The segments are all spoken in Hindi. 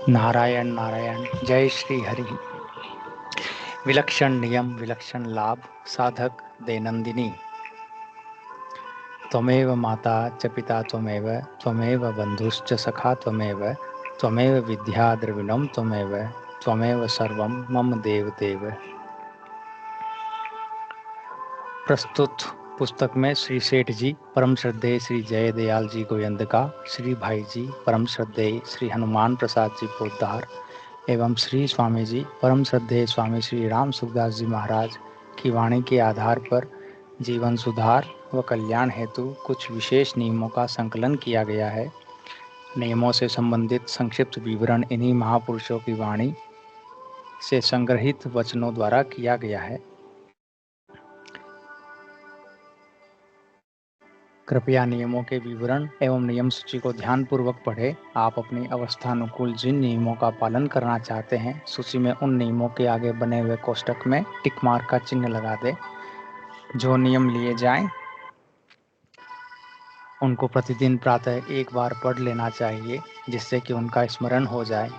नारायण नारायण। जय श्री हरि। विलक्षण नियम विलक्षण लाभ साधक दैनंदिनी। त्वमेव माता च पिता त्वमेव, त्वमेव बंधुश्च सखा त्वमेव, त्वमेव विद्या द्रविणं त्वमेव, त्वमेव सर्वं मम देव देव। प्रस्तुत पुस्तक में श्री सेठ जी परम श्रद्धेय श्री जय दयाल जी गोविंद का, श्री भाई जी परम श्रद्धेय श्री हनुमान प्रसाद जी पोद्दार एवं श्री स्वामी जी परम श्रद्धेय स्वामी श्री राम सुखदास जी महाराज की वाणी के आधार पर जीवन सुधार व कल्याण हेतु कुछ विशेष नियमों का संकलन किया गया है। नियमों से संबंधित संक्षिप्त विवरण इन्हीं महापुरुषों की वाणी से संग्रहित वचनों द्वारा किया गया है। कृपया नियमों के विवरण एवं नियम सूची को ध्यानपूर्वक पढ़ें। आप अपनी अवस्थानुकूल जिन नियमों का पालन करना चाहते हैं, सूची में उन नियमों के आगे बने हुए कोष्टक में टिक मार्क का चिन्ह लगा दें। जो नियम लिए जाएं, उनको प्रतिदिन प्रातः एक बार पढ़ लेना चाहिए, जिससे कि उनका स्मरण हो जाए।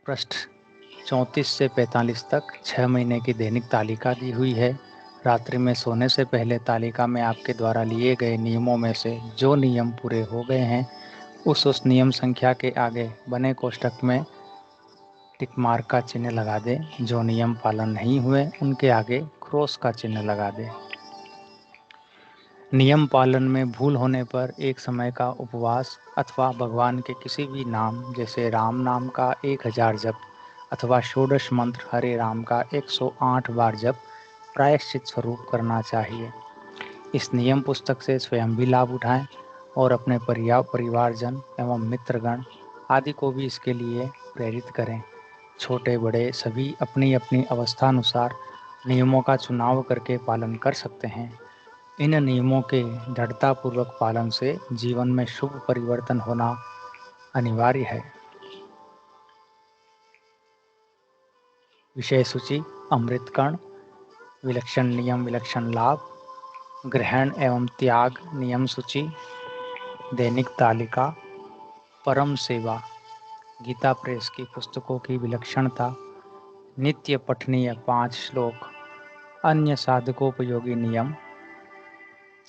पृष्ठ 34 से 45 तक 6 महीने की दैनिक तालिका दी हुई है। रात्रि में सोने से पहले तालिका में आपके द्वारा लिए गए नियमों में से जो नियम पूरे हो गए हैं, उस नियम संख्या के आगे बने कोष्टक में टिक मार्क का चिन्ह लगा दें। जो नियम पालन नहीं हुए, उनके आगे क्रॉस का चिन्ह लगा दें। नियम पालन में भूल होने पर एक समय का उपवास अथवा भगवान के किसी भी नाम जैसे राम नाम का 1000 जप अथवा षोडश मंत्र हरे राम का 108 बार जप प्रायश्चित स्वरूप करना चाहिए। इस नियम पुस्तक से स्वयं भी लाभ उठाएं और अपने परिवारजन एवं मित्रगण आदि को भी इसके लिए प्रेरित करें। छोटे बड़े सभी अपनी अपनी अवस्थानुसार नियमों का चुनाव करके पालन कर सकते हैं। इन नियमों के दृढ़तापूर्वक पालन से जीवन में शुभ परिवर्तन होना अनिवार्य है। विषय सूची: अमृत कण, विलक्षण नियम विलक्षण लाभ, ग्रहण एवं त्याग नियम सूची, दैनिक तालिका, परम सेवा, गीता प्रेस की पुस्तकों की विलक्षणता, नित्य पठनीय 5 श्लोक, अन्य साधकोपयोगी नियम,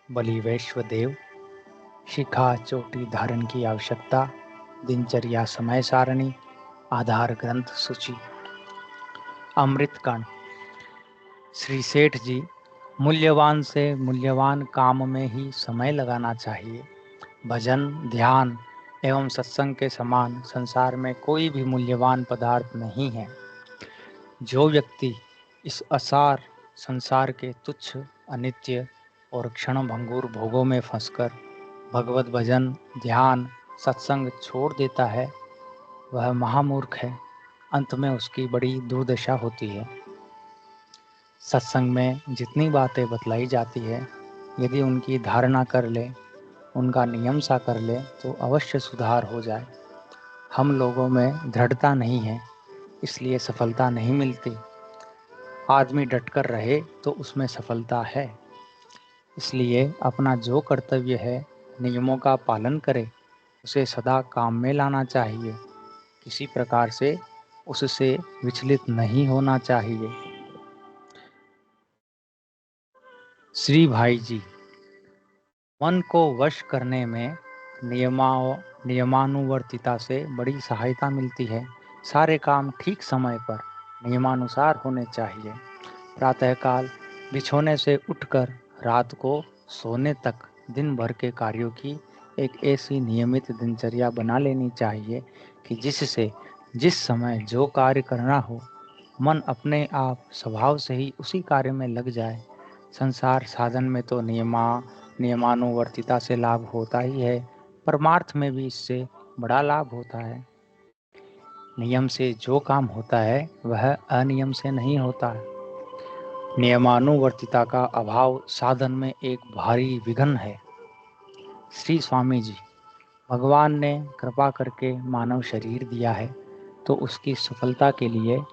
बलि वैश्व देव, शिखा चोटी धारण की आवश्यकता, दिनचर्या समय सारणी, आधार ग्रंथ सूची। अमृत कण। श्री सेठ जी, मूल्यवान से मूल्यवान काम में ही समय लगाना चाहिए। भजन, ध्यान एवं सत्संग के समान संसार में कोई भी मूल्यवान पदार्थ नहीं है। जो व्यक्ति इस असार संसार के तुच्छ, अनित्य और क्षणभंगुर भोगों में फंसकर भगवत भजन, ध्यान, सत्संग छोड़ देता है, वह महामूर्ख है। अंत में उसकी बड़ी दुर्दशा होती है। सत्संग में जितनी बातें बतलाई जाती है, यदि उनकी धारणा कर ले, उनका नियम सा कर ले, तो अवश्य सुधार हो जाए। हम लोगों में दृढ़ता नहीं है, इसलिए सफलता नहीं मिलती। आदमी डटकर रहे तो उसमें सफलता है। इसलिए अपना जो कर्तव्य है, नियमों का पालन करे, उसे सदा काम में लाना चाहिए। किसी प्रकार से उससे विचलित नहीं होना चाहिए। श्री भाई जी, मन को वश करने में नियमानुवर्तिता से बड़ी सहायता मिलती है। सारे काम ठीक समय पर नियमानुसार होने चाहिए। प्रातःकाल बिछोने से उठकर रात को सोने तक दिन भर के कार्यों की एक ऐसी नियमित दिनचर्या बना लेनी चाहिए कि जिससे जिस समय जो कार्य करना हो, मन अपने आप स्वभाव से ही उसी कार्य में लग जाए। संसार साधन में तो नियमानुवर्तिता से लाभ होता ही है, परमार्थ में भी इससे बड़ा लाभ होता है। नियम से जो काम होता है, वह अनियम से नहीं होता। नियमानुवर्तिता का अभाव साधन में एक भारी विघ्न है। श्री स्वामी जी, भगवान ने कृपा करके मानव शरीर दिया है, तो उसकी सफलता के लिए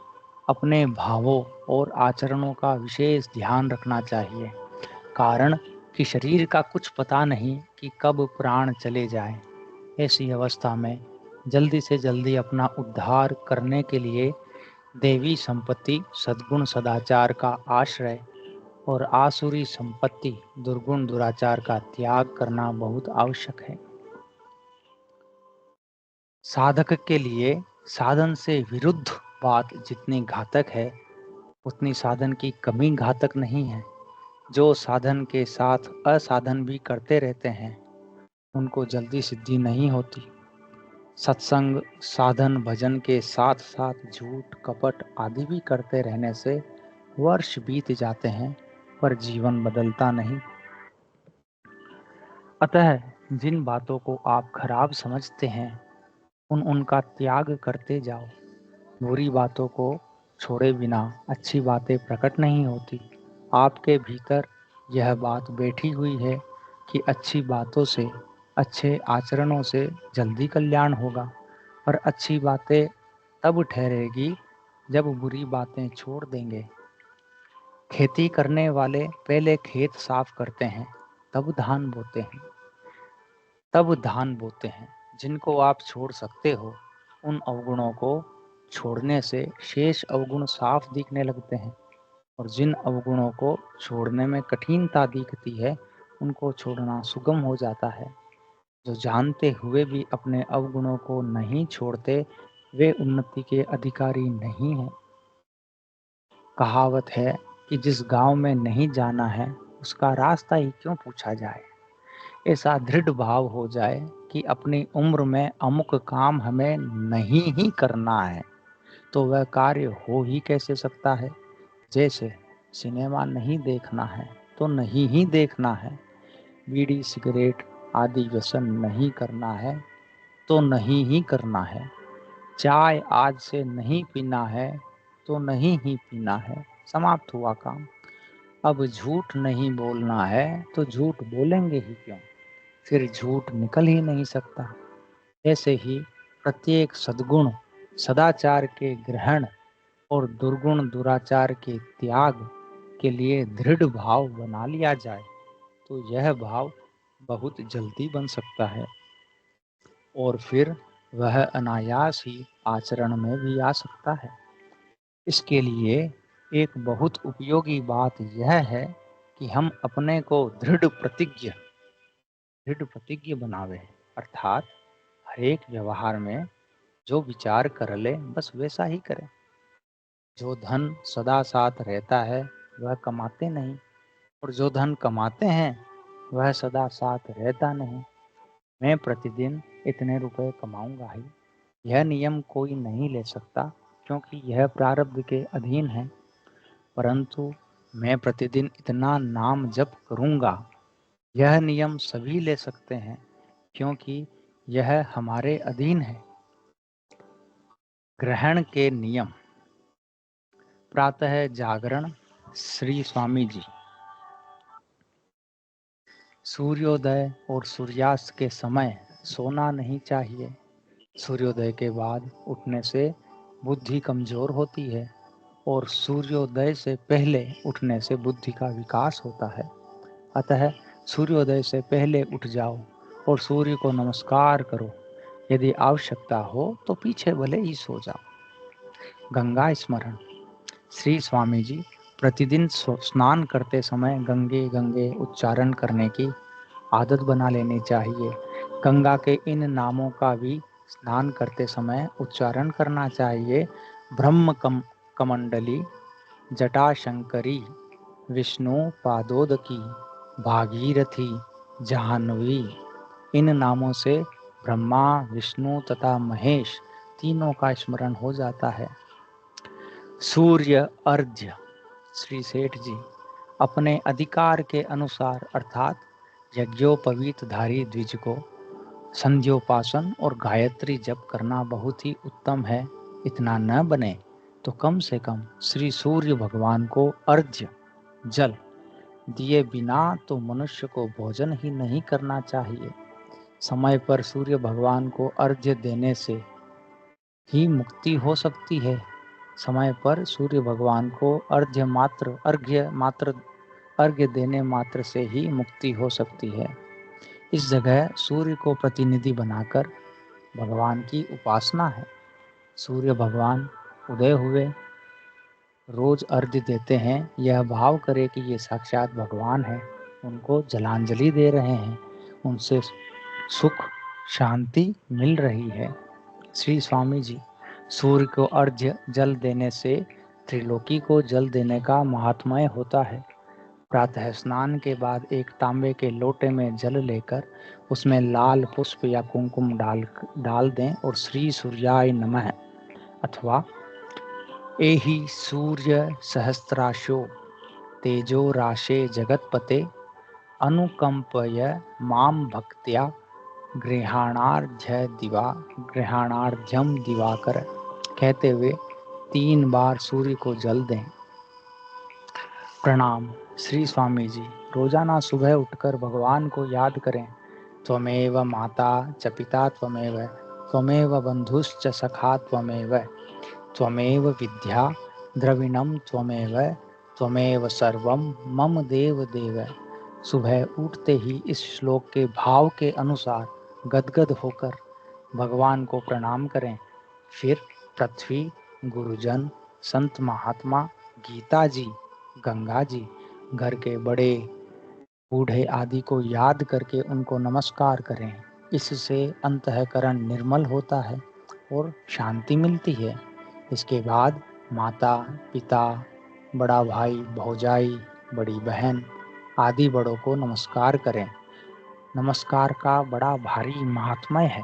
अपने भावों और आचरणों का विशेष ध्यान रखना चाहिए। कारण कि शरीर का कुछ पता नहीं कि कब प्राण चले जाए। ऐसी अवस्था में जल्दी से जल्दी अपना उद्धार करने के लिए देवी संपत्ति सद्गुण सदाचार का आश्रय और आसुरी संपत्ति दुर्गुण दुराचार का त्याग करना बहुत आवश्यक है। साधक के लिए साधन से विरुद्ध बात जितनी घातक है, उतनी साधन की कमी घातक नहीं है। जो साधन के साथ असाधन भी करते रहते हैं, उनको जल्दी सिद्धि नहीं होती। सत्संग, साधन, भजन के साथ साथ झूठ, कपट आदि भी करते रहने से वर्ष बीत जाते हैं, पर जीवन बदलता नहीं। अतः जिन बातों को आप खराब समझते हैं, उनका त्याग करते जाओ। बुरी बातों को छोड़े बिना अच्छी बातें प्रकट नहीं होती। आपके भीतर यह बात बैठी हुई है कि अच्छी बातों से, अच्छे आचरणों से जल्दी कल्याण होगा, और अच्छी बातें तब ठहरेगी जब बुरी बातें छोड़ देंगे। खेती करने वाले पहले खेत साफ करते हैं, तब धान बोते हैं। जिनको आप छोड़ सकते हो, उन अवगुणों को छोड़ने से शेष अवगुण साफ दिखने लगते हैं, और जिन अवगुणों को छोड़ने में कठिनता दिखती है, उनको छोड़ना सुगम हो जाता है। जो जानते हुए भी अपने अवगुणों को नहीं छोड़ते, वे उन्नति के अधिकारी नहीं हैं। कहावत है कि जिस गांव में नहीं जाना है, उसका रास्ता ही क्यों पूछा जाए। ऐसा दृढ़ भाव हो जाए कि अपनी उम्र में अमुक काम हमें नहीं ही करना है, तो वह कार्य हो ही कैसे सकता है। जैसे सिनेमा नहीं देखना है तो नहीं ही देखना है, बीड़ी सिगरेट आदि व्यसन नहीं करना है तो नहीं ही करना है, चाय आज से नहीं पीना है तो नहीं ही पीना है, समाप्त हुआ काम। अब झूठ नहीं बोलना है तो झूठ बोलेंगे ही क्यों, फिर झूठ निकल ही नहीं सकता। ऐसे ही प्रत्येक सद्गुण सदाचार के ग्रहण और दुर्गुण दुराचार के त्याग के लिए दृढ़ भाव बना लिया जाए, तो यह भाव बहुत जल्दी बन सकता है, और फिर वह अनायास ही आचरण में भी आ सकता है। इसके लिए एक बहुत उपयोगी बात यह है कि हम अपने को दृढ़ प्रतिज्ञ बनावे, अर्थात हर एक व्यवहार में जो विचार कर ले बस वैसा ही करें। जो धन सदा साथ रहता है वह कमाते नहीं, और जो धन कमाते हैं वह सदा साथ रहता नहीं। मैं प्रतिदिन इतने रुपए कमाऊंगा ही, यह नियम कोई नहीं ले सकता, क्योंकि यह प्रारब्ध के अधीन है। परंतु मैं प्रतिदिन इतना नाम जप करूंगा, यह नियम सभी ले सकते हैं, क्योंकि यह हमारे अधीन है। ग्रहण के नियम। प्रातः जागरण। श्री स्वामी जी। सूर्योदय और सूर्यास्त के समय सोना नहीं चाहिए। सूर्योदय के बाद उठने से बुद्धि कमजोर होती है, और सूर्योदय से पहले उठने से बुद्धि का विकास होता है। अतः सूर्योदय से पहले उठ जाओ और सूर्य को नमस्कार करो। यदि आवश्यकता हो तो पीछे भले ही सो जाओ। गंगा स्मरण। श्री स्वामी जी प्रतिदिन स्नान करते समय गंगे गंगे उच्चारण करने की आदत बना लेनी चाहिए। गंगा के इन नामों का भी स्नान करते समय उच्चारण करना चाहिए। ब्रह्म कमंडली, जटाशंकरी, विष्णु पादोदकी, भागीरथी, जाह्नवी, इन नामों से ब्रह्मा, विष्णु तथा महेश तीनों का स्मरण हो जाता है। सूर्य अर्घ्य। श्री सेठ जी अपने अधिकार के अनुसार अर्थात यज्ञोपवीतधारी द्विज को संध्योपासन और गायत्री जप करना बहुत ही उत्तम है। इतना न बने तो कम से कम श्री सूर्य भगवान को अर्घ्य जल दिए बिना तो मनुष्य को भोजन ही नहीं करना चाहिए। समय पर सूर्य भगवान को अर्घ्य देने से ही मुक्ति हो सकती है। समय पर सूर्य भगवान को अर्घ्य देने मात्र से ही मुक्ति हो सकती है। इस जगह सूर्य को प्रतिनिधि बनाकर भगवान की उपासना है। सूर्य भगवान उदय हुए, रोज अर्घ्य देते हैं, यह भाव करे कि ये साक्षात भगवान है, उनको जलांजलि दे रहे हैं, उनसे सुख शांति मिल रही है। श्री स्वामी जी, सूर्य को अर्घ्य जल देने से त्रिलोकी को जल देने का महात्म्य होता है। प्रातः स्नान के बाद एक तांबे के लोटे में जल लेकर उसमें लाल पुष्प या कुमकुम डाल दें और श्री सूर्याय नमः अथवा एहि सूर्य सहस्त्राशो तेजो राशे जगतपते अनुकंपय माम भक्त्या गृहाणार्ध्यम दिवाकर कहते हुए 3 बार सूर्य को जल दें। प्रणाम। श्री स्वामी जी, रोजाना सुबह उठकर भगवान को याद करें। त्वमेव माता च पिता त्वमेव, त्वमेव बंधुश्च सखा त्वमेव, त्वमेव विद्या द्रविणम त्वमेव, त्वमेव सर्वम मम देव देव। सुबह उठते ही इस श्लोक के भाव के अनुसार गदगद होकर भगवान को प्रणाम करें। फिर पृथ्वी, गुरुजन, संत महात्मा, गीता जी, गंगा जी, घर के बड़े बूढ़े आदि को याद करके उनको नमस्कार करें। इससे अंतःकरण निर्मल होता है और शांति मिलती है। इसके बाद माता, पिता, बड़ा भाई, भौजाई, बड़ी बहन आदि बड़ों को नमस्कार करें। नमस्कार का बड़ा भारी महात्म्य है।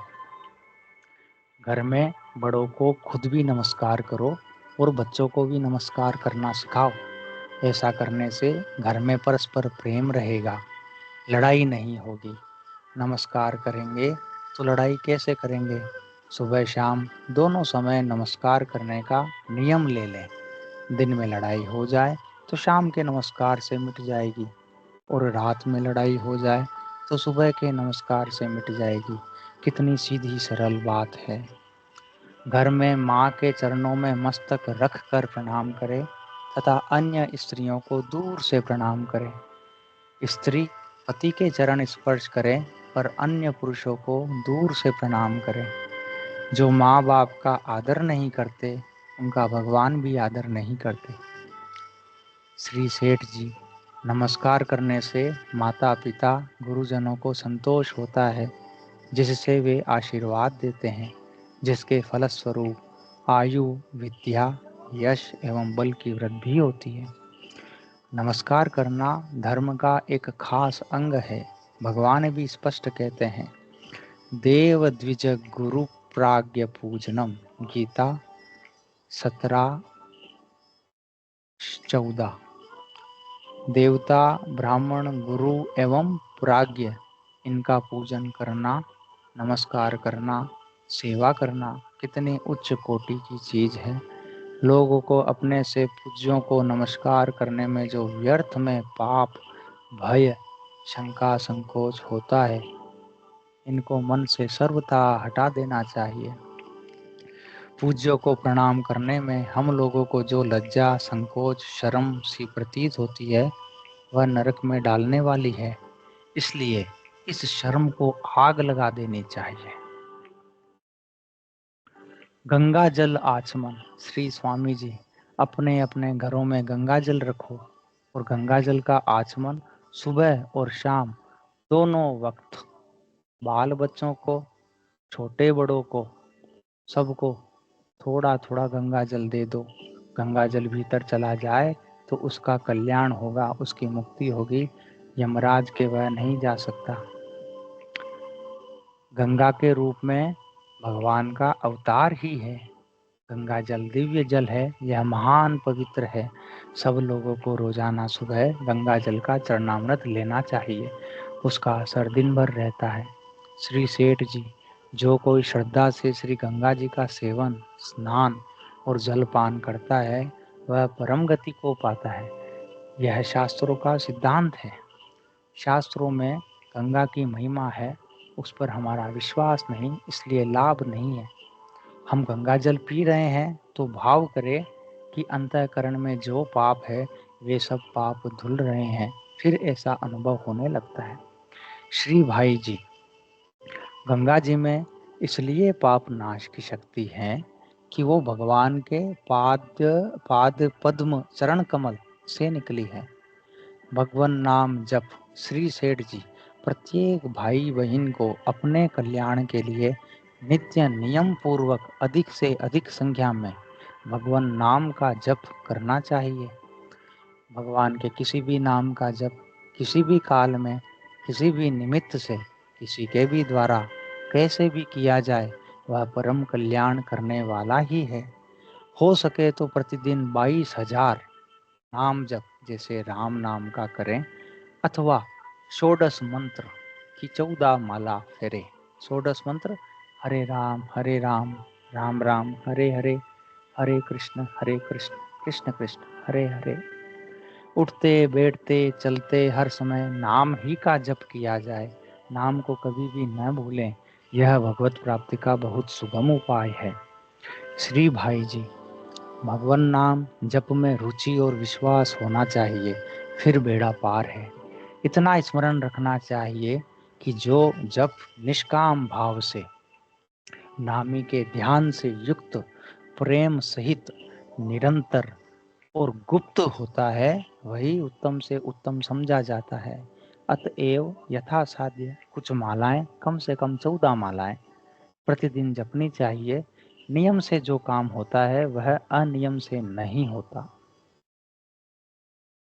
घर में बड़ों को खुद भी नमस्कार करो और बच्चों को भी नमस्कार करना सिखाओ। ऐसा करने से घर में परस्पर प्रेम रहेगा, लड़ाई नहीं होगी। नमस्कार करेंगे तो लड़ाई कैसे करेंगे? सुबह शाम दोनों समय नमस्कार करने का नियम ले लें। दिन में लड़ाई हो जाए तो शाम के नमस्कार से मिट जाएगी, और रात में लड़ाई हो जाए तो सुबह के नमस्कार से मिट जाएगी। कितनी सीधी सरल बात है। घर में माँ के चरणों में मस्तक रख कर प्रणाम करें तथा अन्य स्त्रियों को दूर से प्रणाम करें। स्त्री पति के चरण स्पर्श करें पर अन्य पुरुषों को दूर से प्रणाम करें। जो माँ बाप का आदर नहीं करते उनका भगवान भी आदर नहीं करते। श्री सेठ जी, नमस्कार करने से माता पिता गुरुजनों को संतोष होता है, जिससे वे आशीर्वाद देते हैं, जिसके फलस्वरूप आयु, विद्या, यश एवं बल की वृद्धि होती है। नमस्कार करना धर्म का एक खास अंग है। भगवान भी स्पष्ट कहते हैं, देव द्विज गुरु प्राज्ञ पूजनम, गीता 17:14। देवता, ब्राह्मण, गुरु एवं प्राज्ञ, इनका पूजन करना, नमस्कार करना, सेवा करना कितनी उच्च कोटि की चीज है। लोगों को अपने से पूज्यों को नमस्कार करने में जो व्यर्थ में पाप, भय, शंका, संकोच होता है, इनको मन से सर्वथा हटा देना चाहिए। पूज्यों को प्रणाम करने में हम लोगों को जो लज्जा, संकोच, शर्म सी प्रतीत होती है, वह नरक में डालने वाली है। इसलिए इस शर्म को आग लगा देनी चाहिए। गंगा जल आचमन। श्री स्वामी जी, अपने अपने घरों में गंगा जल रखो और गंगा जल का आचमन सुबह और शाम दोनों वक्त, बाल बच्चों को, छोटे बड़ों को, सबको थोड़ा थोड़ा गंगा जल दे दो। गंगा जल भीतर चला जाए तो उसका कल्याण होगा, उसकी मुक्ति होगी। यमराज के वह नहीं जा सकता। गंगा के रूप में भगवान का अवतार ही है। गंगा जल दिव्य जल है, यह महान पवित्र है। सब लोगों को रोजाना सुबह गंगा जल का चरणामृत लेना चाहिए, उसका असर दिन भर रहता है। श्री सेठ जी, जो कोई श्रद्धा से श्री गंगा जी का सेवन, स्नान और जलपान करता है, वह परम गति को पाता है। यह शास्त्रों का सिद्धांत है। शास्त्रों में गंगा की महिमा है, उस पर हमारा विश्वास नहीं, इसलिए लाभ नहीं है। हम गंगा जल पी रहे हैं तो भाव करें कि अंतःकरण में जो पाप है वे सब पाप धुल रहे हैं, फिर ऐसा अनुभव होने लगता है। श्री भाई जी, गंगा जी में इसलिए पाप नाश की शक्ति है कि वो भगवान के पाद पद्म चरण कमल से निकली है। भगवान नाम जप श्री सेठ जी प्रत्येक भाई बहन को अपने कल्याण के लिए नित्य नियम पूर्वक अधिक से अधिक संख्या में भगवान नाम का जप करना चाहिए। भगवान के किसी भी नाम का जप किसी भी काल में किसी भी निमित्त से किसी के भी द्वारा कैसे भी किया जाए वह परम कल्याण करने वाला ही है। हो सके तो प्रतिदिन 22,000 नाम जप जैसे राम नाम का करें अथवा षोडश मंत्र की 14 माला फेरे। षोडश मंत्र हरे राम राम राम हरे हरे, हरे कृष्ण कृष्ण कृष्ण हरे हरे। उठते बैठते चलते हर समय नाम ही का जप किया जाए। नाम को कभी भी न भूलें। यह भगवत प्राप्ति का बहुत सुगम उपाय है। श्री भाई जी, भगवान नाम जप में रुचि और विश्वास होना चाहिए, फिर बेड़ा पार है। इतना स्मरण रखना चाहिए कि जो जप निष्काम भाव से नामी के ध्यान से युक्त प्रेम सहित निरंतर और गुप्त होता है वही उत्तम से उत्तम समझा जाता है। अतएव यथा साध्य कुछ मालाएं, कम से कम 14 मालाएं प्रतिदिन जपनी चाहिए। नियम से जो काम होता है वह अनियम से नहीं होता।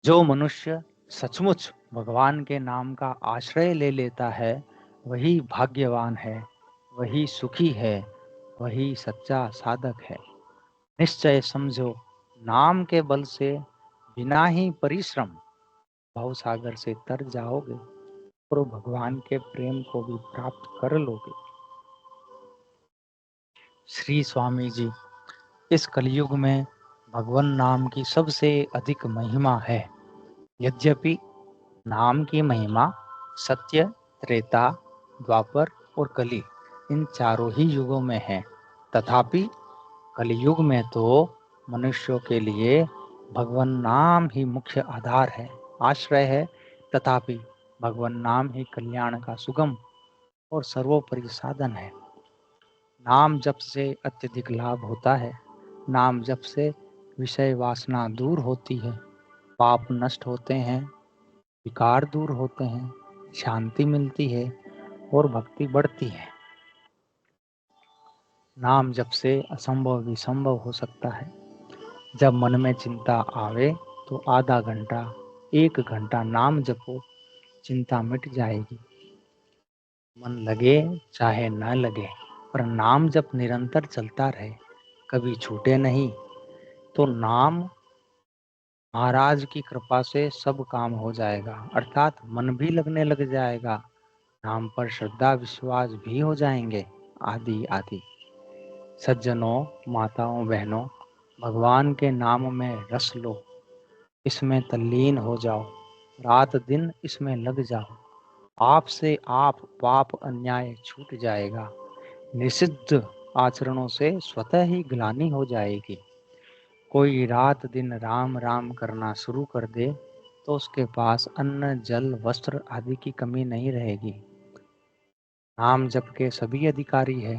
जो मनुष्य सचमुच भगवान के नाम का आश्रय ले लेता है वही भाग्यवान है, वही सुखी है, वही सच्चा साधक है। निश्चय समझो, नाम के बल से बिना ही परिश्रम भवसागर से तर जाओगे और भगवान के प्रेम को भी प्राप्त कर लोगे। श्री स्वामी जी, इस कलयुग में भगवान नाम की सबसे अधिक महिमा है। यद्यपि नाम की महिमा सत्य, त्रेता, द्वापर और कली इन चारों ही युगों में है, तथापि कलयुग में तो मनुष्यों के लिए भगवान नाम ही मुख्य आधार है, आश्रय है। तथापि भगवान नाम ही कल्याण का सुगम और सर्वोपरि साधन है। नाम जप से अत्यधिक लाभ होता है। नाम जप से विषय वासना दूर होती है, पाप नष्ट होते हैं, विकार दूर होते हैं, शांति मिलती है और भक्ति बढ़ती है। नाम जप से असंभव भी संभव हो सकता है। जब मन में चिंता आवे तो आधा घंटा 1 घंटा नाम जपो, चिंता मिट जाएगी। मन लगे चाहे न लगे, पर नाम जप निरंतर चलता रहे, कभी छूटे नहीं, तो नाम महाराज की कृपा से सब काम हो जाएगा, अर्थात मन भी लगने लग जाएगा, नाम पर श्रद्धा विश्वास भी हो जाएंगे, आदि आदि। सज्जनों, माताओं, बहनों, भगवान के नाम में रस लो, इसमें तल्लीन हो जाओ, रात दिन इसमें लग जाओ। आपसे आप पाप अन्याय छूट जाएगा, निषिद्ध आचरणों से स्वतः ही ग्लानि हो जाएगी। कोई रात दिन राम राम करना शुरू कर दे तो उसके पास अन्न जल वस्त्र आदि की कमी नहीं रहेगी। नाम जप के सभी अधिकारी है,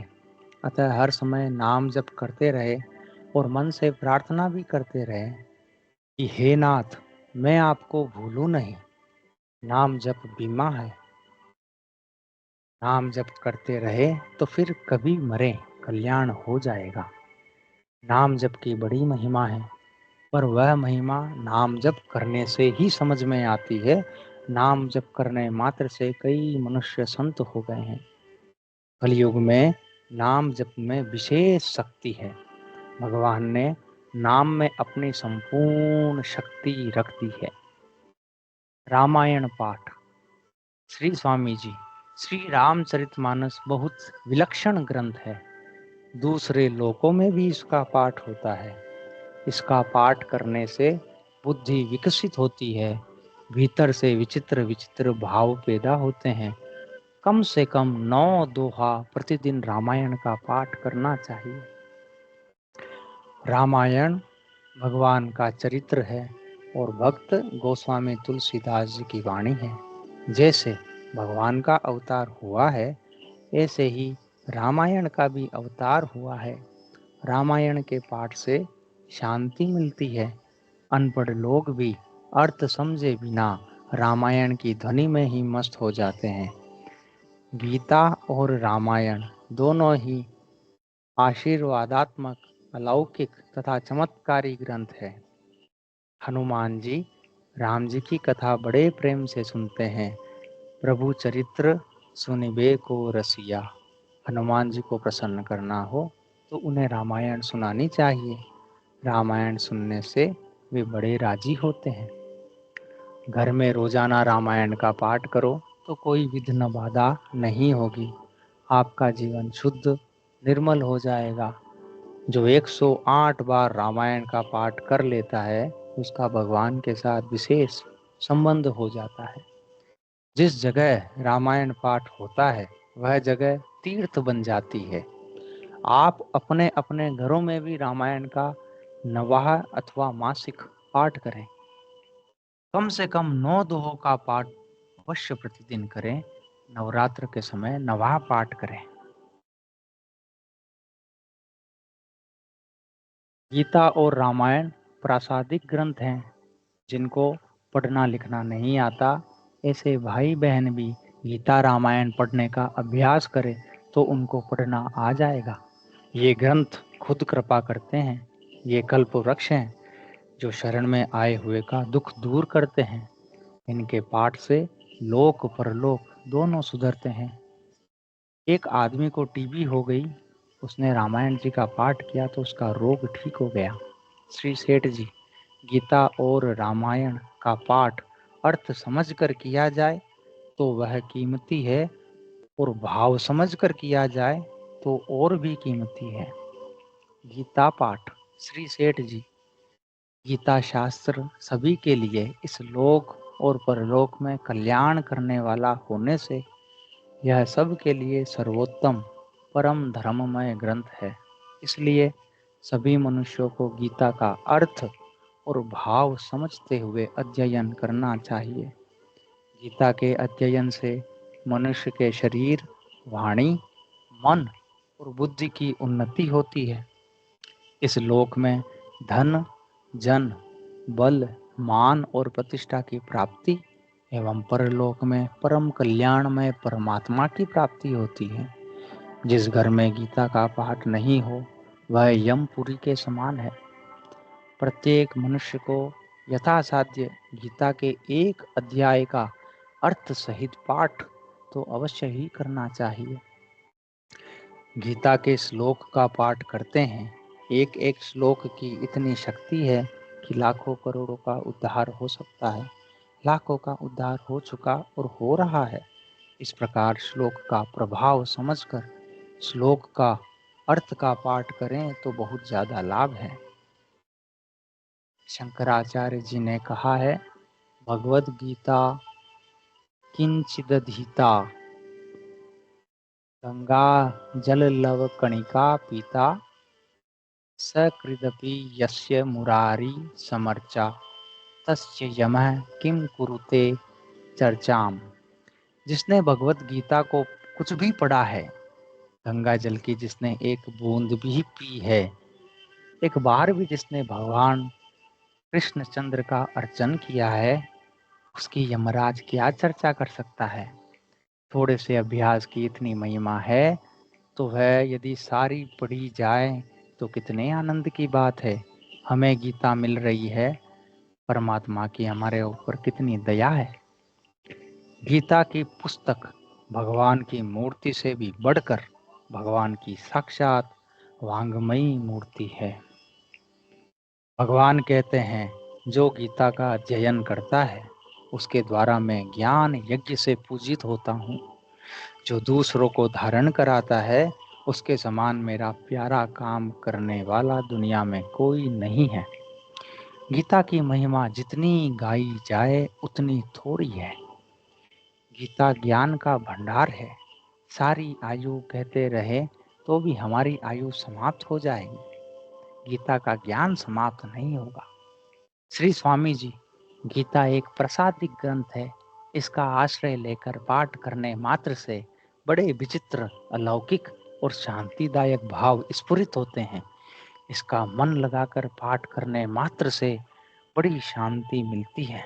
अतः हर समय नाम जप करते रहे और मन से प्रार्थना भी करते रहे कि हे नाथ, मैं आपको भूलूं नहीं। नाम जप बीमा है। नाम जप करते रहे तो फिर कभी मरे कल्याण हो जाएगा। नाम जप की बड़ी महिमा है, पर वह महिमा नाम जप करने से ही समझ में आती है। नाम जप करने मात्र से कई मनुष्य संत हो गए हैं। कलयुग में नाम जप में विशेष शक्ति है। भगवान ने नाम में अपनी संपूर्ण शक्ति रख दी है। रामायण पाठ। श्री स्वामी जी, श्री रामचरितमानस बहुत विलक्षण ग्रंथ है। दूसरे लोकों में भी इसका पाठ होता है। इसका पाठ करने से बुद्धि विकसित होती है, भीतर से विचित्र विचित्र भाव पैदा होते हैं। कम से कम 9 दोहा प्रतिदिन रामायण का पाठ करना चाहिए। रामायण भगवान का चरित्र है और भक्त गोस्वामी तुलसीदास जी की वाणी है। जैसे भगवान का अवतार हुआ है, ऐसे ही रामायण का भी अवतार हुआ है। रामायण के पाठ से शांति मिलती है। अनपढ़ लोग भी अर्थ समझे बिना रामायण की ध्वनि में ही मस्त हो जाते हैं। गीता और रामायण दोनों ही आशीर्वादात्मक, अलौकिक तथा चमत्कारी ग्रंथ है। हनुमान जी राम जी की कथा बड़े प्रेम से सुनते हैं। प्रभु चरित्र सुनिबे को रसिया। हनुमान जी को प्रसन्न करना हो तो उन्हें रामायण सुनानी चाहिए। रामायण सुनने से वे बड़े राजी होते हैं। घर में रोजाना रामायण का पाठ करो तो कोई विघ्न बाधा नहीं होगी। आपका जीवन शुद्ध निर्मल हो जाएगा। जो 108 बार रामायण का पाठ कर लेता है उसका भगवान के साथ विशेष संबंध हो जाता है। जिस जगह रामायण पाठ होता है वह जगह तीर्थ बन जाती है। आप अपने अपने घरों में भी रामायण का नवाह अथवा मासिक पाठ करें। कम से कम 9 दोहों का पाठ अवश्य प्रतिदिन करें। नवरात्र के समय नवाह पाठ करें। गीता और रामायण प्रासादिक ग्रंथ हैं। जिनको पढ़ना लिखना नहीं आता ऐसे भाई बहन भी गीता रामायण पढ़ने का अभ्यास करें तो उनको पढ़ना आ जाएगा। ये ग्रंथ खुद कृपा करते हैं। ये कल्प वृक्ष हैं जो शरण में आए हुए का दुख दूर करते हैं। इनके पाठ से लोक परलोक दोनों सुधरते हैं। एक आदमी को टीबी हो गई। उसने रामायण जी का पाठ किया तो उसका रोग ठीक हो गया। श्री सेठ जी, गीता और रामायण का पाठ अर्थ समझकर किया जाए तो वह कीमती है और भाव समझकर किया जाए तो और भी कीमती है। गीता पाठ। श्री सेठ जी, गीता शास्त्र सभी के लिए इस लोक और परलोक में कल्याण करने वाला होने से यह सब के लिए सर्वोत्तम परम धर्ममय ग्रंथ है। इसलिए सभी मनुष्यों को गीता का अर्थ और भाव समझते हुए अध्ययन करना चाहिए। गीता के अध्ययन से मनुष्य के शरीर, वाणी, मन और बुद्धि की उन्नति होती है। इस लोक में धन, जन, बल, मान और प्रतिष्ठा की प्राप्ति एवं परलोक में परम कल्याण में परमात्मा की प्राप्ति होती है। जिस घर में गीता का पाठ नहीं हो वह यमपुरी के समान है। प्रत्येक मनुष्य को यथासाध्य गीता के एक अध्याय का अर्थ सहित पाठ तो अवश्य ही करना चाहिए। गीता के श्लोक का पाठ करते हैं। एक एक श्लोक की इतनी शक्ति है कि लाखों करोड़ों का उद्धार हो सकता है। लाखों का उद्धार हो चुका और हो रहा है। इस प्रकार श्लोक का प्रभाव समझकर श्लोक का अर्थ का पाठ करें तो बहुत ज़्यादा लाभ है। शंकराचार्य जी ने कहा है, भगवद गीता किंचिदधीता गंगा जल लव कणिका पीता सकृदपि यस्य मुरारी समर्चा तस्य यमः किम कुरुते चर्चाम। जिसने भगवत गीता को कुछ भी पढ़ा है, गंगा जल की जिसने एक बूंद भी पी है, एक बार भी जिसने भगवान कृष्णचंद्र का अर्चन किया है, उसकी यमराज क्या चर्चा कर सकता है। थोड़े से अभ्यास की इतनी महिमा है तो वह यदि सारी पढ़ी जाए तो कितने आनंद की बात है। हमें गीता मिल रही है, परमात्मा की हमारे ऊपर कितनी दया है। गीता की पुस्तक भगवान की मूर्ति से भी बढ़कर भगवान की साक्षात वांगमयी मूर्ति है। भगवान कहते हैं, जो गीता का अध्ययन करता है उसके द्वारा मैं ज्ञान यज्ञ से पूजित होता हूँ। जो दूसरों को धारण कराता है उसके समान मेरा प्यारा काम करने वाला दुनिया में कोई नहीं है। गीता की महिमा जितनी गाई जाए उतनी थोड़ी है। गीता ज्ञान का भंडार है। सारी आयु कहते रहे तो भी हमारी आयु समाप्त हो जाएगी, गीता का ज्ञान समाप्त नहीं होगा। श्री स्वामी जी, गीता एक प्रसादिक ग्रंथ है। इसका आश्रय लेकर पाठ करने मात्र से बड़े विचित्र, अलौकिक और शांतिदायक भाव स्फुरित होते हैं। इसका मन लगाकर पाठ करने मात्र से बड़ी शांति मिलती है।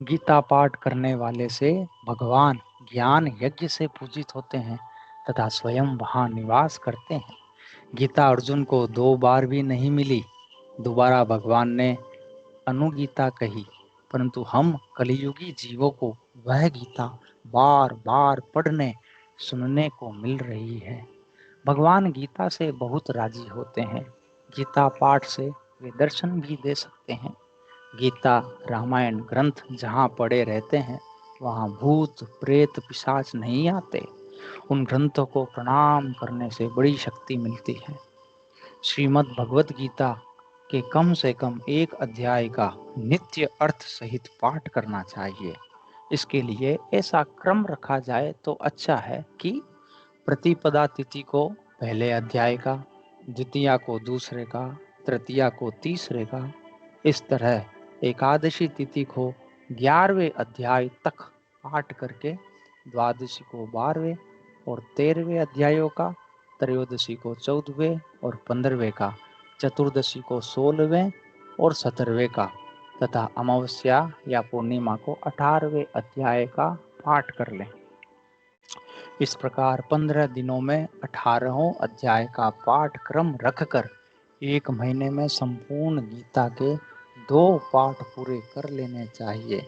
गीता पाठ करने वाले से भगवान ज्ञान यज्ञ से पूजित होते हैं तथा स्वयं वहां निवास करते हैं। गीता अर्जुन को 2 बार भी नहीं मिली। दोबारा भगवान ने अनुगीता कही, परंतु हम कलियुगी जीवों को वह गीता बार बार पढ़ने सुनने को मिल रही है। भगवान गीता से बहुत राजी होते हैं। गीता पाठ से वे दर्शन भी दे सकते हैं। गीता रामायण ग्रंथ जहाँ पढ़े रहते हैं वहाँ भूत प्रेत पिशाच नहीं आते। उन ग्रंथों को प्रणाम करने से बड़ी शक्ति मिलती है। श्रीमद् भगवत गीता के कम से कम एक अध्याय का नित्य अर्थ सहित पाठ करना चाहिए। इसके लिए ऐसा क्रम रखा जाए तो अच्छा है कि प्रतिपदा तिथि को पहले अध्याय का, द्वितीया को दूसरे का, तृतीया को तीसरे का, इस तरह एकादशी तिथि को 11वें अध्याय तक पाठ करके, द्वादशी को 12वें और 13वें अध्यायों का, त्रयोदशी को 14वें और 15वें का, चतुर्दशी को 16वें और 17वें का तथा अमावस्या या पूर्णिमा को 18वें अध्याय का पाठ कर लें। इस प्रकार 15 दिनों में 18 अध्याय का पाठ क्रम रखकर 1 महीने में संपूर्ण गीता के 2 पाठ पूरे कर लेने चाहिए।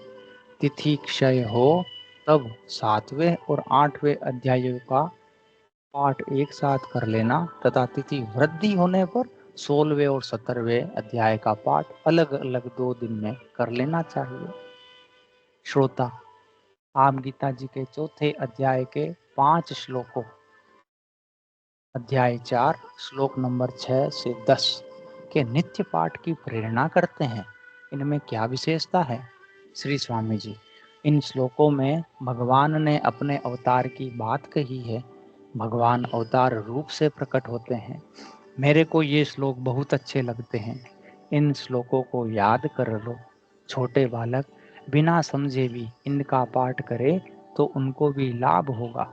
तिथि क्षय हो तब 7वें और 8वें अध्यायों का पाठ एक साथ कर लेना तथा तिथि वृद्धि होने पर 16वें और 17वें अध्याय का पाठ अलग अलग 2 दिन में कर लेना चाहिए। श्रोता, आप गीता जी के चौथे अध्याय के 5 श्लोकों, अध्याय 4 श्लोक नंबर 6 से 10 के नित्य पाठ की प्रेरणा करते हैं। इनमें क्या विशेषता है? श्री स्वामी जी, इन श्लोकों में भगवान ने अपने अवतार की बात कही है। भगवान अवतार रूप से प्रकट होते हैं। मेरे को ये श्लोक बहुत अच्छे लगते हैं। इन श्लोकों को याद कर लो। छोटे बालक बिना समझे भी इनका पाठ करे तो उनको भी लाभ होगा।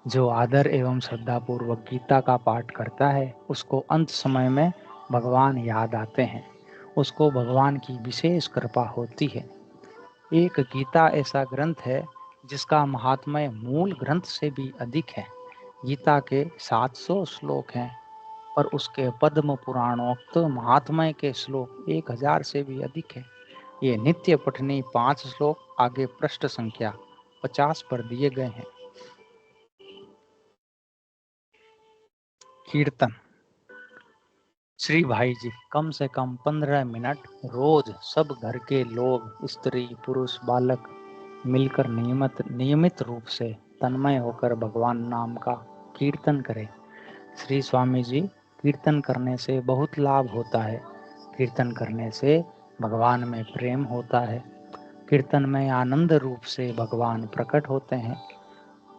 जो आदर एवं श्रद्धापूर्वक गीता का पाठ करता है उसको अंत समय में भगवान याद आते हैं। उसको भगवान की विशेष कृपा होती है। एक गीता ऐसा ग्रंथ है जिसका महात्म्य मूल ग्रंथ से भी अधिक है। गीता के 700 श्लोक हैं और उसके पद्म पुराणोक्त महात्म्य के श्लोक 1000 से भी अधिक है। ये नित्य पठनी 5 श्लोक आगे पृष्ठ संख्या 50 पर दिए गए हैं। कीर्तन। श्री भाई जी, कम से कम 15 मिनट रोज सब घर के लोग, स्त्री पुरुष बालक मिलकर नियमित रूप से तन्मय होकर भगवान नाम का कीर्तन करें। श्री स्वामी जी, कीर्तन करने से बहुत लाभ होता है। कीर्तन करने से भगवान में प्रेम होता है। कीर्तन में आनंद रूप से भगवान प्रकट होते हैं।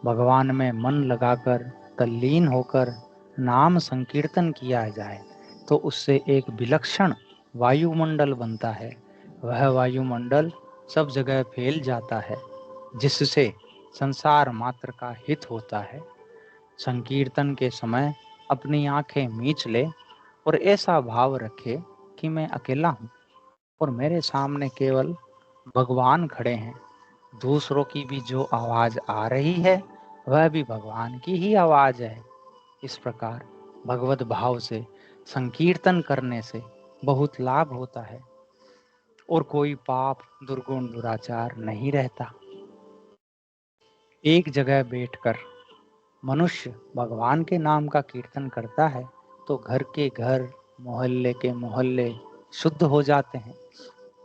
भगवान में मन लगाकर तल्लीन होकर नाम संकीर्तन किया जाए तो उससे एक विलक्षण वायुमंडल बनता है। वह वायुमंडल सब जगह फैल जाता है जिससे संसार मात्र का हित होता है। संकीर्तन के समय अपनी आंखें मीच ले और ऐसा भाव रखे कि मैं अकेला हूँ और मेरे सामने केवल भगवान खड़े हैं। दूसरों की भी जो आवाज आ रही है वह भी भगवान की ही आवाज है। इस प्रकार भगवत भाव से संकीर्तन करने से बहुत लाभ होता है और कोई पाप दुर्गुण दुराचार नहीं रहता। एक जगह बैठकर मनुष्य भगवान के नाम का कीर्तन करता है तो घर के घर, मोहल्ले के मोहल्ले शुद्ध हो जाते हैं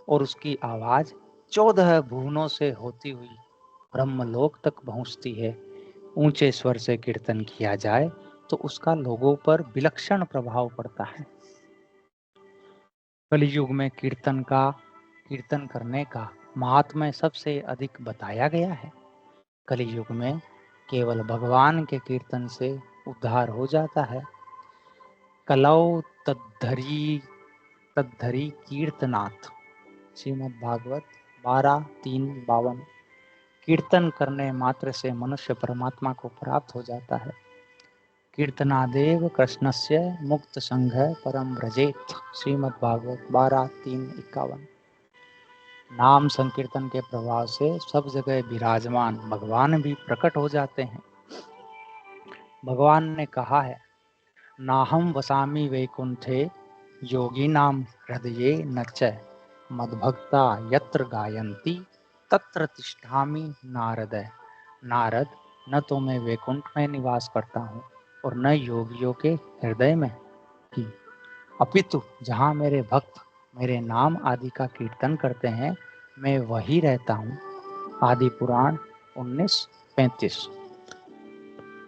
और उसकी आवाज 14 भुवनों से होती हुई ब्रह्मलोक तक पहुंचती है। ऊंचे स्वर से कीर्तन किया जाए तो उसका लोगों पर विलक्षण प्रभाव पड़ता है। कलयुग में कीर्तन करने का महात्म्य सबसे अधिक बताया गया है। कलयुग में केवल भगवान के कीर्तन से उद्धार हो जाता है। कलौ तद्धरी कीर्तनाथ, श्रीमद् भागवत 12:3-52 कीर्तन करने मात्र से मनुष्य परमात्मा को प्राप्त हो जाता है। कीर्तनादेव कृष्णस्य मुक्त संघ परम व्रजेत। श्रीमद् भागवत 12:3-51। नाम संकीर्तन के प्रभाव से सब जगह विराजमान भगवान भी प्रकट हो जाते हैं। भगवान ने कहा है, नाहम वसामि वैकुंठे योगिनाम हृदये न च मद्भक्ता यत्र गायन्ति तत्र तिष्ठामि नारद। नारद, न तो मैं वैकुंठ में निवास करता हूँ और न योगियों के हृदय में ही, अपितु जहाँ मेरे भक्त मेरे नाम आदि का कीर्तन करते हैं मैं वही रहता हूँ। आदि पुराण 19:35।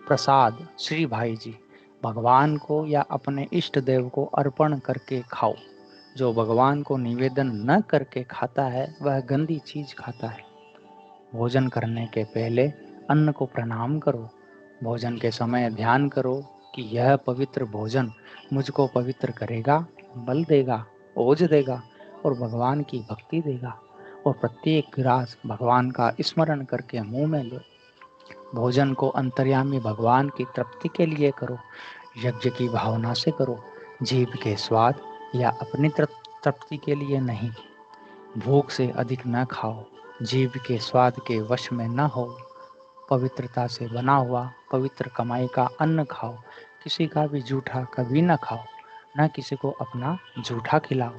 प्रसाद। श्री भाई जी, भगवान को या अपने इष्ट देव को अर्पण करके खाओ। जो भगवान को निवेदन न करके खाता है वह गंदी चीज खाता है। भोजन करने के पहले अन्न को प्रणाम करो। भोजन के समय ध्यान करो कि यह पवित्र भोजन मुझको पवित्र करेगा, बल देगा, ओज देगा और भगवान की भक्ति देगा। और प्रत्येक ग्रास भगवान का स्मरण करके मुंह में लो। भोजन को अंतर्यामी भगवान की तृप्ति के लिए करो, यज्ञ की भावना से करो, जीभ के स्वाद या अपनी तृप्ति के लिए नहीं। भूख से अधिक न खाओ, जीभ के स्वाद के वश में न हो। पवित्रता से बना हुआ पवित्र कमाई का अन्न खाओ। किसी का भी जूठा कभी न खाओ, न किसी को अपना जूठा खिलाओ।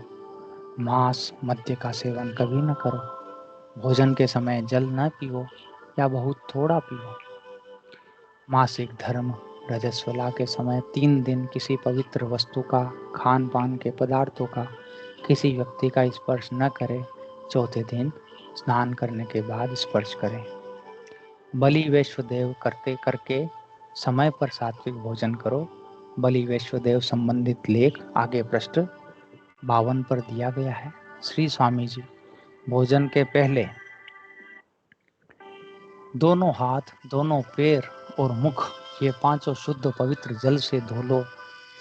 मांस मद्य का सेवन कभी न करो। भोजन के समय जल न पियो या बहुत थोड़ा पियो। मासिक धर्म रजस्वला के समय 3 दिन किसी पवित्र वस्तु का, खान पान के पदार्थों का किसी व्यक्ति का स्पर्श न करें। चौथे दिन स्नान करने के बाद स्पर्श करें। बलि वैश्वदेव करके समय पर सात्विक भोजन करो। बलि वैश्वदेव संबंधित लेख आगे पृष्ठ 52 पर दिया गया है। श्री स्वामी जी, भोजन के पहले दोनों हाथ, दोनों पैर और मुख ये पांचों शुद्ध पवित्र जल से धो लो।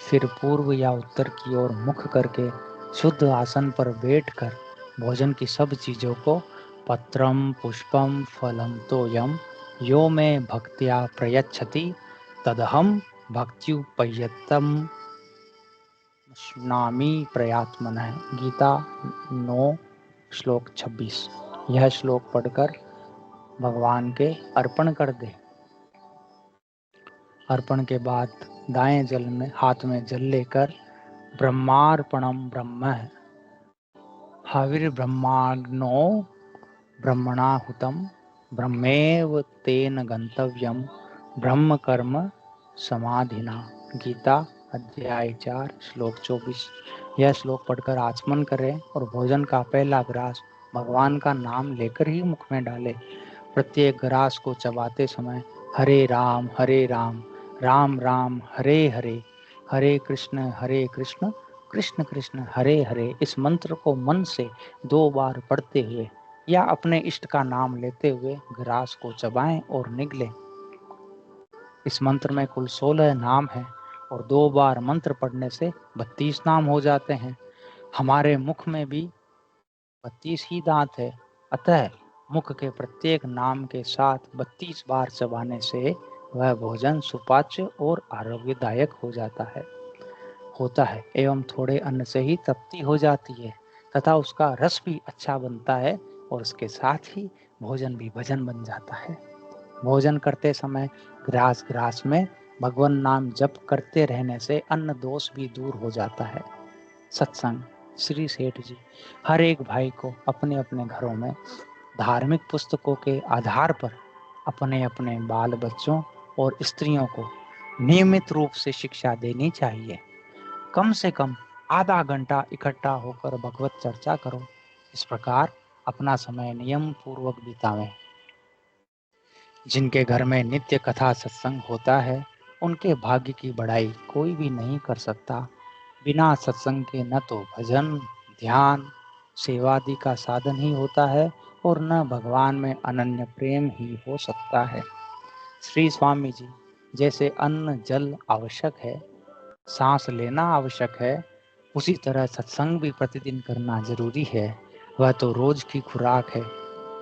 फिर पूर्व या उत्तर की ओर मुख करके शुद्ध आसन पर बैठकर भोजन की सब चीजों को पत्रम पुष्पम फलम तोयम यो में भक्त्या प्रयच्छति तदहम भक्त्युपयतम नामी प्रयात्मन है। गीता 9:26। यह श्लोक पढ़कर भगवान के अर्पण कर दे। अर्पण के बाद दाएं जल में हाथ में जल लेकर ब्रह्मार्पणम ब्रह्म हविर्ब्रह्माग्नो ब्रह्मणाहुतम ब्रह्मेव तेन गंतव्यम ब्रह्म कर्म समाधिना। गीता अध्याय 4 श्लोक 24। यह श्लोक पढ़कर आचमन करें और भोजन का पहला ग्रास भगवान का नाम लेकर ही मुख में डालें। प्रत्येक ग्रास को चबाते समय हरे राम राम राम हरे हरे, हरे कृष्ण कृष्ण कृष्ण हरे हरे इस मंत्र को मन से 2 बार पढ़ते हुए या अपने इष्ट का नाम लेते हुए ग्रास को चबाएं और निगलें। इस मंत्र में कुल 16 नाम हैं और 2 बार मंत्र पढ़ने से 32 नाम हो जाते हैं। हमारे मुख में भी 32 ही दांत है, अतः मुख के प्रत्येक नाम के साथ 32 बार चबाने से वह भोजन सुपाच्य और आरोग्यदायक होता है एवं थोड़े अन्न से ही तृप्ति हो जाती है तथा उसका रस भी अच्छा बनता है और उसके साथ ही भोजन भी भजन बन जाता है। भोजन करते समय ग्रास ग्रास में भगवान नाम जप करते रहने से अन्न दोष भी दूर हो जाता है। सत्संग। श्री सेठ जी, हर एक भाई को अपने अपने घरों में धार्मिक पुस्तकों के आधार पर अपने अपने बाल बच्चों और स्त्रियों को नियमित रूप से शिक्षा देनी चाहिए। कम से कम आधा घंटा इकट्ठा होकर भगवत चर्चा करो। इस प्रकार अपना समय नियम पूर्वक बितावें। जिनके घर में नित्य कथा सत्संग होता है उनके भाग्य की बढ़ाई कोई भी नहीं कर सकता। बिना सत्संग के न तो भजन, ध्यान, सेवादि का साधन ही होता है और न भगवान में अनन्य प्रेम ही हो सकता है। श्री स्वामी जी, जैसे अन्न जल आवश्यक है, सांस लेना आवश्यक है, उसी तरह सत्संग भी प्रतिदिन करना जरूरी है। वह तो रोज की खुराक है।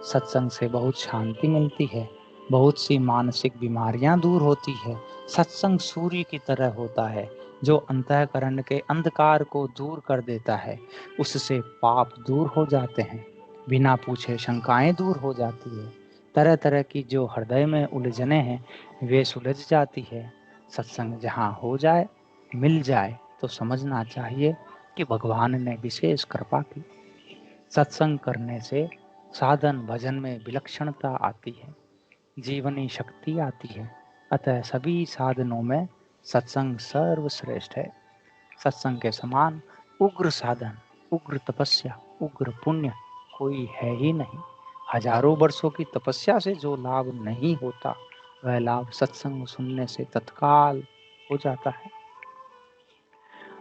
सत्संग से बहुत शांति मिलती है, बहुत सी मानसिक बीमारियां दूर होती है। सत्संग सूर्य की तरह होता है जो अंतःकरण के अंधकार को दूर कर देता है। उससे पाप दूर हो जाते हैं, बिना पूछे शंकाएं दूर हो जाती है, तरह तरह की जो हृदय में उलझने हैं वे सुलझ जाती है। सत्संग जहाँ हो जाए, मिल जाए, तो समझना चाहिए कि भगवान ने विशेष कृपा की। सत्संग करने से साधन भजन में विलक्षणता आती है, जीवनी शक्ति आती है। अतः सभी साधनों में सत्संग सर्वश्रेष्ठ है। सत्संग के समान उग्र साधन, उग्र तपस्या, उग्र पुण्य कोई है ही नहीं। हजारों वर्षों की तपस्या से जो लाभ नहीं होता, वह लाभ सत्संग सुनने से तत्काल हो जाता है।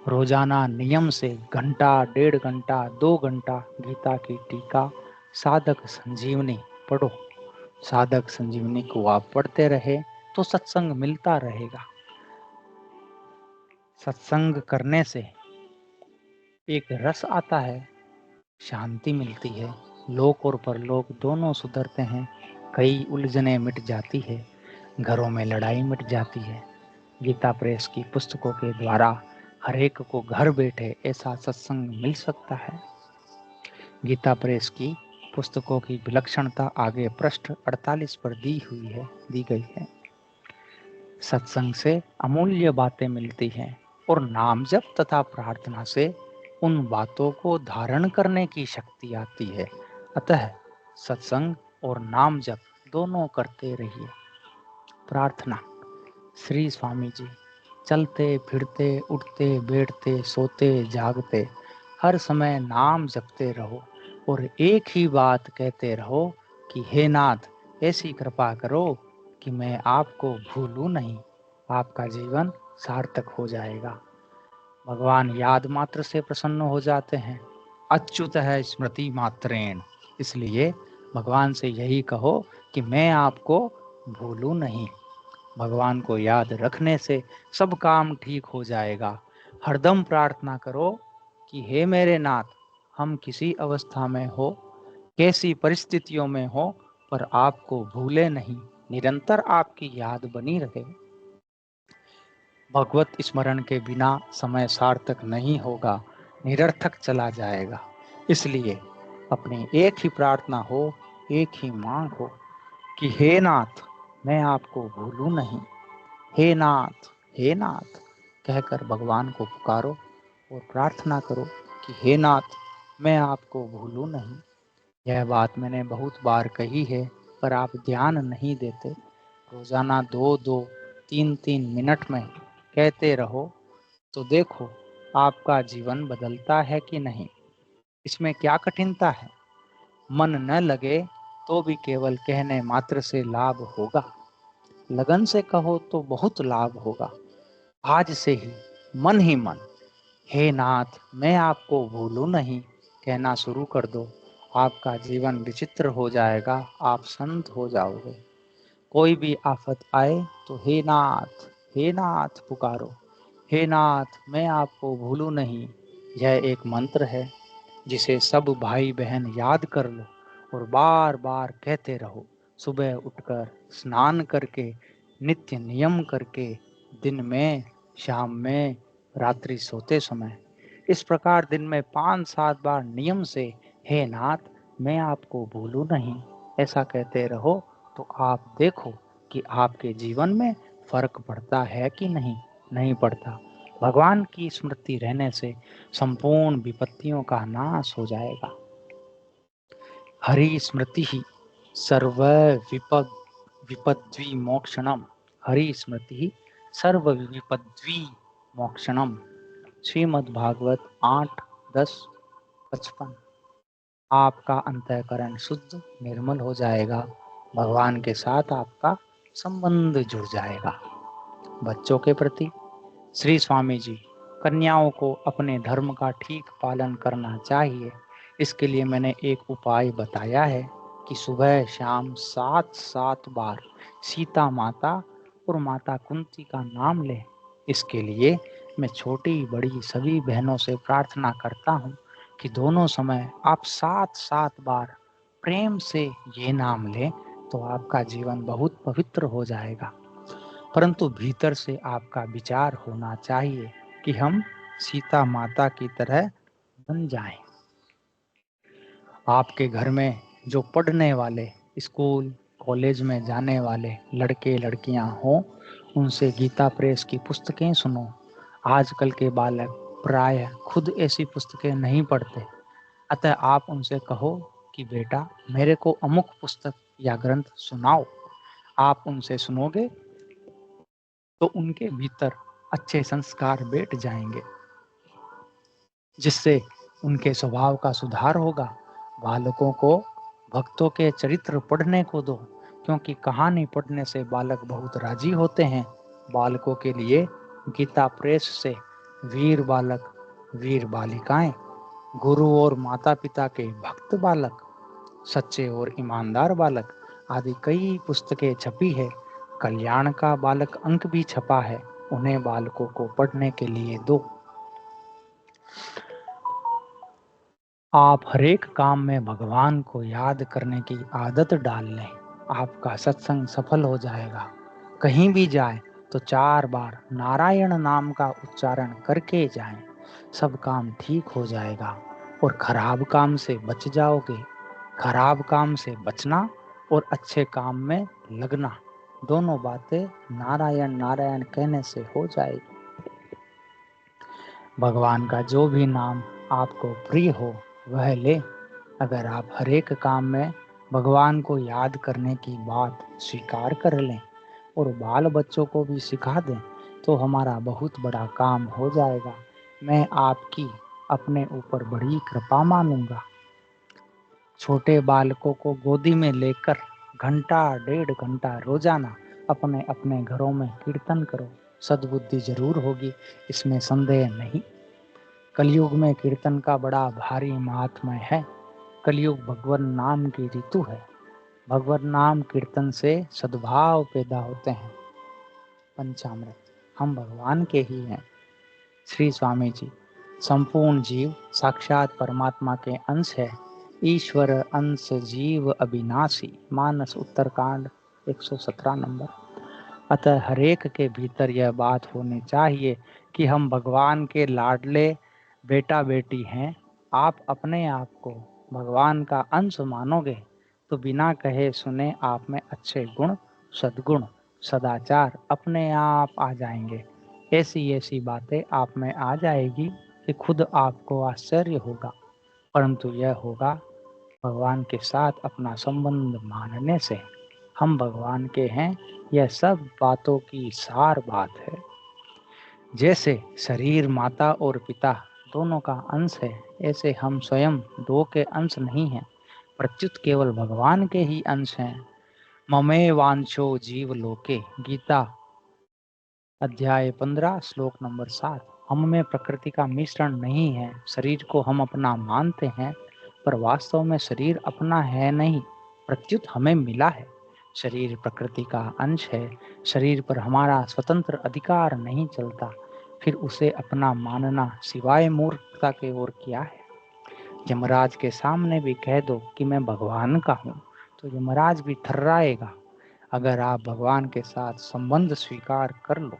रोजाना नियम से घंटा, 1.5 घंटा, 2 घंटा गीता की टीका, साधक संजीवनी पढ़ो। साधक संजीवनी को आप पढ़ते रहे तो सत्संग मिलता रहेगा। सत्संग करने से एक रस आता है, शांति मिलती है, लोक और परलोक दोनों सुधरते हैं, कई उलझने मिट जाती है, घरों में लड़ाई मिट जाती है। गीता प्रेस की पुस्तकों के द्वारा हर एक को घर बैठे ऐसा सत्संग मिल सकता है। गीता प्रेस की पुस्तकों की विलक्षणता आगे पृष्ठ 48 पर दी गई है। सत्संग से अमूल्य बातें मिलती हैं और नाम जप तथा प्रार्थना से उन बातों को धारण करने की शक्ति आती है। अतः सत्संग और नाम जप दोनों करते रहिए। प्रार्थना। श्री स्वामी जी, चलते फिरते, उठते बैठते, सोते जागते, हर समय नाम जपते रहो और एक ही बात कहते रहो कि हे नाथ, ऐसी कृपा करो कि मैं आपको भूलूं नहीं। आपका जीवन सार्थक हो जाएगा। भगवान याद मात्र से प्रसन्न हो जाते हैं। अच्युत है स्मृति मात्रेण। इसलिए भगवान से यही कहो कि मैं आपको भूलूं नहीं। भगवान को याद रखने से सब काम ठीक हो जाएगा। हरदम प्रार्थना करो कि हे मेरे नाथ, हम किसी अवस्था में हो, कैसी परिस्थितियों में हो, पर आपको भूले नहीं, निरंतर आपकी याद बनी रहे। भगवत स्मरण के बिना समय सार्थक नहीं होगा, निरर्थक चला जाएगा। इसलिए अपनी एक ही प्रार्थना हो, एक ही मांग हो कि हे नाथ, मैं आपको भूलूं नहीं। हे नाथ, हे नाथ कहकर भगवान को पुकारो और प्रार्थना करो कि हे नाथ, मैं आपको भूलूं नहीं। यह बात मैंने बहुत बार कही है, पर आप ध्यान नहीं देते। रोजाना 2-2, 3-3 मिनट में कहते रहो तो देखो आपका जीवन बदलता है कि नहीं। इसमें क्या कठिनता है? मन न लगे तो भी केवल कहने मात्र से लाभ होगा। लगन से कहो तो बहुत लाभ होगा। आज से ही मन हे नाथ, मैं आपको भूलूं नहीं कहना शुरू कर दो। आपका जीवन विचित्र हो जाएगा, आप संत हो जाओगे। कोई भी आफत आए तो हे नाथ पुकारो। हे नाथ, मैं आपको भूलूं नहीं। यह एक मंत्र है जिसे सब भाई बहन याद कर लो और बार बार कहते रहो। सुबह उठकर, स्नान करके, नित्य नियम करके, दिन में, शाम में, रात्रि सोते समय, इस प्रकार दिन में 5-7 बार नियम से हे नाथ, मैं आपको भूलूं नहीं ऐसा कहते रहो तो आप देखो कि आपके जीवन में फर्क पड़ता है कि नहीं। नहीं पड़ता। भगवान की स्मृति रहने से संपूर्ण विपत्तियों का नाश हो जाएगा। हरि स्मृति ही सर्व विपद्वी मोक्षणम। हरि स्मृति ही सर्व विपद्वी मोक्षणम। श्रीमद् भागवत 8-10-55। आपका अंतःकरण शुद्ध निर्मल हो जाएगा। भगवान के साथ आपका संबंध जुड़ जाएगा। बच्चों के प्रति श्री स्वामी जी, कन्याओं को अपने धर्म का ठीक पालन करना चाहिए। इसके लिए मैंने एक उपाय बताया है कि सुबह शाम 7-7 बार सीता माता और माता कुंती का नाम लें। इसके लिए मैं छोटी बड़ी सभी बहनों से प्रार्थना करता हूँ कि दोनों समय आप 7-7 बार प्रेम से ये नाम लें तो आपका जीवन बहुत पवित्र हो जाएगा। परंतु भीतर से आपका विचार होना चाहिए कि हम सीता माता की तरह बन जाएं। आपके घर में जो पढ़ने वाले, स्कूल कॉलेज में जाने वाले लड़के लड़कियां हों, उनसे गीता प्रेस की पुस्तकें सुनो। आजकल के बालक प्राय खुद ऐसी पुस्तकें नहीं पढ़ते, अतः आप उनसे कहो कि बेटा मेरे को अमुक पुस्तक या ग्रंथ सुनाओ। आप उनसे सुनोगे तो उनके भीतर अच्छे संस्कार बैठ जाएंगे, जिससे उनके स्वभाव का सुधार होगा। बालकों को भक्तों के चरित्र पढ़ने को दो, क्योंकि कहानी पढ़ने से बालक बहुत राजी होते हैं। बालकों के लिए गीता प्रेस से वीर बालक, वीर बालिकाएं, गुरु और माता पिता के भक्त बालक, सच्चे और ईमानदार बालक आदि कई पुस्तकें छपी है। कल्याण का बालक अंक भी छपा है, उन्हें बालकों को पढ़ने के लिए दो। आप हरेक काम में भगवान को याद करने की आदत डाल लें, आपका सत्संग सफल हो जाएगा। कहीं भी जाए तो 4 बार नारायण नाम का उच्चारण करके जाएं, सब काम ठीक हो जाएगा और खराब काम से बच जाओगे। खराब काम से बचना और अच्छे काम में लगना, दोनों बातें नारायण नारायण कहने से हो जाएगी। भगवान का जो भी नाम आपको प्रिय हो वह ले। अगर आप हरेक काम में भगवान को याद करने की बात स्वीकार कर लें और बाल बच्चों को भी सिखा दें तो हमारा बहुत बड़ा काम हो जाएगा। मैं आपकी अपने ऊपर बड़ी कृपा मानूंगा। छोटे बालकों को गोदी में लेकर घंटा 1.5 घंटा रोजाना अपने अपने घरों में कीर्तन करो, सद्बुद्धि जरूर होगी, इसमें संदेह नहीं। कलयुग में कीर्तन का बड़ा भारी महात्म्य है। कलयुग भगवान नाम की ऋतु है। भगवान नाम कीर्तन से सद्भाव पैदा होते हैं। पंचामृत, हम भगवान के ही हैं। श्री स्वामी जी, संपूर्ण जीव साक्षात परमात्मा के अंश है। ईश्वर अंश जीव अविनाशी, मानस उत्तरकांड 117 नंबर। अतः हरेक के भीतर यह बात होनी चाहिए कि हम भगवान के लाडले बेटा बेटी हैं। आप अपने आप को भगवान का अंश मानोगे तो बिना कहे सुने आप में अच्छे गुण, सद्गुण, सदाचार अपने आप आ जाएंगे। ऐसी ऐसी बातें आप में आ जाएगी कि खुद आपको आश्चर्य होगा, परंतु यह होगा भगवान के साथ अपना संबंध मानने से। हम भगवान के हैं, यह सब बातों की सार बात है। जैसे शरीर माता और पिता दोनों का अंश है, ऐसे हम स्वयं दो के अंश नहीं हैं, प्रत्युत केवल भगवान के ही अंश हैं। ममे वांछो जीव लोके, गीता अध्याय 15 श्लोक नंबर 7। हम में प्रकृति का मिश्रण नहीं है। शरीर को हम अपना मानते हैं, पर वास्तव में शरीर अपना है नहीं, प्रत्युत हमें मिला है। शरीर प्रकृति का अंश है। शरीर पर हमारा स्वतंत्र अधिकार नहीं चलता, फिर उसे अपना मानना सिवाय मूर्खता के और क्या है। यमराज के सामने भी कह दो कि मैं भगवान का हूँ, तो यमराज भी थर्राएगा। अगर आप भगवान के साथ संबंध स्वीकार कर लो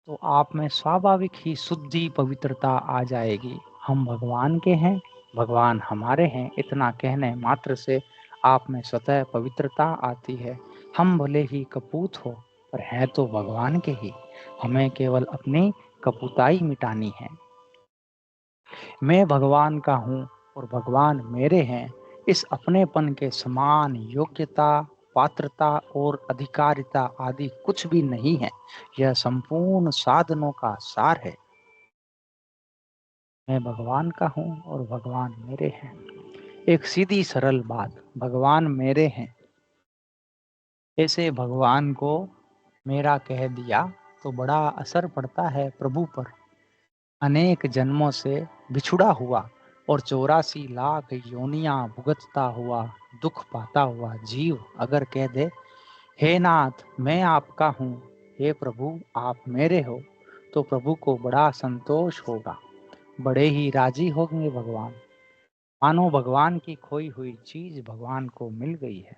तो आप में स्वाभाविक ही शुद्धि पवित्रता आ जाएगी। हम भगवान के हैं, भगवान हमारे हैं, इतना कहने मात्र से आप में स्वतः पवित्रता आती है। हम भले ही कपूत हो, पर हैं तो भगवान के ही। हमें केवल अपनी कपूताई मिटानी है। मैं भगवान का हूँ और भगवान मेरे हैं, इस अपनेपन के समान योग्यता, पात्रता और अधिकारिता आदि कुछ भी नहीं है। यह संपूर्ण साधनों का सार है। मैं भगवान का हूँ और भगवान मेरे हैं। एक सीधी सरल बात, भगवान मेरे हैं ऐसे भगवान को मेरा कह दिया तो बड़ा असर पड़ता है प्रभु पर। अनेक जन्मों से बिछुड़ा हुआ और 84 लाख योनियां भुगतता हुआ, दुख पाता हुआ जीव अगर कह दे, हे नाथ मैं आपका हूँ, हे प्रभु आप मेरे हो, तो प्रभु को बड़ा संतोष होगा, बड़े ही राजी होंगे भगवान। मानो भगवान की खोई हुई चीज भगवान को मिल गई है।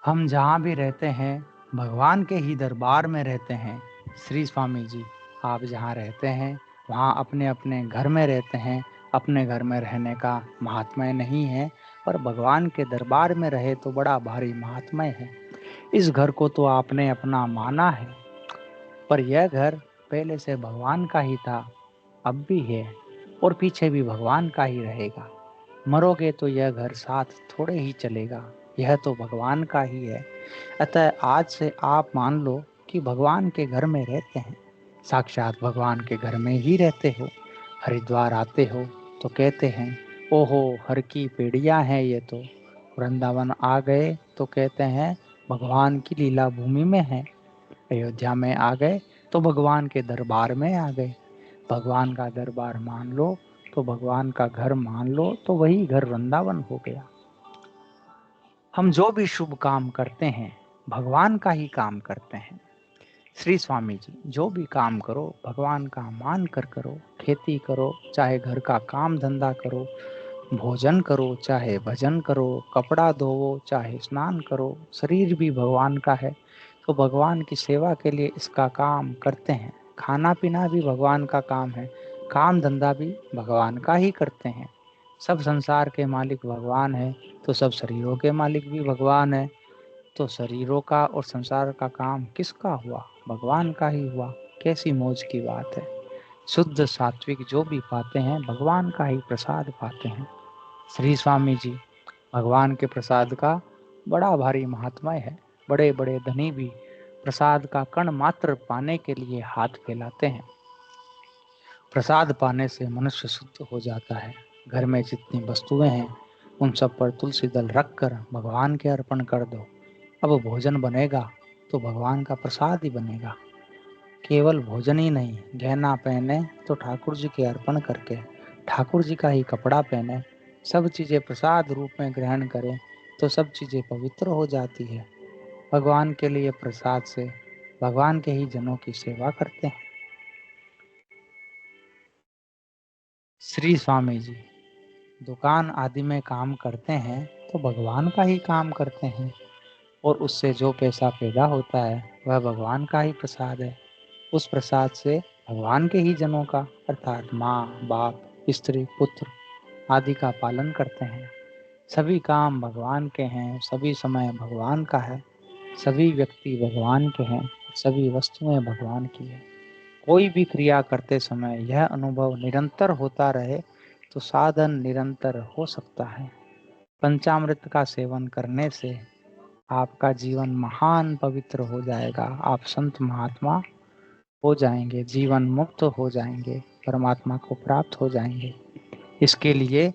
हम जहाँ भी रहते हैं भगवान के ही दरबार में रहते हैं। श्री स्वामी जी, आप जहाँ रहते हैं वहाँ अपने अपने घर में रहते हैं। अपने घर में रहने का महात्म्य नहीं है, पर भगवान के दरबार में रहे तो बड़ा भारी महात्म्य है। इस घर को तो आपने अपना माना है, पर यह घर पहले से भगवान का ही था, अब भी है और पीछे भी भगवान का ही रहेगा। मरोगे तो यह घर साथ थोड़े ही चलेगा, यह तो भगवान का ही है। अतः आज से आप मान लो कि भगवान के घर में रहते हैं, साक्षात भगवान के घर में ही रहते हो। हरिद्वार आते हो तो कहते हैं ओहो हर की पेड़ियां हैं ये तो। वृंदावन आ गए तो कहते हैं भगवान की लीला भूमि में है। अयोध्या में आ गए तो भगवान के दरबार में आ गए। भगवान का दरबार मान लो तो भगवान का घर मान लो तो वही घर वृंदावन हो गया। हम जो भी शुभ काम करते हैं भगवान का ही काम करते हैं। श्री स्वामी जी, जो भी काम करो भगवान का मान कर करो। खेती करो चाहे घर का काम धंधा करो, भोजन करो चाहे भजन करो, कपड़ा धोवो चाहे स्नान करो, शरीर भी भगवान का है तो भगवान की सेवा के लिए इसका काम करते हैं। खाना पीना भी भगवान का काम है, काम धंधा भी भगवान का ही करते हैं। सब संसार के मालिक भगवान है तो सब शरीरों के मालिक भी भगवान है। तो शरीरों का और संसार का काम किसका हुआ? भगवान का ही हुआ। कैसी मौज की बात है। शुद्ध सात्विक जो भी पाते हैं भगवान का ही प्रसाद पाते हैं। श्री स्वामी जी, भगवान के प्रसाद का बड़ा भारी महात्म्य है। बड़े बड़े धनी भी प्रसाद का कण मात्र पाने के लिए हाथ फैलाते हैं। प्रसाद पाने से मनुष्य शुद्ध हो जाता है। घर में जितनी वस्तुएं हैं उन सब पर तुलसी दल रखकर भगवान के अर्पण कर दो। अब भोजन बनेगा तो भगवान का प्रसाद ही बनेगा। केवल भोजन ही नहीं, गहना पहने तो ठाकुर जी के अर्पण करके, ठाकुर जी का ही कपड़ा पहने, सब चीजें प्रसाद रूप में ग्रहण करें तो सब चीजें पवित्र हो जाती है। भगवान के लिए प्रसाद से भगवान के ही जनों की सेवा करते हैं। श्री स्वामी जी, दुकान आदि में काम करते हैं तो भगवान का ही काम करते हैं और उससे जो पैसा पैदा होता है वह भगवान का ही प्रसाद है। उस प्रसाद से भगवान के ही जनों का अर्थात माँ बाप स्त्री पुत्र आदि का पालन करते हैं। सभी काम भगवान के हैं, सभी समय भगवान का है, सभी व्यक्ति भगवान के हैं, सभी वस्तुएं भगवान की है। कोई भी क्रिया करते समय यह अनुभव निरंतर होता रहे तो साधन निरंतर हो सकता है। पंचामृत का सेवन करने से आपका जीवन महान पवित्र हो जाएगा। आप संत महात्मा हो जाएंगे, जीवन मुक्त हो जाएंगे, परमात्मा को प्राप्त हो जाएंगे। इसके लिए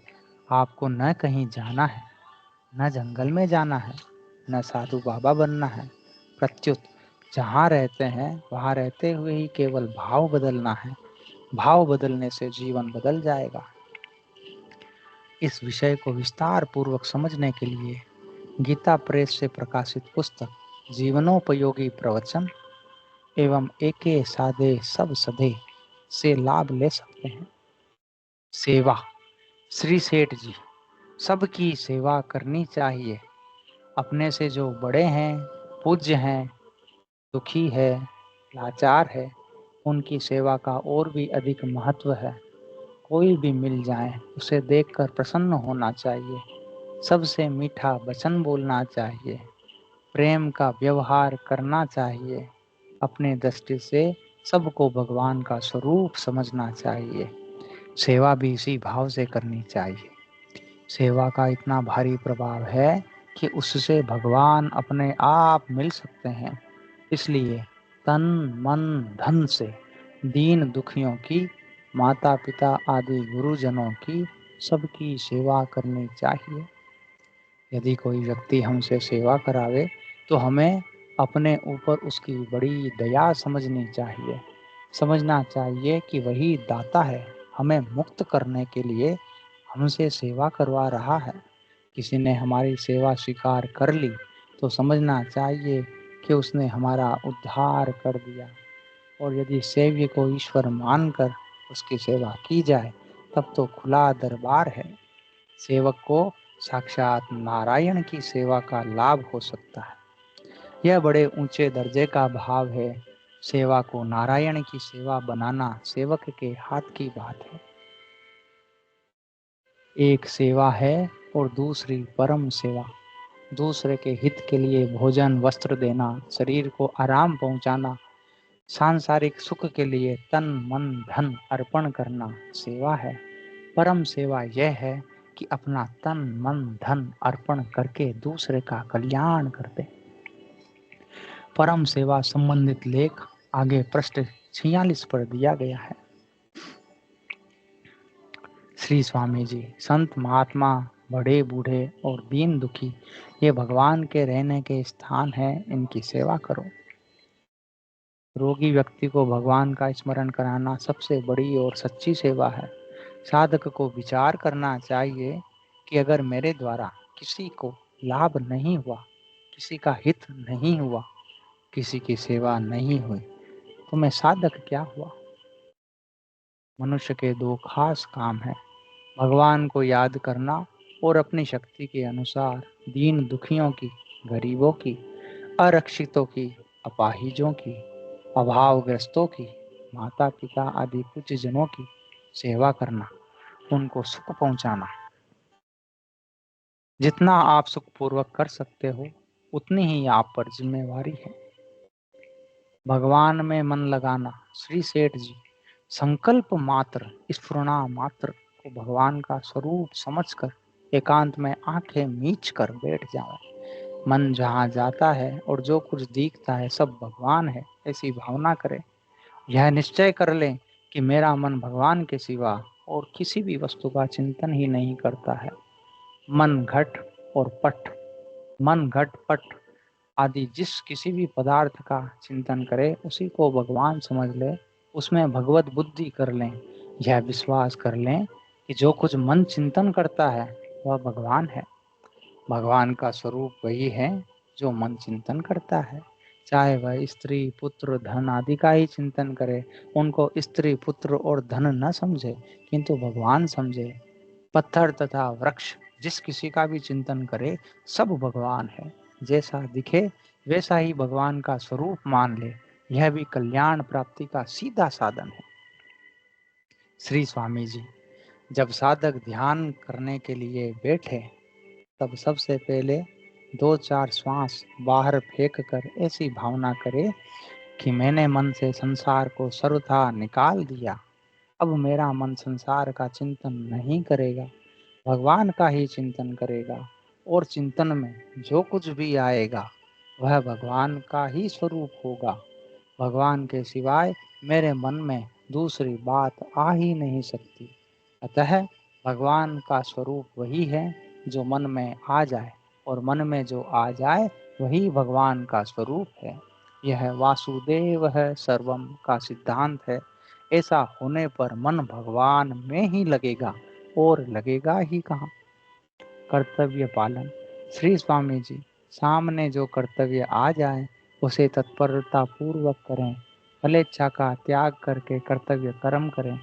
आपको न कहीं जाना है, न जंगल में जाना है, न साधु बाबा बनना है। प्रत्युत जहाँ रहते हैं वहाँ रहते हुए ही केवल भाव बदलना है। भाव बदलने से जीवन बदल जाएगा। इस विषय को विस्तार पूर्वक समझने के लिए गीता प्रेस से प्रकाशित पुस्तक जीवनोपयोगी प्रवचन एवं एके साधे सब सधे से लाभ ले सकते हैं। सेवा। श्री सेठ जी, सबकी सेवा करनी चाहिए। अपने से जो बड़े हैं, पूज्य हैं, दुखी है, लाचार है, उनकी सेवा का और भी अधिक महत्व है। कोई भी मिल जाए उसे देखकर प्रसन्न होना चाहिए। सबसे मीठा वचन बोलना चाहिए। प्रेम का व्यवहार करना चाहिए। अपने दृष्टि से सबको भगवान का स्वरूप समझना चाहिए। सेवा भी इसी भाव से करनी चाहिए। सेवा का इतना भारी प्रभाव है कि उससे भगवान अपने आप मिल सकते हैं। इसलिए तन मन धन से दीन दुखियों की, माता पिता आदि गुरुजनों की सबकी सेवा करनी चाहिए। यदि कोई व्यक्ति हमसे सेवा करावे तो हमें अपने ऊपर उसकी बड़ी दया समझनी चाहिए। समझना चाहिए कि वही दाता है, हमें मुक्त करने के लिए हमसे सेवा करवा रहा है। किसी ने हमारी सेवा स्वीकार कर ली तो समझना चाहिए कि उसने हमारा उद्धार कर दिया। और यदि सेव्य को ईश्वर मानकर उसकी सेवा की जाए तब तो खुला दरबार है। सेवक को साक्षात नारायण की सेवा का लाभ हो सकता है। यह बड़े ऊंचे दर्जे का भाव है। सेवा को नारायण की सेवा बनाना सेवक के हाथ की बात है। एक सेवा है और दूसरी परम सेवा। दूसरे के हित के लिए भोजन वस्त्र देना, शरीर को आराम पहुंचाना, सांसारिक सुख के लिए तन मन धन अर्पण करना सेवा है। परम सेवा यह है कि अपना तन मन धन अर्पण करके दूसरे का कल्याण कर दे। परम सेवा संबंधित लेख आगे पृष्ठ 46 पर दिया गया है। श्री स्वामी जी, संत महात्मा, बड़े बूढ़े और दीन दुखी ये भगवान के रहने के स्थान है, इनकी सेवा करो। रोगी व्यक्ति को भगवान का स्मरण कराना सबसे बड़ी और सच्ची सेवा है। साधक को विचार करना चाहिए कि अगर मेरे द्वारा किसी को लाभ नहीं हुआ, किसी का हित नहीं हुआ, किसी की सेवा नहीं हुई, तो मैं साधक क्या हुआ। मनुष्य के दो खास काम हैं, भगवान को याद करना और अपनी शक्ति के अनुसार दीन दुखियों की, गरीबों की, आरक्षितों की, अपाहिजों की, अभावग्रस्तों की, माता पिता आदि कुछ जनों की सेवा करना, उनको सुख पहुंचाना। जितना आप सुखपूर्वक कर सकते हो उतनी ही आप पर जिम्मेवारी है। भगवान में मन लगाना। श्री सेठ जी, संकल्प मात्र, स्फुरना मात्र को भगवान का स्वरूप समझकर एकांत में आंखें मीच कर बैठ जाए। मन जहाँ जाता है और जो कुछ दिखता है सब भगवान है, ऐसी भावना करें। यह निश्चय कर लें कि मेरा मन भगवान के सिवा और किसी भी वस्तु का चिंतन ही नहीं करता है। मन घट और पट, मन घट पट आदि जिस किसी भी पदार्थ का चिंतन करे उसी को भगवान समझ ले, उसमें भगवत बुद्धि कर लें। यह विश्वास कर लें कि जो कुछ मन चिंतन करता है वह भगवान है। भगवान का स्वरूप वही है जो मन चिंतन करता है। चाहे वह स्त्री पुत्र धन आदि का ही चिंतन करे, उनको स्त्री पुत्र और धन न समझे किंतु भगवान समझे। पत्थर तथा वृक्ष जिस किसी का भी चिंतन करे सब भगवान है। जैसा दिखे वैसा ही भगवान का स्वरूप मान ले, यह भी कल्याण प्राप्ति का सीधा साधन है। श्री स्वामी जी, जब साधक ध्यान करने के लिए बैठे तब सबसे पहले 2-4 श्वास बाहर फेंक कर ऐसी भावना करे कि मैंने मन से संसार को सर्वथा निकाल दिया। अब मेरा मन संसार का चिंतन नहीं करेगा, भगवान का ही चिंतन करेगा। और चिंतन में जो कुछ भी आएगा वह भगवान का ही स्वरूप होगा। भगवान के सिवाय मेरे मन में दूसरी बात आ ही नहीं सकती। अतः भगवान का स्वरूप वही है जो मन में आ जाए, और मन में जो आ जाए वही भगवान का स्वरूप है। यह वासुदेव है सर्वम का सिद्धांत है। ऐसा होने पर मन भगवान में ही लगेगा, और लगेगा ही कहाँ। कर्तव्य पालन। श्री स्वामी जी, सामने जो कर्तव्य आ जाए उसे तत्परता पूर्वक करें। फलेच्छा का त्याग करके कर्तव्य कर्म करें।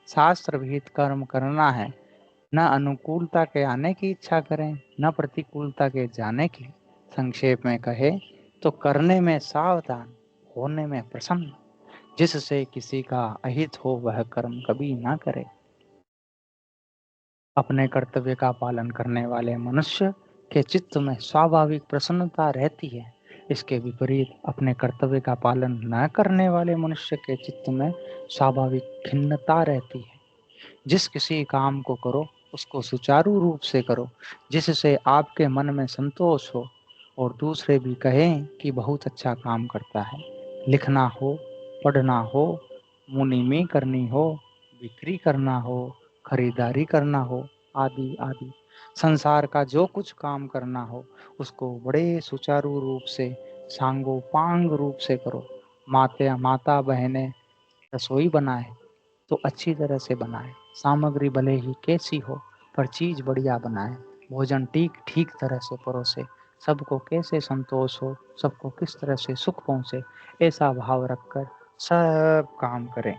शास्त्र विहित कर्म करना है। न अनुकूलता के आने की इच्छा करें, न प्रतिकूलता के जाने की। संक्षेप में कहे तो करने में सावधान, होने में प्रसन्न। जिससे किसी का अहित हो वह कर्म कभी ना करे। अपने कर्तव्य का पालन करने वाले मनुष्य के चित्त में स्वाभाविक प्रसन्नता रहती है। इसके विपरीत अपने कर्तव्य का पालन न करने वाले मनुष्य के चित्त में स्वाभाविक खिन्नता रहती है। जिस किसी काम को करो उसको सुचारू रूप से करो, जिससे आपके मन में संतोष हो और दूसरे भी कहें कि बहुत अच्छा काम करता है। लिखना हो, पढ़ना हो, मुनीमी करनी हो, बिक्री करना हो, खरीदारी करना हो, आदि आदि संसार का जो कुछ काम करना हो उसको बड़े सुचारू रूप से, सांगोपांग रूप से करो। माता बहनें रसोई बनाए तो अच्छी तरह से बनाए, सामग्री भले ही कैसी हो पर चीज बढ़िया बनाए, भोजन ठीक ठीक तरह से परोसे, सबको कैसे संतोष हो, सबको किस तरह से सुख पहुंचे, ऐसा भाव रखकर सब काम करें।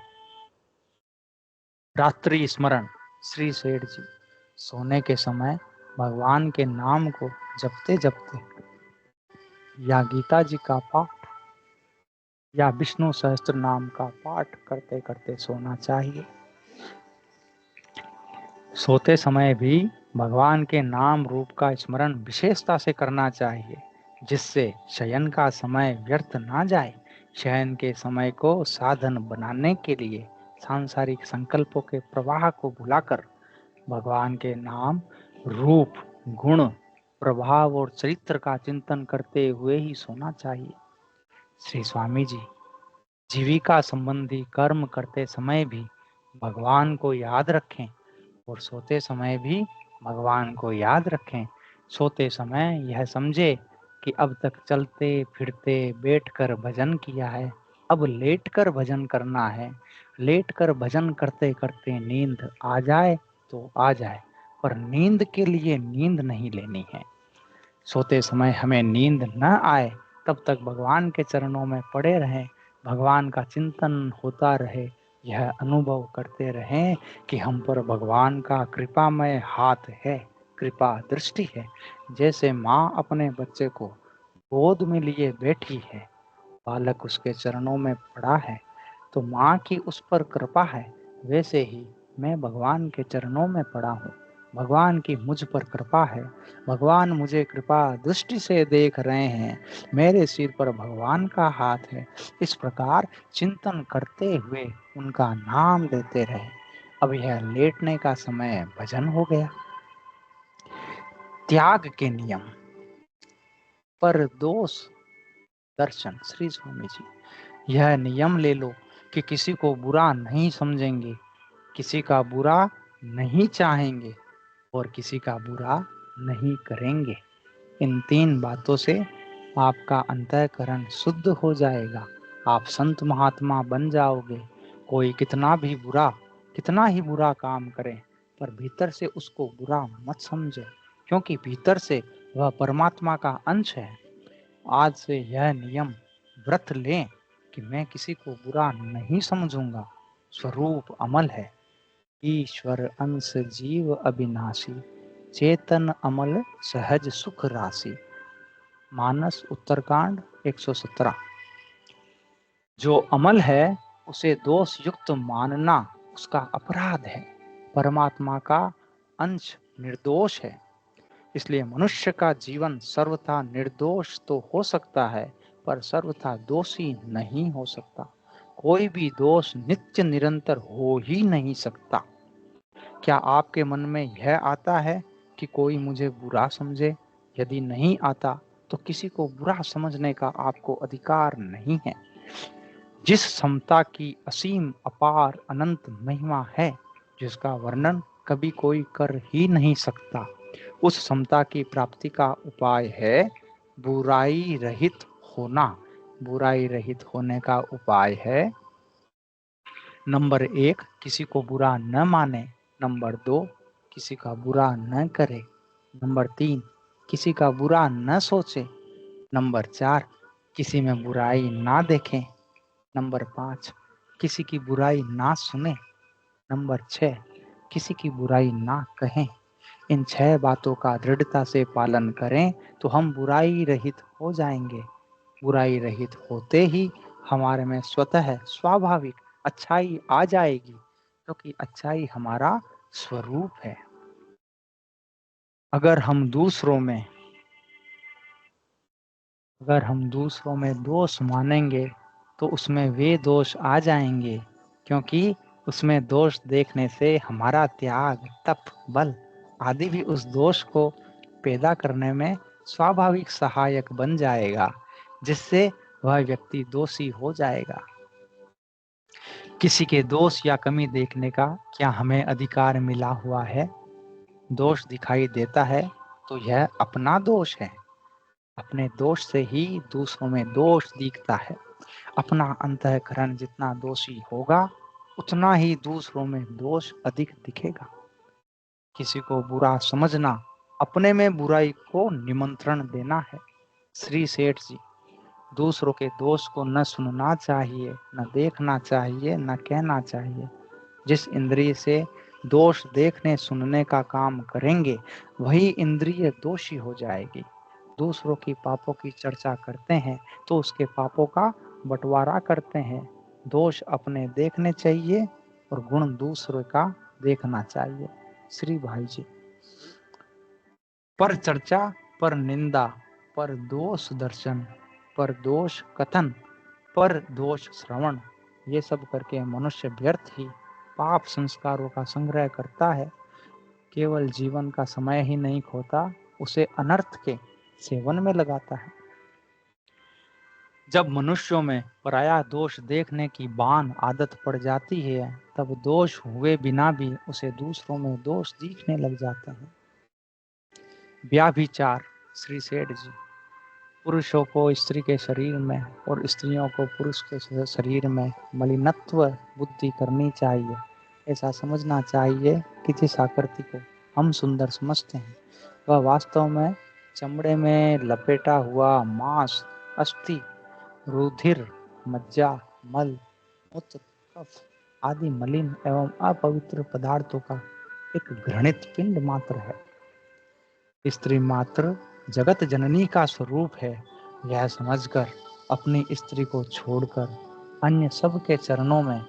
रात्रि स्मरण। श्री सेठ जी सोने के समय भगवान के नाम को जपते जपते या गीता जी का पाठ या विष्णु सहस्त्र नाम का पाठ करते करते सोना चाहिए। सोते समय भी भगवान के नाम रूप का स्मरण विशेषता से करना चाहिए, जिससे शयन का समय व्यर्थ ना जाए। शयन के समय को साधन बनाने के लिए सांसारिक संकल्पों के प्रवाह को भुलाकर भगवान के नाम, रूप, गुण, प्रभाव और चरित्र का चिंतन करते हुए ही सोना चाहिए। श्री स्वामी जी जीविका संबंधी कर्म करते समय भी भगवान को याद रखें और सोते समय भी भगवान को याद रखें। सोते समय यह समझे कि अब तक चलते फिरते बैठकर भजन किया है, अब लेटकर भजन करना है। लेटकर भजन करते करते नींद आ जाए तो आ जाए, पर नींद के लिए नींद नहीं लेनी है। सोते समय हमें नींद न आए तब तक भगवान के चरणों में पड़े रहें, भगवान का चिंतन होता रहे, यह अनुभव करते रहें कि हम पर भगवान का कृपामय हाथ है, कृपा दृष्टि है। जैसे माँ अपने बच्चे को गोद में लिए बैठी है, बालक उसके चरणों में पड़ा है तो माँ की उस पर कृपा है, वैसे ही मैं भगवान के चरणों में पड़ा हूँ, भगवान की मुझ पर कृपा है, भगवान मुझे कृपा दृष्टि से देख रहे हैं, मेरे सिर पर भगवान का हाथ है। इस प्रकार चिंतन करते हुए उनका नाम लेते रहे। अब यह लेटने का समय भजन हो गया। त्याग के नियम। पर दोष दर्शन। श्री स्वामी जी यह नियम ले लो कि किसी को बुरा नहीं समझेंगे, किसी का बुरा नहीं चाहेंगे और किसी का बुरा नहीं करेंगे। इन 3 बातों से आपका अंतःकरण शुद्ध हो जाएगा, आप संत महात्मा बन जाओगे। कोई कितना ही बुरा काम करे, पर भीतर से उसको बुरा मत समझे, क्योंकि भीतर से वह परमात्मा का अंश है। आज से यह नियम व्रत लें कि मैं किसी को बुरा नहीं समझूंगा। स्वरूप अमल है, ईश्वर अंश जीव अविनाशी, चेतन अमल सहज सुख राशि। मानस उत्तरकांड 117। जो अमल है उसे दोष युक्त मानना उसका अपराध है। परमात्मा का अंश निर्दोष है, इसलिए मनुष्य का जीवन सर्वथा निर्दोष तो हो सकता है, पर सर्वथा दोषी नहीं हो सकता। कोई भी दोष नित्य निरंतर हो ही नहीं सकता। क्या आपके मन में यह आता है कि कोई मुझे बुरा समझे? यदि नहीं आता तो किसी को बुरा समझने का आपको अधिकार नहीं है। जिस समता की असीम अपार अनंत महिमा है, जिसका वर्णन कभी कोई कर ही नहीं सकता, उस समता की प्राप्ति का उपाय है बुराई रहित होना। बुराई रहित होने का उपाय है नंबर 1 किसी को बुरा न माने, नंबर 2 किसी का बुरा न करे, नंबर 3 किसी का बुरा न सोचे, नंबर 4 किसी में बुराई ना देखें, नंबर 5 किसी की बुराई ना सुने, नंबर 6 किसी की बुराई ना कहें। इन 6 बातों का दृढ़ता से पालन करें तो हम बुराई रहित हो जाएंगे। बुराई रहित होते ही हमारे में स्वतः स्वाभाविक अच्छाई आ जाएगी, क्योंकि अच्छाई हमारा स्वरूप है। अगर हम दूसरों में दोष मानेंगे तो उसमें वे दोष आ जाएंगे, क्योंकि उसमें दोष देखने से हमारा त्याग, तप, बल आदि भी उस दोष को पैदा करने में स्वाभाविक सहायक बन जाएगा, जिससे वह व्यक्ति दोषी हो जाएगा। किसी के दोष या कमी देखने का क्या हमें अधिकार मिला हुआ है? दोष दिखाई देता है तो यह अपना दोष है। अपने दोष से ही दूसरों में दोष दिखता है। अपना अंतःकरण जितना दोषी होगा उतना ही दूसरों में दोष अधिक दिखेगा। किसी को बुरा समझना अपने में बुराई को निमंत्रण देना है। श्री सेठ जी, दूसरों के दोष को न सुनना चाहिए, न देखना चाहिए, न कहना चाहिए। जिस इंद्रिय से दोष देखने सुनने का काम करेंगे वही इंद्रिय दोषी हो जाएगी। दूसरों की पापों की चर्चा करते हैं तो उसके पापों का बंटवारा करते हैं। दोष अपने देखने चाहिए और गुण दूसरों का देखना चाहिए। श्री भाई जी, पर चर्चा, पर निंदा, पर दोष दर्शन, पर दोष कथन, पर दोष श्रवण, ये सब करके मनुष्य व्यर्थ ही पाप संस्कारों का संग्रह करता है। केवल जीवन का समय ही नहीं खोता, उसे अनर्थ के सेवन में लगाता है। जब मनुष्यों में पराया दोष देखने की बान आदत पड़ जाती है, तब दोष हुए बिना भी उसे दूसरों में दोष दिखने लग जाते हैं। व्याभिचार, श्री सेठ जी, पुरुषों को स्त्री के शरीर में और स्त्रियों को पुरुष के शरीर में मलिनत्व बुद्धि करनी चाहिए। ऐसा समझना चाहिए कि जिस आकृति को हम सुंदर समझते हैं वह वास्तव में चमड़े में लपेटा हुआ मांस, अस्थि, रुधिर, मज्जा, मल, मूत्र, कफ आदि मलिन एवं अपवित्र पदार्थों का एक घृणित पिंड मात्र है। स्त्री मात्र जगत जननी का स्वरूप है, यह समझकर अपनी स्त्री को छोड़कर अन्य सबके चरणों में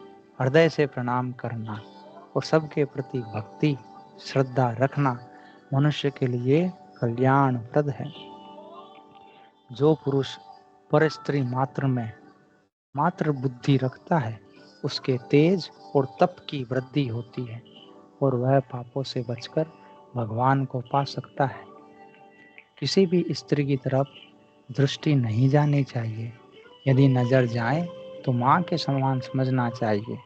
हृदय से प्रणाम करना और सबके प्रति भक्ति श्रद्धा रखना मनुष्य के लिए कल्याणप्रद है। जो पुरुष पर स्त्री मात्र में मात्र बुद्धि रखता है उसके तेज और तप की वृद्धि होती है और वह पापों से बचकर भगवान को पा सकता है। किसी भी स्त्री की तरफ दृष्टि नहीं जानी चाहिए। यदि नजर जाए तो माँ के समान समझना चाहिए।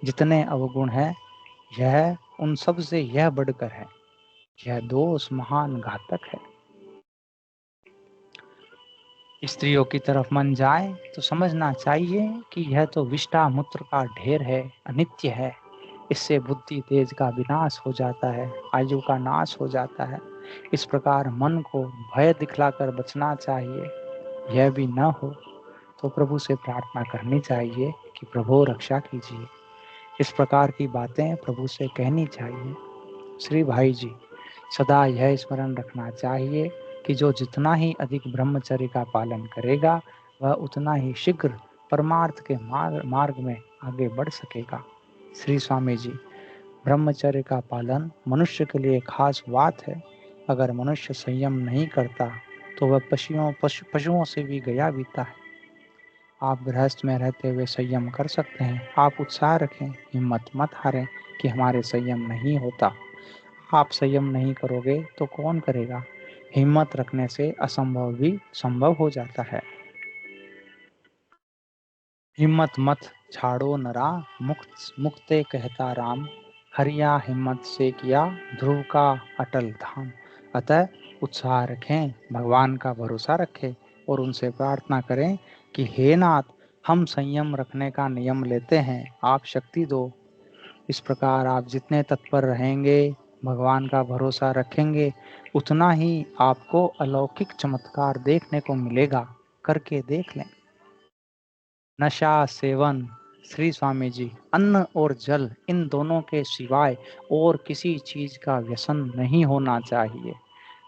जितने अवगुण है यह उन सब से यह बढ़कर है। यह दोष महान घातक है। स्त्रियों की तरफ मन जाए तो समझना चाहिए कि यह तो विष्ठा मूत्र का ढेर है, अनित्य है। इससे बुद्धि तेज का विनाश हो जाता है, आयु का नाश हो जाता है। इस प्रकार मन को भय दिखलाकर बचना चाहिए। यह भी न हो तो प्रभु से प्रार्थना करनी चाहिए कि प्रभु रक्षा कीजिए। इस प्रकार की बातें प्रभु से कहनी चाहिए। श्री भाई जी, सदा यह स्मरण रखना चाहिए कि जो जितना ही अधिक ब्रह्मचर्य का पालन करेगा वह उतना ही शीघ्र परमार्थ के मार्ग में आगे बढ़ सकेगा। श्री स्वामी जी, ब्रह्मचर्य का पालन मनुष्य के लिए खास बात है। अगर मनुष्य संयम नहीं करता तो वह पशुओं से भी गया बीता है। आप गृहस्थ में रहते हुए संयम कर सकते हैं। आप उत्साह रखें, हिम्मत मत हारें कि हमारे संयम नहीं होता। आप संयम नहीं करोगे तो कौन करेगा। हिम्मत रखने से असंभव भी संभव हो जाता है। हिम्मत मत छाड़ो नरा, मुक्ते कहता राम, हरिया हिम्मत से किया ध्रुव का अटल धाम। अतः उत्साह रखें, भगवान का भरोसा रखें और उनसे प्रार्थना करें कि हे नाथ, हम संयम रखने का नियम लेते हैं, आप शक्ति दो। इस प्रकार आप जितने तत्पर रहेंगे, भगवान का भरोसा रखेंगे, उतना ही आपको अलौकिक चमत्कार देखने को मिलेगा। करके देख लें। नशा सेवन, श्री स्वामी जी, अन्न और जल इन दोनों के सिवाय और किसी चीज का व्यसन नहीं होना चाहिए।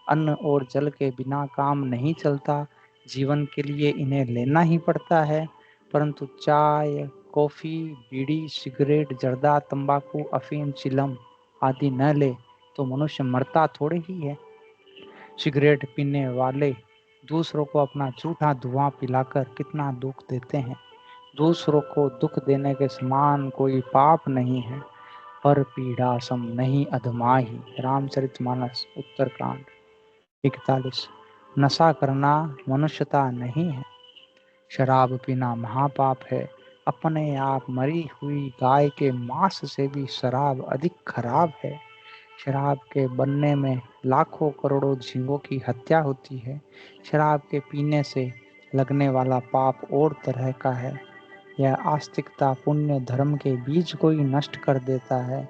अन्न और जल के बिना काम नहीं चलता। जीवन के लिए इन्हें लेना ही पड़ता है। परंतु चाय, कॉफी, बीड़ी, सिगरेट, जर्दा, तंबाकू, अफीम, चिलम आदि न ले तो मनुष्य मरता थोड़े ही है। सिगरेट पीने वाले दूसरों को अपना झूठा धुआं पिलाकर कितना दुख देते हैं। दूसरों को दुख देने के समान कोई पाप नहीं है। पर पीड़ा सम नहीं अधमाही, रामचरितमानस उत्तरकांड 41। नशा करना मनुष्यता नहीं है। शराब पीना महापाप है। अपने आप मरी हुई गाय के मांस से भी शराब अधिक खराब है। शराब के बनने में लाखों करोड़ों जीवों की हत्या होती है। शराब के पीने से लगने वाला पाप और तरह का है। यह आस्तिकता पुण्य धर्म के बीज को ही नष्ट कर देता है।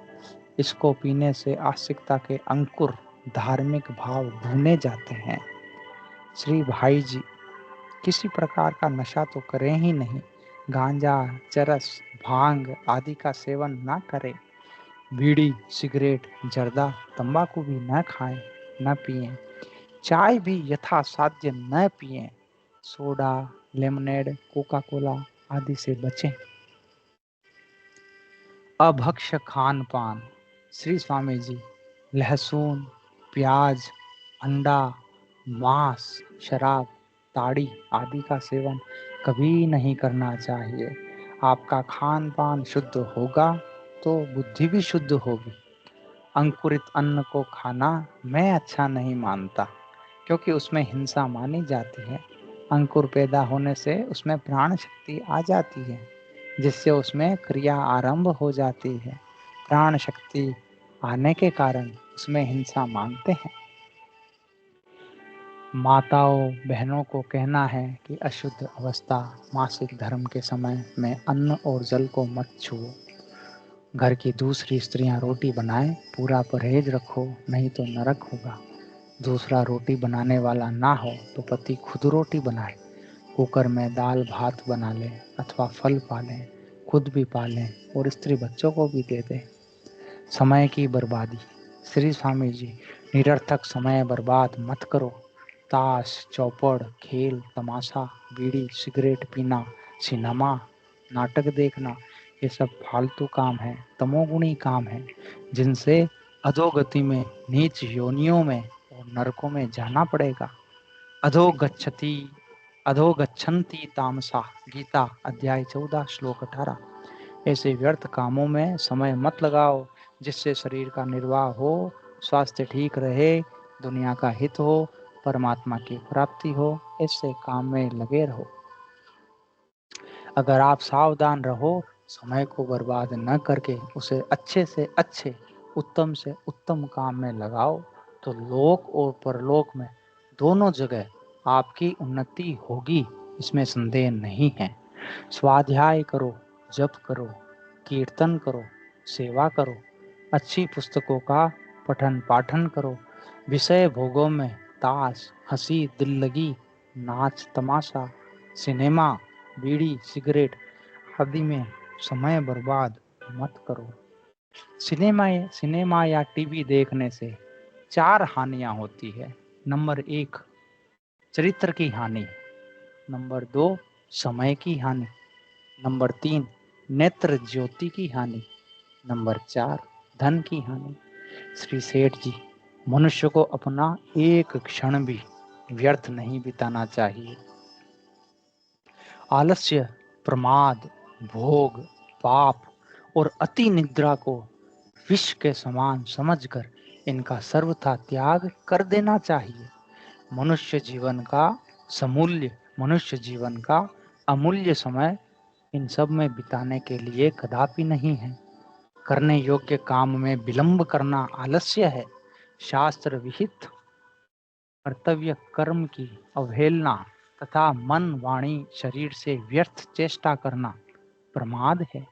इसको पीने से आस्तिकता के अंकुर धार्मिक भाव भूने जाते हैं। श्री भाई जी, किसी प्रकार का नशा तो करें ही नहीं। गांजा, चरस, भांग आदि का सेवन ना करें। बीड़ी, सिगरेट, जर्दा, तंबाकू भी न खाएं, न पिएं। चाय भी यथासाध्य न पिएं। सोडा, लेमनेड, कोका कोला आदि से बचें। अभक्ष खान पान। श्री स्वामी जी, लहसुन, प्याज, अंडा, मांस, शराब, ताड़ी आदि का सेवन कभी नहीं करना चाहिए। आपका खान पान शुद्ध होगा तो बुद्धि भी शुद्ध होगी। अंकुरित अन्न को खाना मैं अच्छा नहीं मानता, क्योंकि उसमें हिंसा मानी जाती है। अंकुर पैदा होने से उसमें प्राण शक्ति आ जाती है, जिससे उसमें क्रिया आरंभ हो जाती है। प्राण शक्ति आने के कारण उसमें हिंसा मानते हैं। माताओं बहनों को कहना है कि अशुद्ध अवस्था मासिक धर्म के समय में अन्न और जल को मत छुओ। घर की दूसरी स्त्रियां रोटी बनाएं, पूरा परहेज रखो, नहीं तो नरक होगा। दूसरा रोटी बनाने वाला ना हो तो पति खुद रोटी बनाए। कुकर में दाल भात बना ले अथवा फल पालें, खुद भी पालें और स्त्री बच्चों को भी दे दें। समय की बर्बादी। श्री स्वामी जी, निरर्थक समय बर्बाद मत करो। ताश, चौपड़, खेल, तमाशा, बीड़ी, सिगरेट पीना, सिनेमा, नाटक देखना, ये सब फालतू काम है, तमोगुणी काम है, जिनसे अधोगति में, नीच योनियों में और नरकों में जाना पड़ेगा। अधोगच्छति अधोगच्छन्ति तामसा। गीता अध्याय 14 श्लोक 18। ऐसे व्यर्थ कामों में समय मत लगाओ जिससे शरीर का निर्वाह हो, स्वास्थ्य ठीक रहे, दुनिया का हित हो, परमात्मा की प्राप्ति हो। ऐसे काम में लगे रहो। अगर आप सावधान रहो, समय को बर्बाद न करके उसे अच्छे से अच्छे, उत्तम से उत्तम काम में लगाओ, तो लोक और परलोक में दोनों जगह आपकी उन्नति होगी, इसमें संदेह नहीं है। स्वाध्याय करो, जप करो, कीर्तन करो, सेवा करो, अच्छी पुस्तकों का पठन पाठन करो। विषय भोगों में ताश, हंसी दिल लगी, नाच तमाशा, सिनेमा, बीड़ी, सिगरेट आदि में समय बर्बाद मत करो। सिनेमा या टीवी देखने से 4 हानियां होती है। नंबर 1, चरित्र की हानि। नंबर 2, समय की हानि। नंबर 3, नेत्र ज्योति की हानि। नंबर 4, धन की हानि। श्री सेठ जी, मनुष्य को अपना एक क्षण भी व्यर्थ नहीं बिताना चाहिए। आलस्य, प्रमाद, भोग, पाप और अति निद्रा को विष के समान समझकर इनका सर्वथा त्याग कर देना चाहिए। मनुष्य जीवन का मनुष्य जीवन का अमूल्य समय इन सब में बिताने के लिए कदापि नहीं है। करने योग्य काम में विलंब करना आलस्य है। शास्त्र विहित कर्तव्य कर्म की अवहेलना तथा मन, वाणी, शरीर से व्यर्थ चेष्टा करना प्रमाद है।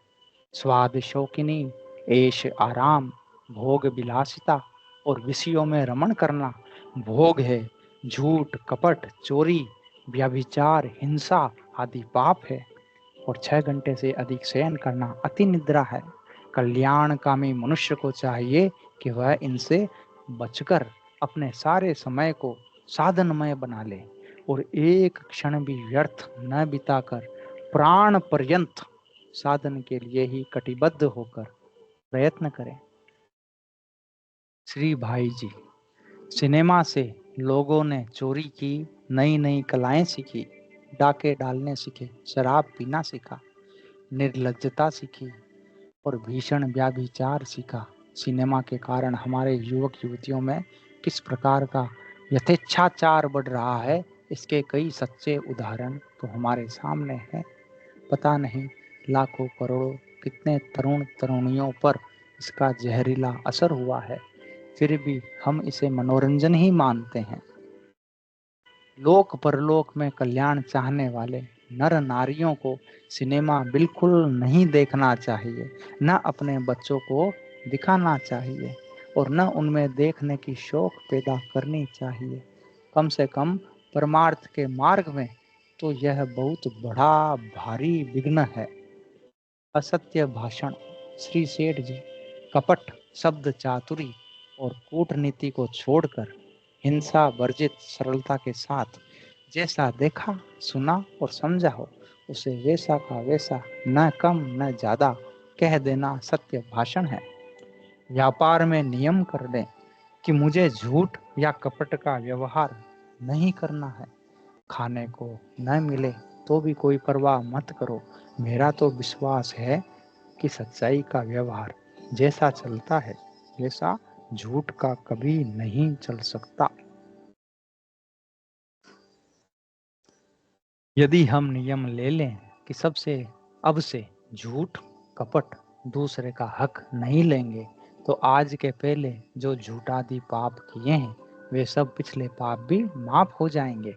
स्वाद शौकिनी, ऐश आराम, भोग विलासिता और विषयों में रमण करना भोग है। झूठ, कपट, चोरी, व्यभिचार, हिंसा आदि पाप है। और 6 घंटे से अधिक शयन करना अति निद्रा है। कल्याणकामी मनुष्य को चाहिए कि वह इनसे बचकर अपने सारे समय को साधनमय बना ले और एक क्षण भी व्यर्थ न बिताकर प्राण पर्यंत साधन के लिए ही कटिबद्ध होकर प्रयत्न करें। श्री भाई जी, सिनेमा से लोगों ने चोरी की, नई नई कलाएं सीखी, डाके डालने सीखे, शराब पीना सीखा, निर्लज्जता सीखी और भीषण व्याभिचार सीखा। सिनेमा के कारण हमारे युवक युवतियों में किस प्रकार का यथेच्छाचार बढ़ रहा है, इसके कई सच्चे उदाहरण तो हमारे सामने हैं। पता नहीं लाखों करोड़ों कितने तरुण तरुणियों पर इसका जहरीला असर हुआ है, फिर भी हम इसे मनोरंजन ही मानते हैं। लोक परलोक में कल्याण चाहने वाले नर नारियों को सिनेमा बिल्कुल नहीं देखना चाहिए, न अपने बच्चों को दिखाना चाहिए। और न उनमें देखने की शौक पैदा करनी चाहिए। कम से कम परमार्थ के मार्ग में तो यह बहुत बड़ा भारी विघ्न है। असत्य भाषण। श्री सेठ जी, कपट, शब्द चातुरी और कूटनीति को छोड़कर हिंसा वर्जित सरलता के साथ जैसा देखा, सुना और समझा हो उसे वैसा का वैसा, न कम न ज्यादा कह देना सत्य भाषण है। व्यापार में नियम कर दें कि मुझे झूठ या कपट का व्यवहार नहीं करना है। खाने को न मिले तो भी कोई परवाह मत करो, मेरा तो विश्वास है कि सच्चाई का व्यवहार जैसा चलता है वैसा झूठ का कभी नहीं चल सकता। यदि हम नियम ले लें कि सबसे अब से झूठ, कपट, दूसरे का हक नहीं लेंगे, तो आज के पहले जो झूठादि पाप किए हैं वे सब पिछले पाप भी माफ हो जाएंगे।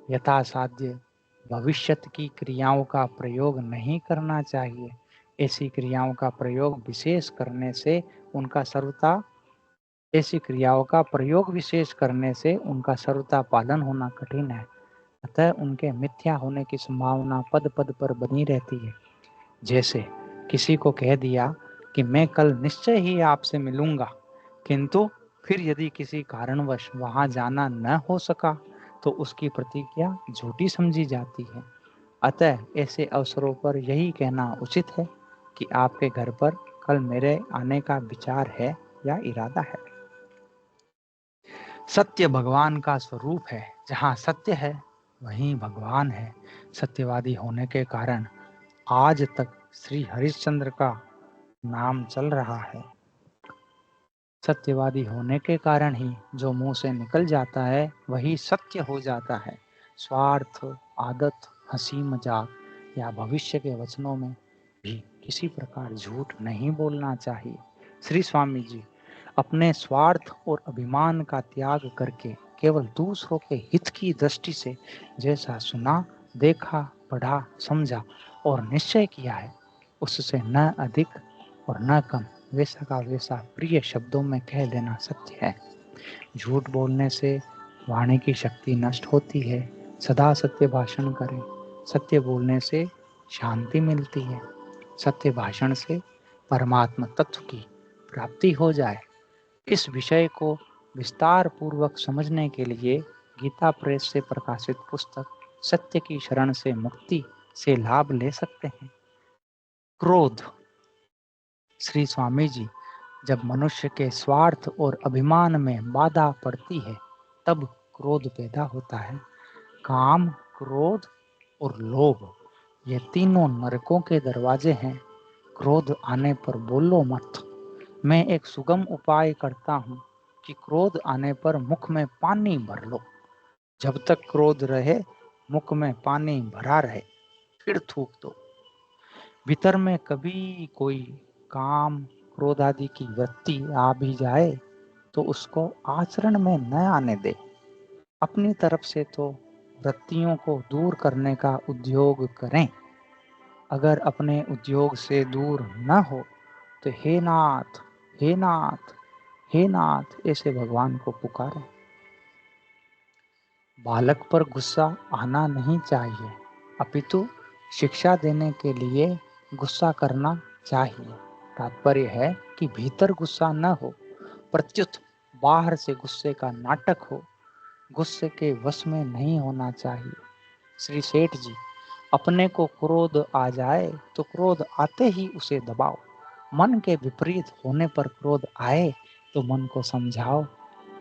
यथासाध्य भविष्यत की क्रियाओं का प्रयोग नहीं करना चाहिए। ऐसी क्रियाओं का प्रयोग विशेष करने से उनका सर्वथा ऐसी क्रियाओं का प्रयोग विशेष करने से उनका सर्वथा पालन होना कठिन है। अतः उनके मिथ्या होने की संभावना पद पद पर बनी रहती है। जैसे किसी को कह दिया कि मैं कल निश्चय ही आपसे मिलूंगा, किंतु फिर यदि किसी कारणवश वहां जाना न हो सका तो उसकी प्रतिज्ञा झूठी समझी जाती है। अतः ऐसे अवसरों पर यही कहना उचित है कि आपके घर पर कल मेरे आने का विचार है या इरादा है। सत्य भगवान का स्वरूप है। जहाँ सत्य है वहीं भगवान है। सत्यवादी होने के कारण आज तक श्री हरिश्चंद्र का नाम चल रहा है। सत्यवादी होने के कारण ही जो मुंह से निकल जाता है वही सत्य हो जाता है। स्वार्थ, आदत, हंसी मजाक या भविष्य के वचनों में भी किसी प्रकार झूठ नहीं बोलना चाहिए। श्री स्वामी जी अपने स्वार्थ और अभिमान का त्याग करके केवल दूसरों के हित की दृष्टि से जैसा सुना, देखा, पढ़ा, समझा और निश्चय किया है उससे न अधिक और न कम वैसा का वैसा प्रिय शब्दों में कह देना सत्य है। झूठ बोलने से वाणी की शक्ति नष्ट होती है। सदा सत्य भाषण करें। सत्य बोलने से शांति मिलती है। सत्य भाषण से परमात्मा तत्व की प्राप्ति हो जाए। इस विषय को विस्तार पूर्वक समझने के लिए गीता प्रेस से प्रकाशित पुस्तक सत्य की शरण से मुक्ति से लाभ ले सकते हैं। क्रोध। श्री स्वामी जी जब मनुष्य के स्वार्थ और अभिमान में बाधा पड़ती है तब क्रोध पैदा होता है। काम, क्रोध और लोभ ये तीनों नरकों के दरवाजे हैं। क्रोध आने पर बोलो मत। मैं एक सुगम उपाय करता हूँ कि क्रोध आने पर मुख में पानी भर लो। जब तक क्रोध रहे मुख में पानी भरा रहे, फिर थूक दो। भीतर में कभी कोई काम, क्रोध आदि की वृत्ति आ भी जाए तो उसको आचरण में न आने दे। अपनी तरफ से तो वृत्तियों को दूर करने का उद्योग करें। अगर अपने उद्योग से दूर न हो तो हे नाथ, हे नाथ, हे नाथ ऐसे भगवान को पुकारें। बालक पर गुस्सा आना नहीं चाहिए, अपितु शिक्षा देने के लिए गुस्सा करना चाहिए। तात्पर्य है कि भीतर गुस्सा न हो, प्रत्युत बाहर से गुस्से का नाटक हो। गुस्से के वश में नहीं होना चाहिए। श्री सेठ जी अपने को क्रोध आ जाए तो क्रोध आते ही उसे दबाओ। मन के विपरीत होने पर क्रोध आए तो मन को समझाओ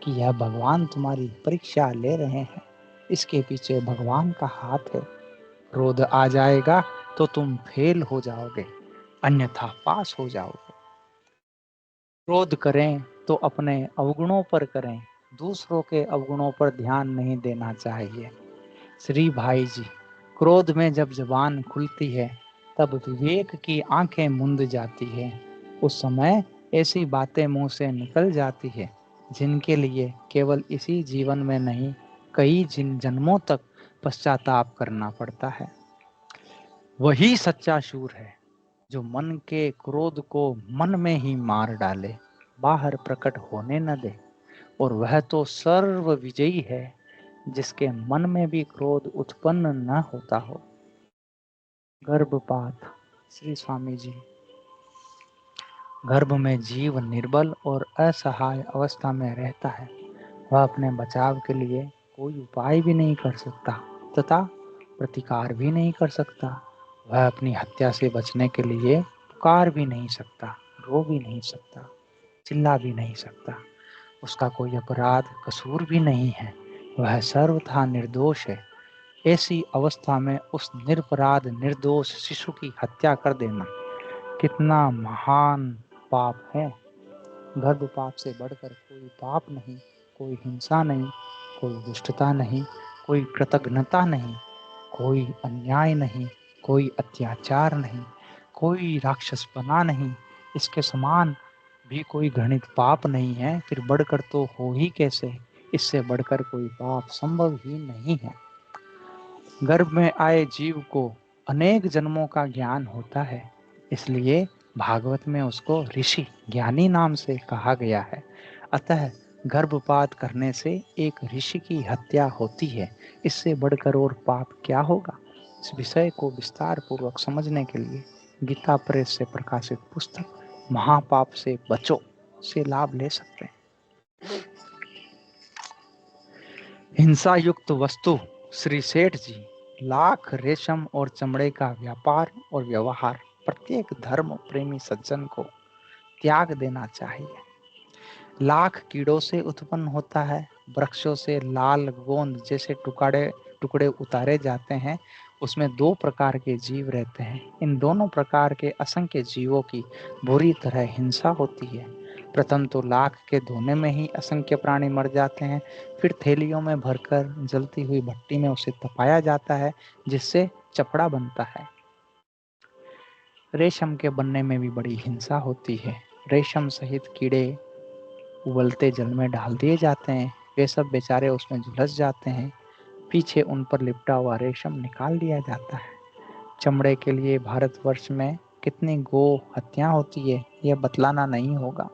कि यह भगवान तुम्हारी परीक्षा ले रहे हैं, इसके पीछे भगवान का हाथ है। क्रोध आ जाएगा तो तुम फेल हो जाओगे, अन्यथा पास हो जाओगे। क्रोध करें तो अपने अवगुणों पर करें, दूसरों के अवगुणों पर ध्यान नहीं देना चाहिए। श्री भाई जी क्रोध में जब जबान खुलती है तब विवेक की आंखें मूंद जाती है। उस समय ऐसी बातें मुंह से निकल जाती है जिनके लिए केवल इसी जीवन में नहीं कई जन्मों तक पश्चाताप करना पड़ता है। वही सच्चा शूर है जो मन के क्रोध को मन में ही मार डाले। बाहर प्रकट होने न दे। और वह तो सर्व विजयी है जिसके मन में भी क्रोध उत्पन्न न होता हो। गर्भपात। श्री स्वामी जी, गर्भ में जीव निर्बल और असहाय अवस्था में रहता है। वह अपने बचाव के लिए कोई उपाय भी नहीं कर सकता तथा प्रतिकार भी नहीं कर सकता। वह अपनी हत्या से बचने के लिए पुकार भी नहीं सकता, रो भी नहीं सकता, चिल्ला भी नहीं सकता। उसका कोई अपराध कसूर भी नहीं है, वह सर्वथा निर्दोष है। ऐसी अवस्था में उस निरपराध निर्दोष शिशु की हत्या कर देना कितना महान पाप है। गर्भपात से बढ़कर कोई पाप नहीं, कोई हिंसा नहीं, कोई दुष्टता नहीं, कोई कृतघ्नता नहीं, कोई अन्याय नहीं, कोई अत्याचार नहीं, कोई राक्षसपना नहीं। इसके समान भी कोई घृणित पाप नहीं है, फिर बढ़कर तो हो ही कैसे। इससे बढ़कर कोई पाप संभव ही नहीं है। गर्भ में आए जीव को अनेक जन्मों का ज्ञान होता है, इसलिए भागवत में उसको ऋषि ज्ञानी नाम से कहा गया है। अतः गर्भपात करने से एक ऋषि की हत्या होती है, इससे बढ़कर और पाप क्या होगा। इस विषय को विस्तार पूर्वक समझने के लिए गीता प्रेस से प्रकाशित पुस्तक महापाप से बचो से लाभ ले सकते हैं। हिंसा युक्त वस्तु। श्री सेठ जी, लाख रेशम और चमड़े का व्यापार और व्यवहार प्रत्येक धर्म प्रेमी सज्जन को त्याग देना चाहिए। लाख कीड़ों से उत्पन्न होता है। वृक्षों से लाल गोंद जैसे टुकड़े टुकड़े उतारे जाते हैं। उसमें दो प्रकार के जीव रहते हैं। इन दोनों प्रकार के असंख्य जीवों की बुरी तरह हिंसा होती है। प्रथम तो लाख के धोने में ही असंख्य प्राणी मर जाते हैं। फिर थैलियों में भरकर जलती हुई भट्टी में उसे तपाया जाता है, जिससे चपड़ा बनता है। रेशम के बनने में भी बड़ी हिंसा होती है। रेशम सहित कीड़े उबलते जल में डाल दिए जाते हैं। वे सब बेचारे उसमें झुलस जाते हैं। पीछे उन पर लिपटा हुआ रेशम निकाल दिया जाता है। चमड़े के लिए भारतवर्ष में कितनी गो हत्या होती है, यह बतलाना नहीं होगा।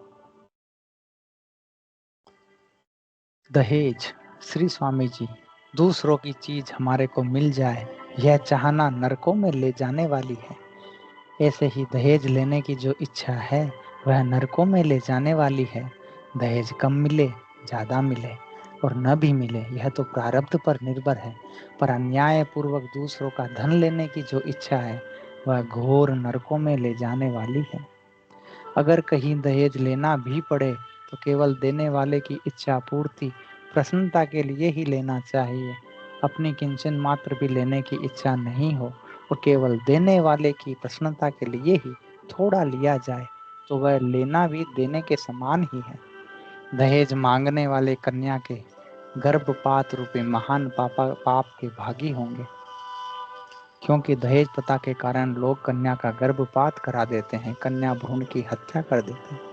दहेज। श्री स्वामी जी, दूसरों की चीज हमारे को मिल जाए, यह चाहना नरकों में ले जाने वाली है। ऐसे ही दहेज लेने की जो इच्छा है, वह नरकों में ले जाने वाली है। दहेज कम मिले, ज्यादा मिले और न भी मिले, यह तो प्रारब्ध पर निर्भर है। पर अन्याय पूर्वक दूसरों का धन लेने की जो इच्छा है, वह घोर नरकों में ले जाने वाली है। अगर कहीं दहेज लेना भी पड़े तो केवल देने वाले की इच्छा पूर्ति प्रसन्नता के लिए ही लेना चाहिए। अपनी किंचन मात्र भी लेने की इच्छा नहीं हो और केवल देने वाले की प्रसन्नता के लिए ही थोड़ा लिया जाए, तो वह लेना भी देने के समान ही है। दहेज मांगने वाले कन्या के गर्भपात रूपी महान पाप के भागी होंगे, क्योंकि दहेज प्रथा के कारण लोग कन्या का गर्भपात करा देते हैं, कन्या भ्रूण की हत्या कर देते हैं।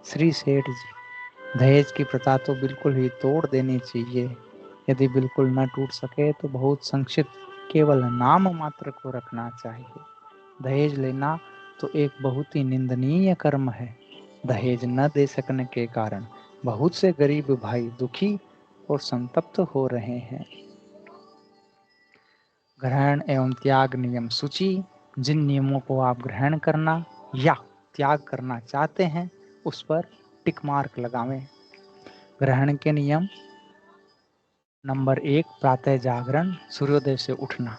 श्री सेठ जी, दहेज की प्रथा तो बिल्कुल ही तोड़ देनी चाहिए। यदि बिल्कुल न टूट सके तो बहुत संक्षिप्त केवल नाम मात्र को रखना चाहिए। दहेज लेना तो एक बहुत ही निंदनीय कर्म है। दहेज न दे सकने के कारण बहुत से गरीब भाई दुखी और संतप्त हो रहे हैं। ग्रहण एवं त्याग नियम सूची। जिन नियमों को आप ग्रहण करना या त्याग करना चाहते हैं, उस पर टिक मार्क लगावें। ग्रहण के नियम। नंबर 1, प्रातः जागरण, सूर्योदय से उठना।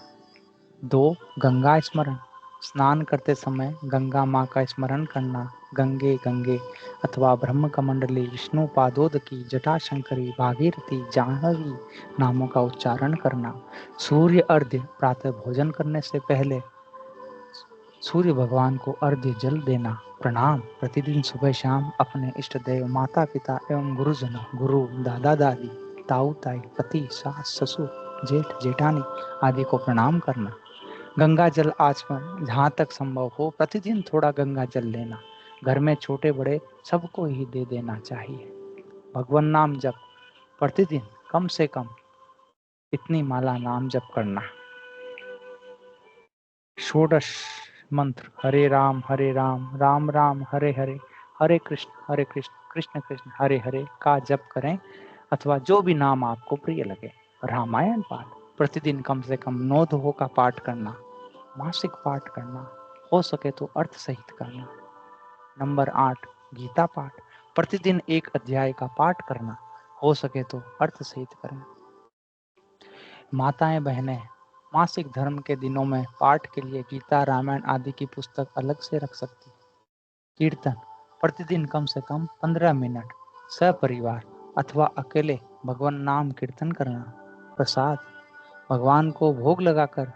2, गंगा स्मरण, स्नान करते समय गंगा माँ का स्मरण करना। गंगे गंगे अथवा ब्रह्म कमंडली, विष्णु पादोदकी, जटाशंकरी, भागीरथी, जाह्नवी नामों का उच्चारण करना। सूर्य अर्घ्य, प्रातः भोजन करने से पहले सूर्य भगवान को अर्घ्य जल देना। प्रणाम, प्रतिदिन सुबह शाम अपने इष्ट देव माता पिता एवं गुरुजनों, गुरु दादा दादी, ताऊ ताई, पति, सास ससुर, जेठ जेठानी आदि को प्रणाम करना। गंगा जल आचमन, जहाँ तक संभव हो प्रतिदिन थोड़ा गंगा जल लेना। घर में छोटे बड़े सबको ही दे देना चाहिए। भगवान नाम जप, प्रतिदिन कम से कम इतनी माला नाम जप करना। षोडश मंत्र, हरे राम राम राम हरे हरे, हरे कृष्ण कृष्ण कृष्ण हरे हरे का जप करें अथवा जो भी नाम आपको प्रिय लगे। रामायण पाठ, प्रतिदिन कम से कम 9 दोहों का पाठ करना, मासिक पाठ करना, हो सके तो अर्थ सहित करना। नंबर 8, गीता पाठ, प्रतिदिन एक अध्याय का पाठ करना, हो सके तो अर्थ सहित करें। माताएं बहनें मासिक धर्म के दिनों में पाठ के लिए गीता रामायण आदि की पुस्तक अलग से रख सकती है। कीर्तन, प्रतिदिन कम से कम 15 मिनट सपरिवार अथवा अकेले भगवान नाम कीर्तन करना। प्रसाद, भगवान को भोग लगाकर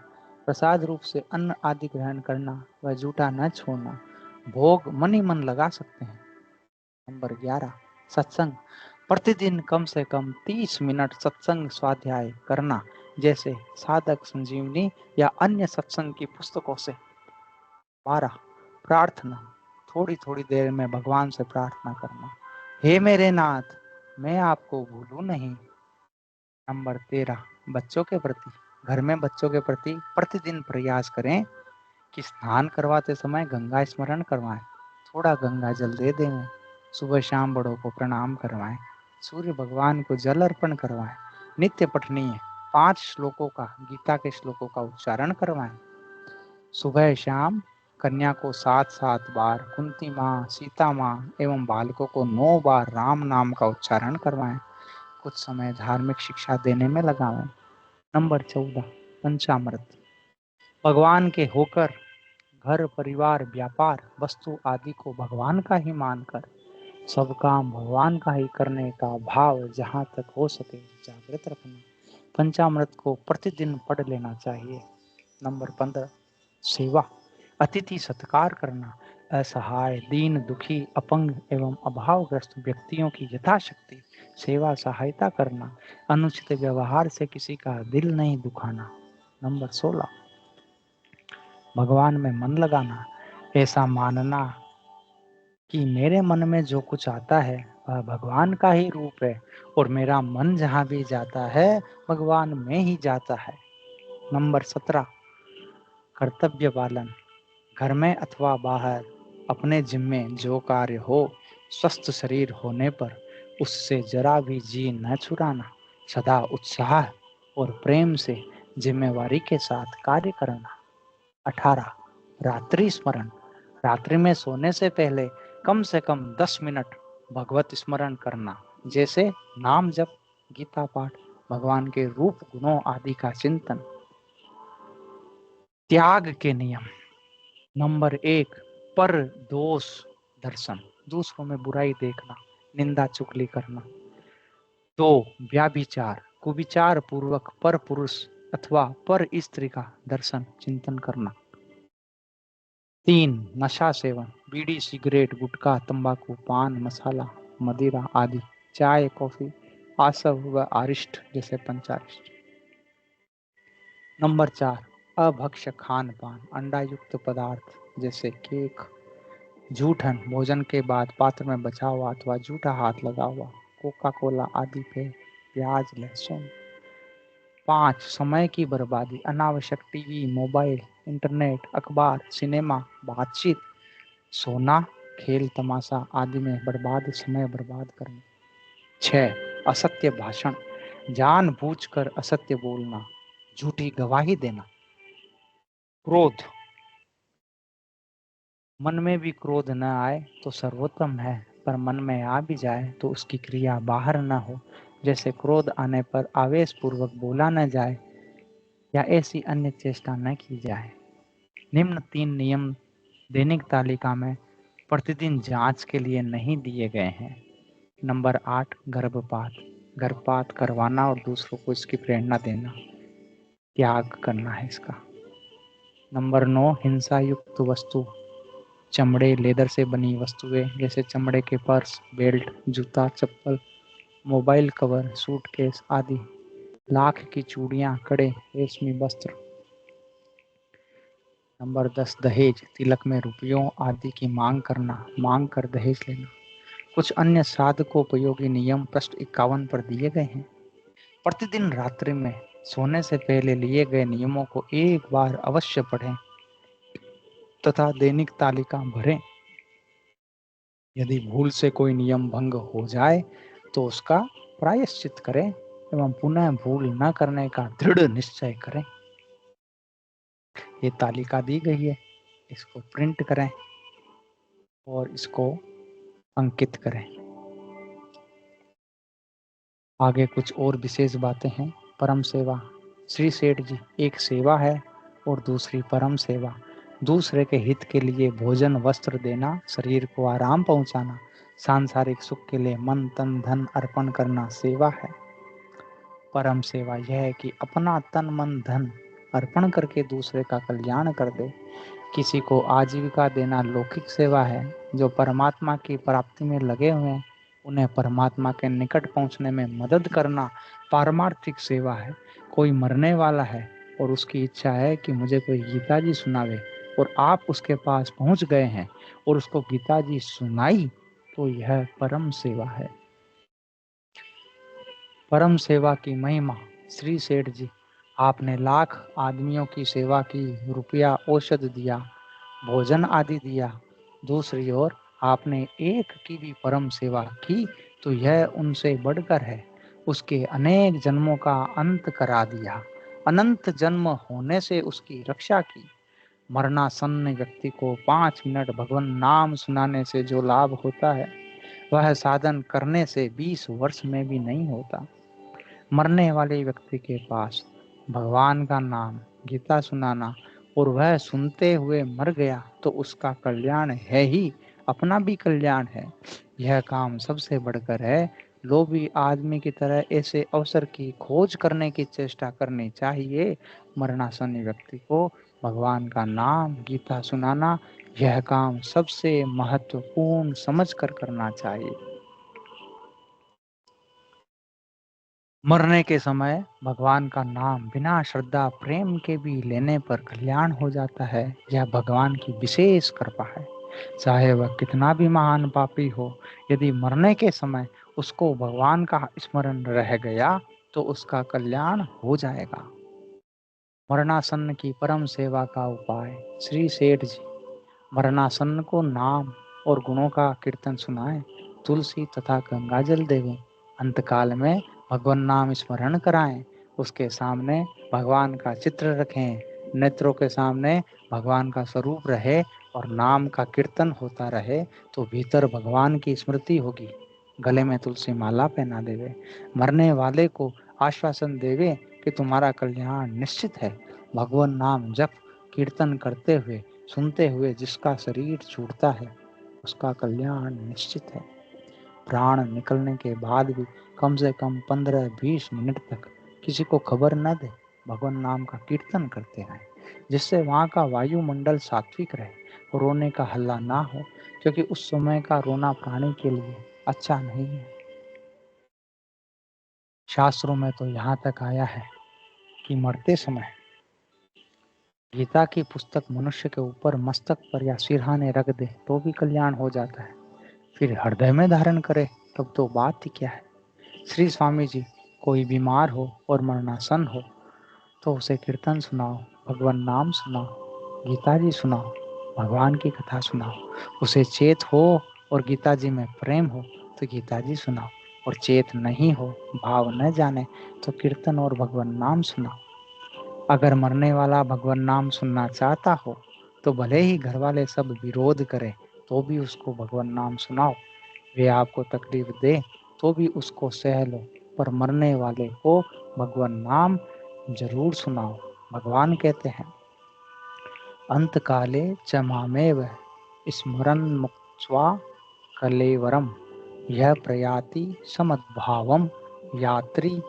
प्रसाद रूप से अन्न आदि ग्रहण करना व जूठा न छोड़ना। भोग मन ही मन लगा सकते हैं। नंबर 11, सत्संग, प्रतिदिन कम से कम 30 मिनट सत्संग स्वाध्याय करना, जैसे साधक संजीवनी या अन्य सत्संग की पुस्तकों से। 12, प्रार्थना, थोड़ी थोड़ी देर में भगवान से प्रार्थना करना, हे मेरे नाथ मैं आपको भूलूं नहीं। नंबर 13, बच्चों के प्रति, घर में बच्चों के प्रति प्रतिदिन प्रयास करें कि स्नान करवाते समय गंगा स्मरण करवाएं, थोड़ा गंगा जल दे दें, सुबह शाम बड़ों को प्रणाम करवाएं, सूर्य भगवान को जल अर्पण करवाएं, नित्य पठनीय 5 श्लोकों का गीता के श्लोकों का उच्चारण करवाएं। सुबह शाम कन्या को 7-7 बार, कुंती माँ, सीता माँ एवं बालकों को 9 बार राम नाम का उच्चारण करवाएं। कुछ समय धार्मिक शिक्षा देने में लगाएं। नंबर 14, पंचामृत, भगवान के होकर घर परिवार व्यापार वस्तु आदि को भगवान का ही मानकर सब काम भगवान का ही करने का भाव जहाँ तक हो सके जागृत रखना। पंचामृत को प्रतिदिन पढ़ लेना चाहिए। नंबर 15, सेवा, अतिथि सत्कार करना, असहाय दीन दुखी अपंग एवं अभावग्रस्त व्यक्तियों की यथाशक्ति सेवा सहायता करना, अनुचित व्यवहार से किसी का दिल नहीं दुखाना। नंबर 16, भगवान में मन लगाना, ऐसा मानना कि मेरे मन में जो कुछ आता है वह भगवान का ही रूप है और मेरा मन जहाँ भी जाता है भगवान में ही जाता है। नंबर 17, कर्तव्य पालन, घर में अथवा बाहर अपने जिम्मे जो कार्य हो स्वस्थ शरीर होने पर उससे जरा भी जी न छुड़ाना, सदा उत्साह और प्रेम से जिम्मेवारी के साथ कार्य करना। 18, रात्रि स्मरण, रात्रि में सोने से पहले कम से कम 10 मिनट भगवत स्मरण करना, जैसे नाम जप, गीता पाठ, भगवान के रूप गुणों आदि का चिंतन। त्याग के नियम। नंबर 1, पर दोष दर्शन, दूसरों में बुराई देखना, निंदा चुगली करना। 2, व्याभिचार, कुविचार पूर्वक पर पुरुष अथवा पर स्त्री का दर्शन चिंतन करना। 3, नशा सेवन, बीड़ी सिगरेट गुटखा तंबाकू पान मसाला मदिरा आदि, चाय कॉफी आसव व आरिष्ट जैसे पंचारिष्ट। नंबर 4, अभक्ष्य खान पान, अंडा युक्त पदार्थ जैसे केक, जूठन, भोजन के बाद पात्र में बचा हुआ अथवा जूठा हाथ लगा हुआ, कोका कोला आदि पे, प्याज लहसुन। 5, समय की बर्बादी, अनावश्यक टीवी मोबाइल इंटरनेट अखबार सिनेमा बातचीत, सोना खेल तमाशा आदि में बर्बाद समय बर्बाद करना। 6, असत्य भाषण, जानबूझकर असत्य बोलना, झूठी गवाही देना। क्रोध, मन में भी क्रोध न आए तो सर्वोत्तम है, पर मन में आ भी जाए तो उसकी क्रिया बाहर न हो, जैसे क्रोध आने पर आवेश पूर्वक बोला न जाए या ऐसी अन्य चेष्टा न की जाए। निम्न 3 नियम दैनिक तालिका में प्रतिदिन जांच के लिए नहीं दिए गए हैं। नंबर 8, गर्भपात, गर्भपात करवाना और दूसरों को इसकी प्रेरणा देना, त्याग करना है इसका। नंबर 9, हिंसा युक्त वस्तु, चमड़े लेदर से बनी वस्तुएं जैसे चमड़े के पर्स बेल्ट जूता चप्पल मोबाइल कवर सूटकेस आदि, लाख की चूड़ियां कड़े रेशमी वस्त्र। नंबर 10, दहेज, तिलक में रुपयों आदि की मांग करना, मांग कर दहेज लेना। कुछ अन्य साधकोपयोगी नियम पृष्ठ 51 पर दिए गए हैं। प्रतिदिन रात्रि में सोने से पहले लिए गए नियमों को एक बार अवश्य पढ़ें तथा दैनिक तालिका भरें। यदि भूल से कोई नियम भंग हो जाए तो उसका प्रायश्चित करें एवं पुनः भूल न करने का दृढ़ निश्चय करें। ये तालिका दी गई है, इसको प्रिंट करें और इसको अंकित करें। आगे कुछ और विशेष बातें हैं। परम सेवा। श्री सेठ जी, एक सेवा है और दूसरी परम सेवा। दूसरे के हित के लिए भोजन वस्त्र देना, शरीर को आराम पहुंचाना, सांसारिक सुख के लिए मन तन धन अर्पण करना सेवा है। परम सेवा यह है कि अपना तन मन धन अर्पण करके दूसरे का कल्याण कर दे। किसी को आजीविका देना लौकिक सेवा है। जो परमात्मा की प्राप्ति में लगे हुए हैं उन्हें परमात्मा के निकट पहुंचने में मदद करना पारमार्थिक सेवा है। कोई मरने वाला है और उसकी इच्छा है कि मुझे कोई गीता जी सुनावे, और आप उसके पास पहुंच गए हैं और उसको गीता जी सुनाई, तो यह परम सेवा है। परम सेवा की महिमा। श्री सेठ जी, आपने लाख आदमियों की सेवा की, रुपया औषध दिया, भोजन आदि दिया। दूसरी ओर आपने एक की भी परम सेवा की तो यह उनसे बढ़कर है। उसके अनेक जन्मों का अंत करा दिया, अनंत जन्म होने से उसकी रक्षा की। मरणासन्न व्यक्ति को 5 मिनट भगवान नाम सुनाने से जो लाभ होता है वह साधन करने से 20 वर्ष में भी नहीं होता। मरने वाले व्यक्ति के पास भगवान का नाम, गीता सुनाना और वह सुनते हुए मर गया तो उसका कल्याण है ही, अपना भी कल्याण है। यह काम सबसे बढ़कर है। लोभी आदमी की तरह ऐसे अवसर की खोज करने की चेष्टा करनी चाहिए। मरणासन्न व्यक्ति को भगवान का नाम, गीता सुनाना, यह काम सबसे महत्वपूर्ण समझकर करना चाहिए। मरने के समय भगवान का नाम बिना श्रद्धा प्रेम के भी लेने पर कल्याण हो जाता है। यह भगवान की विशेष कृपा है। चाहे वह कितना भी महान पापी हो, यदि मरने के समय उसको भगवान का स्मरण रह गया तो उसका कल्याण हो जाएगा। मरणासन्न की परम सेवा का उपाय। श्री सेठ जी, मरणासन्न को नाम और गुणों का कीर्तन सुनाएं, तुलसी तथा गंगाजल देवें, अंतकाल में भगवान नाम स्मरण कराएं, उसके सामने भगवान का चित्र रखें, नेत्रों के सामने भगवान का स्वरूप रहे और नाम का कीर्तन होता रहे तो भीतर भगवान की स्मृति होगी। गले में तुलसी माला पहना देवे, मरने वाले को आश्वासन देवे कि तुम्हारा कल्याण निश्चित है। भगवान नाम जप कीर्तन करते हुए सुनते हुए जिसका शरीर छूटता है उसका कल्याण निश्चित है। प्राण निकलने के बाद भी कम से कम 15-20 मिनट तक किसी को खबर न दे भगवान नाम का कीर्तन करते रहें, जिससे वहाँ का वायुमंडल सात्विक रहे, रोने का हल्ला ना हो, क्योंकि उस समय का रोना प्राणी के लिए अच्छा नहीं है। शास्त्रों में तो यहाँ तक आया है कि मरते समय गीता की पुस्तक मनुष्य के ऊपर, मस्तक पर या सिरहाने रख दे तो भी कल्याण हो जाता है, फिर हृदय में धारण करे तब तो बात ही क्या है। श्री स्वामी जी, कोई बीमार हो और मरणासन हो तो उसे कीर्तन सुनाओ, भगवान नाम सुनाओ, गीता जी सुनाओ, भगवान की कथा सुनाओ। उसे चेत हो और गीता जी में प्रेम हो तो गीता जी सुनाओ, और चेत नहीं हो, भाव न जाने तो कीर्तन और भगवान नाम सुनाओ। अगर मरने वाला भगवान नाम सुनना चाहता हो तो भले ही घर वाले सब विरोध करें तो भी उसको भगवान नाम सुनाओ। वे आपको तकलीफ दे तो भी उसको सह लो, पर मरने वाले को भगवान नाम जरूर सुनाओ। भगवान कहते हैं, अंतकाले च मामेव स्मरन् मुक्त्वा कलेवरम यह प्रयाति समद्भावम यात्री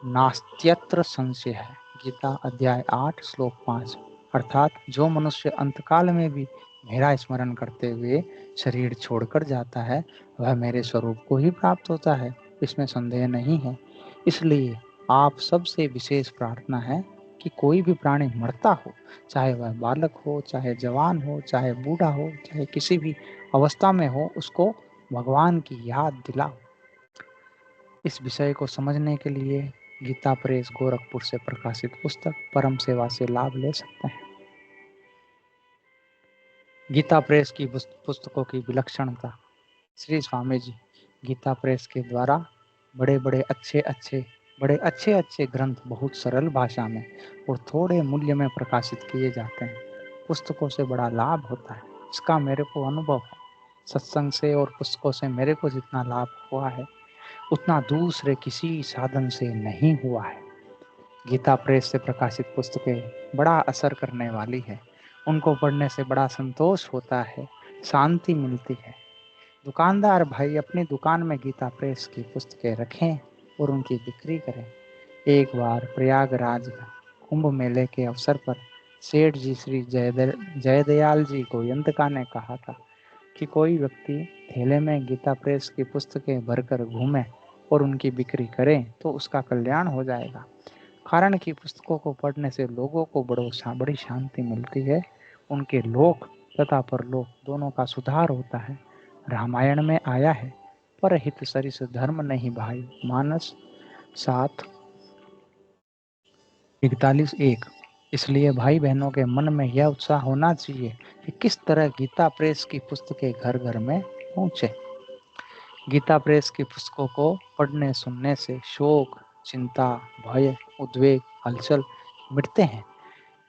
नास्त्यत्र संशय है। गीता अध्याय 8 श्लोक 5। अर्थात जो मनुष्य अंतकाल में भी मेरा स्मरण करते हुए शरीर छोड़कर जाता है वह मेरे स्वरूप को ही प्राप्त होता है, इसमें संदेह नहीं है। इसलिए आप सबसे विशेष प्रार्थना है कि कोई भी प्राणी मरता हो, चाहे वह बालक हो, चाहे जवान हो, चाहे बूढ़ा हो, चाहे किसी भी अवस्था में हो, उसको भगवान की याद दिलाओ। इस विषय को समझने के लिए गीता प्रेस गोरखपुर से प्रकाशित पुस्तक परम सेवा से लाभ ले सकते हैं। गीता प्रेस की पुस्तकों की विलक्षणता। श्री स्वामी जी गीता प्रेस के द्वारा बड़े अच्छे ग्रंथ बहुत सरल भाषा में और थोड़े मूल्य में प्रकाशित किए जाते हैं। पुस्तकों से बड़ा लाभ होता है, इसका मेरे को अनुभव है। सत्संग से और पुस्तकों से मेरे को जितना लाभ हुआ है उतना दूसरे किसी साधन से नहीं हुआ है। गीता प्रेस से प्रकाशित पुस्तकें बड़ा असर करने वाली है। उनको पढ़ने से बड़ा संतोष होता है, शांति मिलती है। दुकानदार भाई अपनी दुकान में गीता प्रेस की पुस्तकें रखें और उनकी बिक्री करें। एक बार प्रयागराज कुंभ मेले के अवसर पर सेठ जी श्री जयदयाल जी गोयंतका ने कहा था कि कोई व्यक्ति थैले में गीता प्रेस की पुस्तकें भरकर घूमे और उनकी बिक्री करे तो उसका कल्याण हो जाएगा। कारण कि पुस्तकों को पढ़ने से लोगों को बड़ी शांति मिलती है। उनके लोक तथा परलोक दोनों का सुधार होता है। रामायण में आया है, परहित सरिस धर्म नहीं भाई, मानस 7:41। इसलिए भाई बहनों के मन में यह उत्साह होना चाहिए कि किस तरह गीता प्रेस की पुस्तकें घर घर में पहुंचे। गीता प्रेस की पुस्तकों को पढ़ने सुनने से शोक, चिंता, भय, उद्वेग, हलचल मिटते हैं।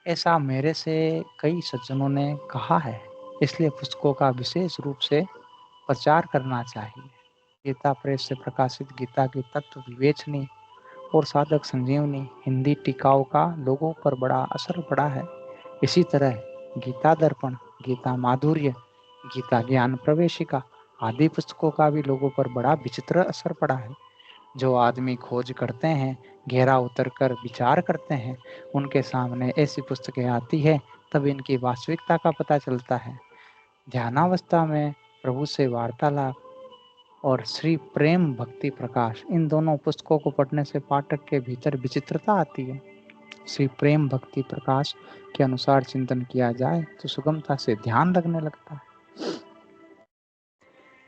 ऐसा मेरे से कई सज्जनों ने कहा है। इसलिए पुस्तकों का विशेष रूप से प्रचार करना चाहिए। गीता प्रेस से प्रकाशित गीता की तत्व विवेचनी और साधक संजीवनी हिंदी टीकाओं का लोगों पर बड़ा असर पड़ा है। इसी तरह गीता दर्पण, गीता माधुर्य, गीता ज्ञान प्रवेशिका आदि पुस्तकों का भी लोगों पर बड़ा विचित्र असर पड़ा है। जो आदमी खोज करते हैं, गहरा उतर कर विचार करते हैं, उनके सामने ऐसी पुस्तकें आती है, तब इनकी वास्तविकता का पता चलता है। ध्यानावस्था में प्रभु से वार्तालाप और श्री प्रेम भक्ति प्रकाश, इन दोनों पुस्तकों को पढ़ने से पाठक के भीतर विचित्रता आती है। श्री प्रेम भक्ति प्रकाश के अनुसार चिंतन किया जाए तो सुगमता से ध्यान लगने लगता है।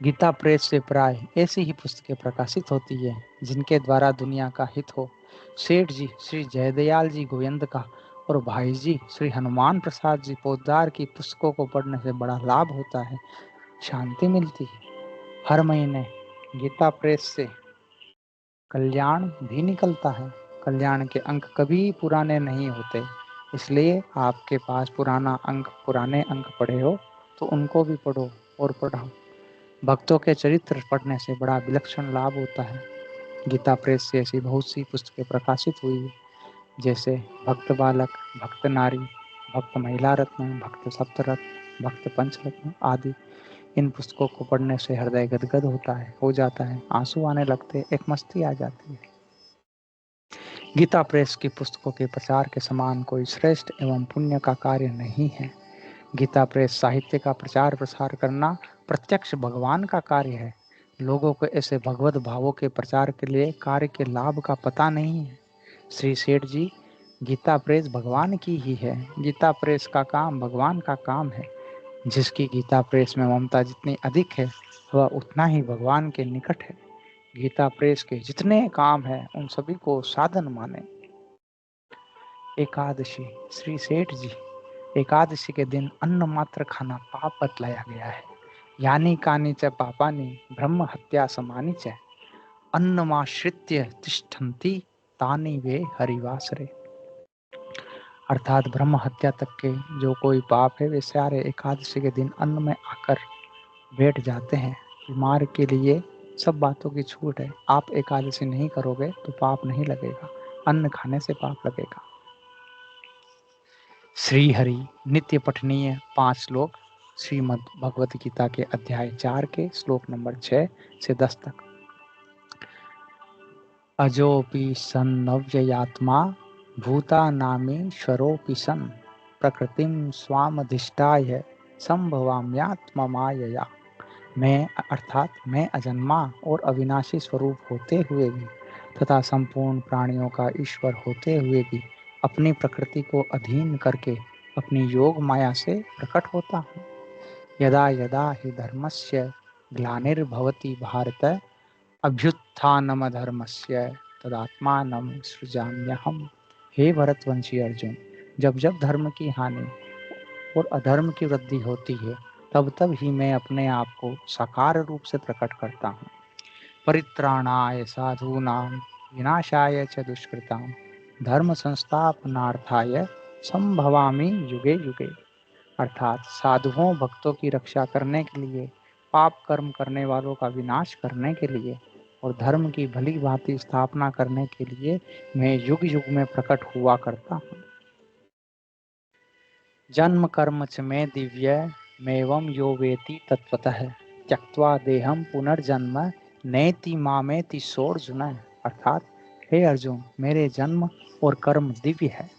गीता प्रेस से प्राय ऐसी ही पुस्तकें प्रकाशित होती है जिनके द्वारा दुनिया का हित हो। सेठ जी श्री जयदयाल जी गोयंतका और भाई जी श्री हनुमान प्रसाद जी पोद्दार की पुस्तकों को पढ़ने से बड़ा लाभ होता है, शांति मिलती है। हर महीने गीता प्रेस से कल्याण भी निकलता है। कल्याण के अंक कभी पुराने नहीं होते, इसलिए आपके पास पुराने अंक पढ़े हो तो उनको भी पढ़ो और पढ़ाओ। भक्तों के चरित्र पढ़ने से बड़ा विलक्षण लाभ होता है। गीता प्रेस से ऐसी बहुत सी पुस्तकें प्रकाशित हुई है, जैसे भक्त बालक, भक्त नारी, भक्त महिला रत्न, भक्त सप्तरत्न, भक्त पंचरत्न आदि। इन पुस्तकों को पढ़ने से हृदय गदगद हो जाता है, आंसू आने लगते, एक मस्ती आ जाती है। गीता प्रेस की पुस्तकों के प्रचार के समान कोई श्रेष्ठ एवं पुण्य का कार्य नहीं है। गीता प्रेस साहित्य का प्रचार प्रसार करना प्रत्यक्ष भगवान का कार्य है। लोगों को ऐसे भगवत भावों के प्रचार के लिए कार्य के लाभ का पता नहीं है। श्री सेठ जी गीता प्रेस भगवान की ही है। गीता प्रेस का काम भगवान का काम है। जिसकी गीता प्रेस में ममता जितनी अधिक है वह उतना ही भगवान के निकट है। गीता प्रेस के जितने काम हैं उन सभी को साधन माने। एकादशी श्री सेठ जी एकादशी के दिन अन्न मात्र खाना पाप बतलाया गया है। यानी कानी च पापानि ब्रह्म हत्या समानी च अन्नमाश्रित्य तिष्ठन्ति तानि वे हरिवासरे। अर्थात ब्रह्म हत्या तक के जो कोई पाप है वे सारे एकादशी के दिन अन्न में आकर बैठ जाते हैं। बीमार के लिए सब बातों की छूट है। आप एकादशी नहीं करोगे तो पाप नहीं लगेगा, अन्न खाने से पाप लगेगा। श्री हरि नित्य पठनीय 5 श्लोक श्रीमद् भगवत गीता के अध्याय 4 के श्लोक नंबर 6 से 10 तक। अजोपि सन्नव्ययात्मा भूतानामीश्वरोऽपि सन् प्रकृतिं स्वामधिष्ठाय संभवाम्यात्मा मायया। मैं अर्थात मैं अजन्मा और अविनाशी स्वरूप होते हुए भी तथा संपूर्ण प्राणियों का ईश्वर होते हुए भी अपनी प्रकृति को अधीन करके अपनी योग माया से प्रकट होता हूँ। यदा यदा हि धर्मस्य ग्लानिर्भवति भारत अभ्युत्थानमधर्मस्य तदात्मानं सृजाम्यहम्। हे भरतवंशी अर्जुन, जब जब धर्म की हानि और अधर्म की वृद्धि होती है, तब तब ही मैं अपने आप को साकार रूप से प्रकट करता हूँ। परित्राणाय साधूनां विनाशाय च दुष्कृतां धर्म संस्थापनार्थाय संभवामि युगे युगे। अर्थात साधुओं भक्तों की रक्षा करने के लिए, पाप कर्म करने वालों का विनाश करने के लिए और धर्म की भली भांति स्थापना करने के लिए मैं युग युग में प्रकट हुआ करता हूँ। जन्म कर्म च मे दिव्य मेवं यो वेति तत्वतः त्यक्त्वा देहम पुनर्जन्म नेति मामेति सोऽर्जुन। अर्थात हे अर्जुन, मेरे जन्म और कर्म दिव्य है।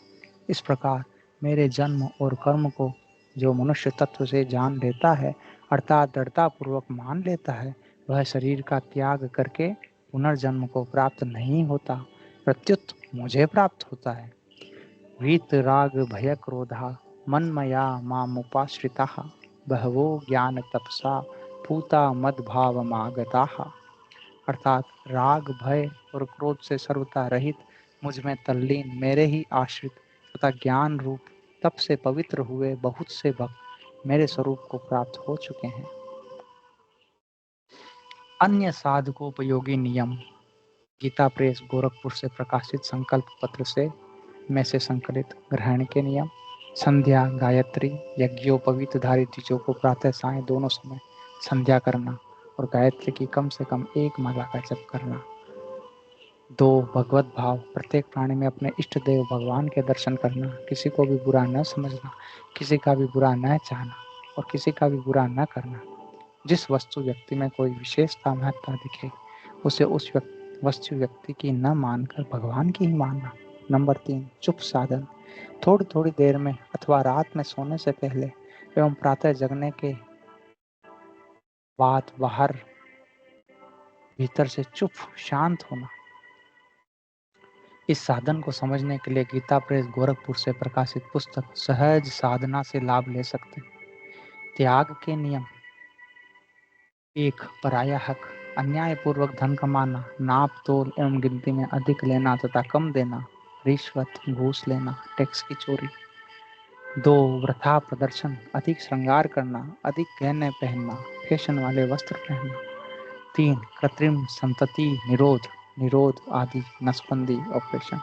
इस प्रकार मेरे जन्म और कर्म को जो मनुष्य तत्व से जान लेता है, अर्थात दृढ़ता पूर्वक मान लेता है, वह शरीर का त्याग करके पुनर्जन्म को प्राप्त नहीं होता, प्रत्युत मुझे प्राप्त होता है। वीत राग भय क्रोधा मन्मया मामुपाश्रिताः बहवो ज्ञान तपसा पूता मद्भावमागताः। अर्थात राग भय और क्रोध से सर्वथा रहित, मुझ में तल्लीन, मेरे ही आश्रित तथा ज्ञान रूप तप से पवित्र हुए बहुत से भक्त मेरे स्वरूप को प्राप्त हो चुके हैं। अन्य साधकोपयोगी नियम गीता प्रेस गोरखपुर से प्रकाशित संकल्प पत्र से में से संकलित ग्रहण के नियम। संध्या, गायत्री, यज्ञोपवीतधारी चीजों को प्रातः साय दोनों समय संध्या करना और गायत्री की कम से कम 1 माला का जप करना। 2. भगवत भाव, प्रत्येक प्राणी में अपने इष्ट देव भगवान के दर्शन करना, किसी को भी बुरा न समझना, किसी का भी बुरा न चाहना और किसी का भी बुरा न करना। जिस वस्तु व्यक्ति में कोई विशेषता महत्ता दिखे, उसे उस वस्तु व्यक्ति की न मानकर भगवान की ही मानना। नंबर 3. चुप साधन, थोड़ी थोड़ी देर में अथवा रात में सोने से पहले एवं प्रातः जगने के बाद बाहर भीतर से चुप शांत होना। इस साधन को समझने के लिए गीता प्रेस गोरखपुर से प्रकाशित पुस्तक सहज साधना से लाभ ले सकते हैं। त्याग के नियम। 1. पराया हक, अन्यायपूर्वक धन कमाना, नाप तोल एवं गिनती में अधिक लेना तथा कम देना, रिश्वत, घूस लेना, टैक्स की चोरी। 2. वृथा प्रदर्शन, अधिक श्रृंगार करना, अधिक गहने पहनना, फैशन वाले वस्त्र पहनना। 3. कृत्रिम संतति निरोध आदि नसबंदी ऑपरेशन।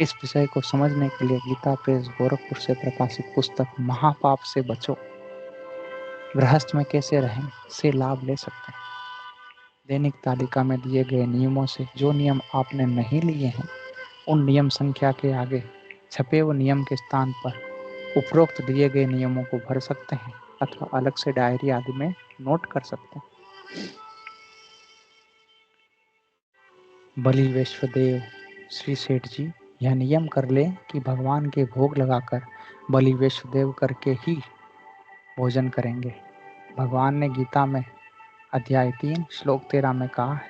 इस विषय को समझने के लिए गीता प्रेस गोरखपुर से प्रकाशित पुस्तक महापाप से बचो, गृहस्थ में कैसे रहें से लाभ ले सकते हैं। दैनिक तालिका में दिए गए नियमों से जो नियम आपने नहीं लिए हैं, उन नियम संख्या के आगे छपे हुए नियम के स्थान पर उपरोक्त दिए गए नियमों को भर सकते हैं अथवा अलग से डायरी आदि में नोट कर सकते हैं। बलि वैश्वदेव श्री सेठ जी यह नियम कर लें कि भगवान के भोग लगाकर बलि वैश्वदेव करके ही भोजन करेंगे। भगवान ने गीता में अध्याय 3 श्लोक 13 में कहा है,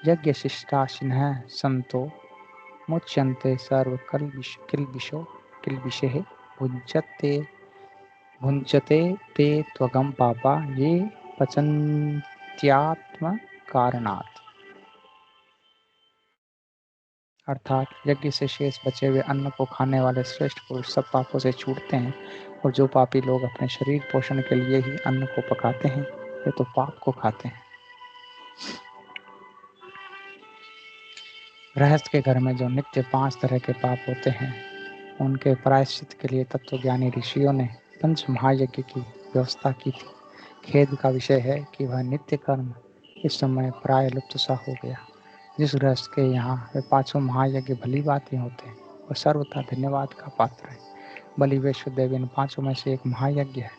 यज्ञ शिष्टाशिनः संतो मुच्यन्ते सर्व किल्बिषे भुञ्जते ते त्वगम पापा ये पचन्त्यात्म कारणात्। अर्थात यज्ञ से शेष बचे हुए अन्न को खाने वाले श्रेष्ठ पुरुष सब पापों से छूटते हैं, और जो पापी लोग अपने शरीर पोषण के लिए ही अन्न को पकाते हैं, वे तो पाप को खाते हैं। गृहस्थ के घर में जो नित्य 5 तरह के पाप होते हैं, उनके प्रायश्चित के लिए तत्वज्ञानी ऋषियों ने पंच महायज्ञ की व्यवस्था की थी। खेद का विषय है कि वह नित्य कर्म इस समय प्राय लुप्त सा हो गया। जिस गृहस्थ के यहाँ वे 5 महायज्ञ भली बातें होते हैं, वह सर्वथा धन्यवाद का पात्र है। बलि वैश्वदेव इन 5 में से एक महायज्ञ है।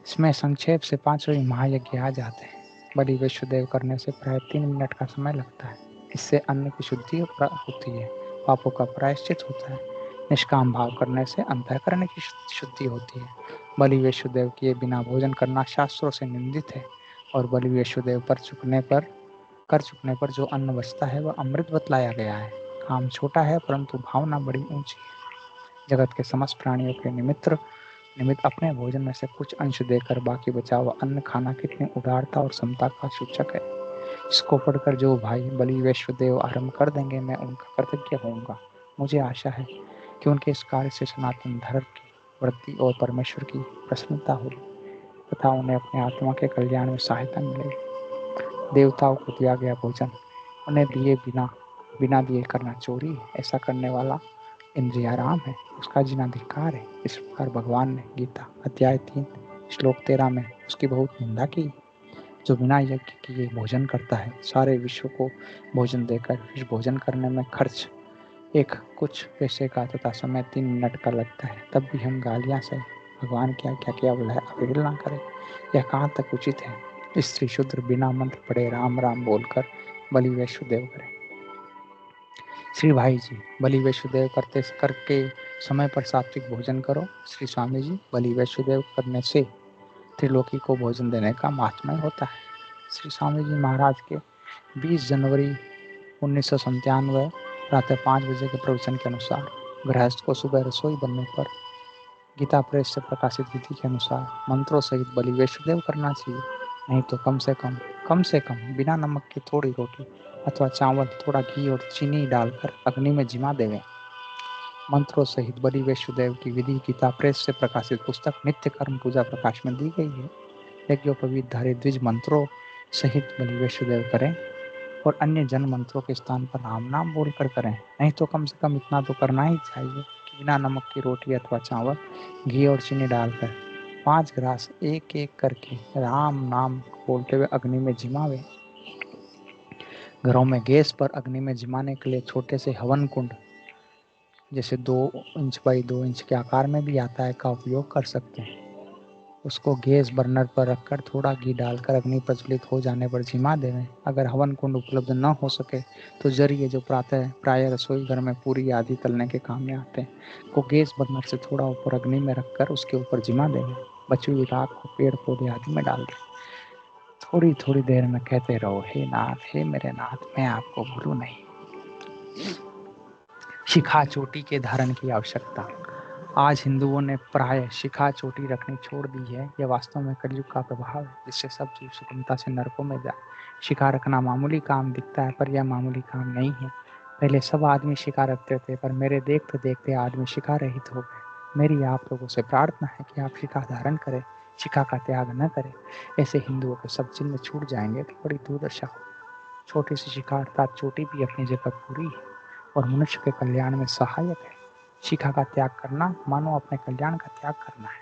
इसमें संक्षेप से 5वें महायज्ञ आ जाते हैं। बलि वैश्वदेव करने से प्राय 3 मिनट का समय लगता है। इससे अन्न की शुद्धि होती है, पापों का प्रायश्चित होता है। निष्काम भाव करने से अंतःकरण की शुद्धि होती है। बलि वैश्वदेव किए बिना भोजन करना शास्त्रों से निंदित है, और बलि वैश्वदेव कर चुकने पर जो अन्न बचता है वह अमृत बतलाया गया है। काम छोटा है परंतु भावना बड़ी ऊंची है। जगत के समस्त प्राणियों के निमित्त अपने भोजन में से कुछ अंश देकर बाकी बचा हुआ अन्न खाना कितनी उदारता और समता का सूचक है। इसको पढ़कर जो भाई बलि वैश्वदेव आरंभ कर देंगे, मैं उनका कृतज्ञ होऊंगा। मुझे आशा है कि उनके इस कार्य से सनातन धर्म की वृद्धि और परमेश्वर की प्रसन्नता होगी तथा उन्हें अपने आत्मा के कल्याण में सहायता मिलेगी। देवताओं को दिया गया भोजन उन्हें दिए बिना बिना दिए करना चोरी है। ऐसा करने वाला इंद्रियाराम है, उसका जीना धिक्कार है। इस प्रकार भगवान ने गीता अध्याय 3 श्लोक 13 में उसकी बहुत निंदा की। जो बिना यज्ञ किए भोजन करता है, सारे विश्व को भोजन देकर फिर भोजन करने में खर्च एक कुछ पैसे का तथा समय 3 मिनट का लगता है, तब भी हम गालियां से भगवान की आज्ञा की अवहेलना करें, यह कहाँ तक उचित है। स्त्री शूद्र बिना मंत्र पढ़े राम राम बोलकर बलि वैष्णोदेव करें। श्री भाई जी, बलि वैष्णोदेव करके समय पर सात्विक भोजन करो। श्री स्वामी जी, बलि वैष्णोदेव करने से त्रिलोकी को भोजन देने का महात्म्य होता है। श्री स्वामी जी महाराज के 20 जनवरी 1997 प्रातः 5 बजे के प्रवचन के अनुसार गृहस्थ को सुबह रसोई बनने पर गीता प्रेस से प्रकाशित विधि के अनुसार मंत्रों सहित बलि वैष्णोदेव करना चाहिए। नहीं तो कम से कम बिना नमक की थोड़ी रोटी अथवा चावल, थोड़ा घी और चीनी डालकर अग्नि में जिमा देवें। मंत्रों सहित बलि वैष्णोदेव की विधि गीता प्रेस से प्रकाशित पुस्तक नित्य कर्म पूजा प्रकाश में दी गई है। यज्ञोपवीत धारे द्विज मंत्रों सहित बलि वैष्णोदेव करें और अन्य जन मंत्रों के स्थान पर राम नाम बोलकर करें। नहीं तो कम से कम इतना तो करना ही चाहिए कि बिना नमक की रोटी अथवा चावल, घी और चीनी डालकर 5 ग्रास एक एक करके राम नाम बोलते हुए अग्नि में जिमावे। घरों में गैस पर अग्नि में जिमाने के लिए छोटे से हवन कुंड, जैसे 2 इंच बाई 2 इंच के आकार में भी आता है, का उपयोग कर सकते हैं। उसको गैस बर्नर पर रखकर थोड़ा घी डालकर अग्नि प्रज्वलित हो जाने पर जिमा देवें। अगर हवन कुंड उपलब्ध न हो सके तो जरिए, जो प्राय रसोई घर में पूरी आदि तलने के काम में आते हैं, को गैस बर्नर से थोड़ा ऊपर अग्नि में रखकर उसके ऊपर जिमा देवें। बची हुई राख को पेड़ पौधे आदि में डाल दें। थोड़ी थोड़ी देर में कहते रहो, हे नाथ, हे मेरे नाथ, मैं आपको भूलूं नहीं। शिखा चोटी के धारण की आवश्यकता। आज हिंदुओं ने प्राय शिखा चोटी रखनी छोड़ दी है। यह वास्तव में कलयुग का प्रभाव है, जिससे सब जीव सुगमता से नरकों में जाए। शिखा रखना मामूली काम दिखता है, पर यह मामूली काम नहीं है। पहले सब आदमी शिखा रखते थे, पर मेरे देखते देखते आदमी शिखा रहित हो गए। मेरी आप लोगों से प्रार्थना है कि आप शिखा धारण करें, शिखा का त्याग न करें। ऐसे हिंदुओं के सब चिन्ह छूट जाएंगे तो बड़ी दुर्दशा हो। छोटी सी शिखा अर्थात चोटी भी अपनी जगह पूरी है और मनुष्य के कल्याण में सहायक है। शिखा का त्याग करना मानो अपने कल्याण का त्याग करना है।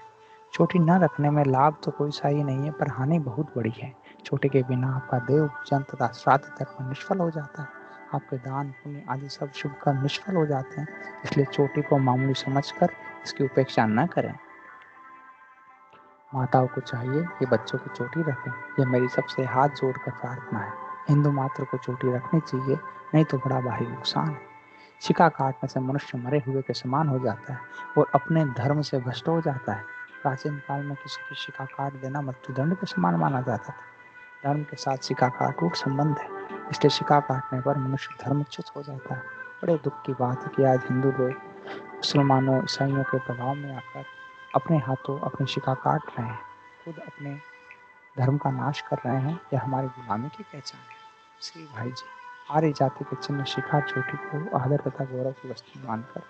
चोटी न रखने में लाभ तो कोई सा ही नहीं है, पर हानि बहुत बड़ी है। चोटी के बिना आपका देव पूजन तथा श्राद्ध धर्म निष्फल हो जाता है। आपके दान पुण्य आदि सब शुभ कर्म निष्फल हो जाते हैं। इसलिए चोटी को मामूली समझकर इसकी उपेक्षा न करें। माताओं को चाहिए कि बच्चों की चोटी रखें। यह मेरी सबसे हाथ जोड़कर प्रार्थना है। हिंदू मात्र को चोटी रखनी चाहिए, नहीं तो बड़ा भारी नुकसान है। शिखा काटने से मनुष्य मरे हुए के समान हो जाता है और अपने धर्म से भ्रष्ट हो जाता है। प्राचीन काल में किसी की शिखा काट देना मृत्युदंड के समान माना जाता था। धर्म के साथ शिखा का अटूट संबंध है, इसलिए शिखा काटने पर मनुष्य धर्मच्युत हो जाता है। बड़े दुख की बात है कि आज हिंदू लोग मुसलमानों ईसाइयों के प्रभाव में आकर अपने हाथों अपनी शिखा काट रहे हैं, खुद अपने धर्म का नाश कर रहे हैं। यह हमारी गुलामी की पहचान है। श्री भाई जी, आर्य जाति के चिन्ह शिखा चोटी को आदर तथा गौरव की वस्तु मानकर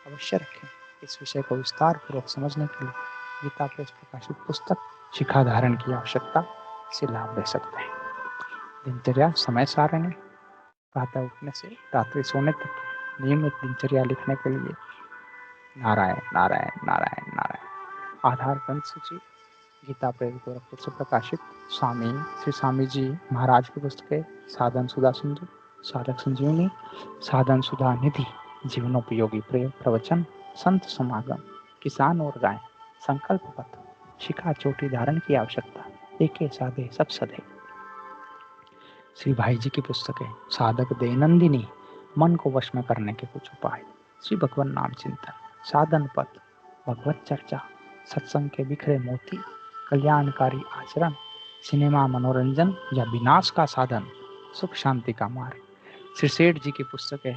अवश्य रखें। इस विषय को विस्तार पूर्वक समझने के लिए गीता प्रेस प्रकाशित पुस्तक शिखा धारण की आवश्यकता से लाभ ले सकते हैं। दिनचर्या समय सारणी। प्रातः उठने से रात्रि सोने तक की नियमित दिनचर्या लिखने के लिए नारायण नारायण नारायण नारायण। आधार ग्रंथ सूची गीता प्रेस गोरखपुर से प्रकाशित श्री स्वामी जी महाराज की पुस्तकें साधन सुधा सिंधु, साधक संजीवनी, साधन सुधा निधि, जीवनोपयोगी प्रवचन, संत समागम, किसान और गाय, संकल्प पत्र, शिखा चोटी धारण की आवश्यकता, एके साधे सब सधे। श्री भाई जी की पुस्तकें साधक दैनंदिनी, मन को वश में करने के कुछ उपाय, श्री भगवान नाम चिंतन, साधन पथ, भगवत चर्चा, सत्संग के बिखरे मोती, कल्याणकारी आचरण, सिनेमा मनोरंजन या विनाश का साधन, सुख शांति का मार्ग। श्री सेठ जी की पुस्तकें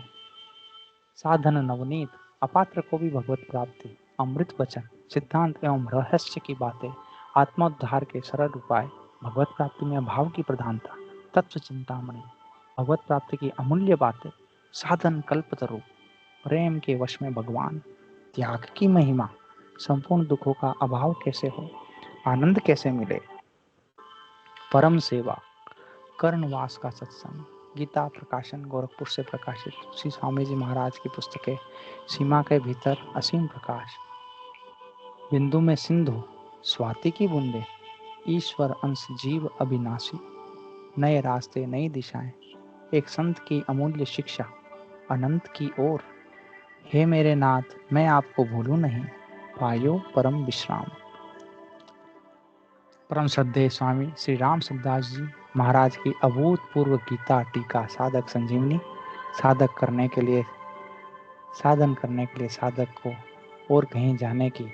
साधन नवनीत, अपात्र को भी भगवत प्राप्ति, अमृत वचन, सिद्धांत एवं रहस्य की बातें, आत्मोद्धार के सरल उपाय, भगवत प्राप्ति में भाव की प्रधानता, तत्व चिंतामणि, भगवत प्राप्ति की अमूल्य बातें, साधन कल्पतरु, प्रेम के वश में भगवान, त्याग की महिमा, संपूर्ण दुखों का अभाव कैसे हो, आनंद कैसे मिले। परम सेवा, कर्णवास का सत्संग। गीता प्रकाशन गोरखपुर से प्रकाशित श्री स्वामी जी महाराज की पुस्तकें। सीमा के भीतर असीम प्रकाश। बिंदु में सिंधु, स्वाति की बूंदे। ईश्वर अंश जीव अविनाशी। नए रास्ते, नई दिशाएं। एक संत की अमूल्य शिक्षा, अनंत की ओर। हे मेरे नाथ, मैं आपको भूलूं नहीं, पायो परम विश्राम। परम श्रद्धेय स्वामी श्री राम सुखदास जी महाराज की अभूतपूर्व गीता टीका साधक संजीवनी। साधन करने के लिए साधक को और कहीं जाने की,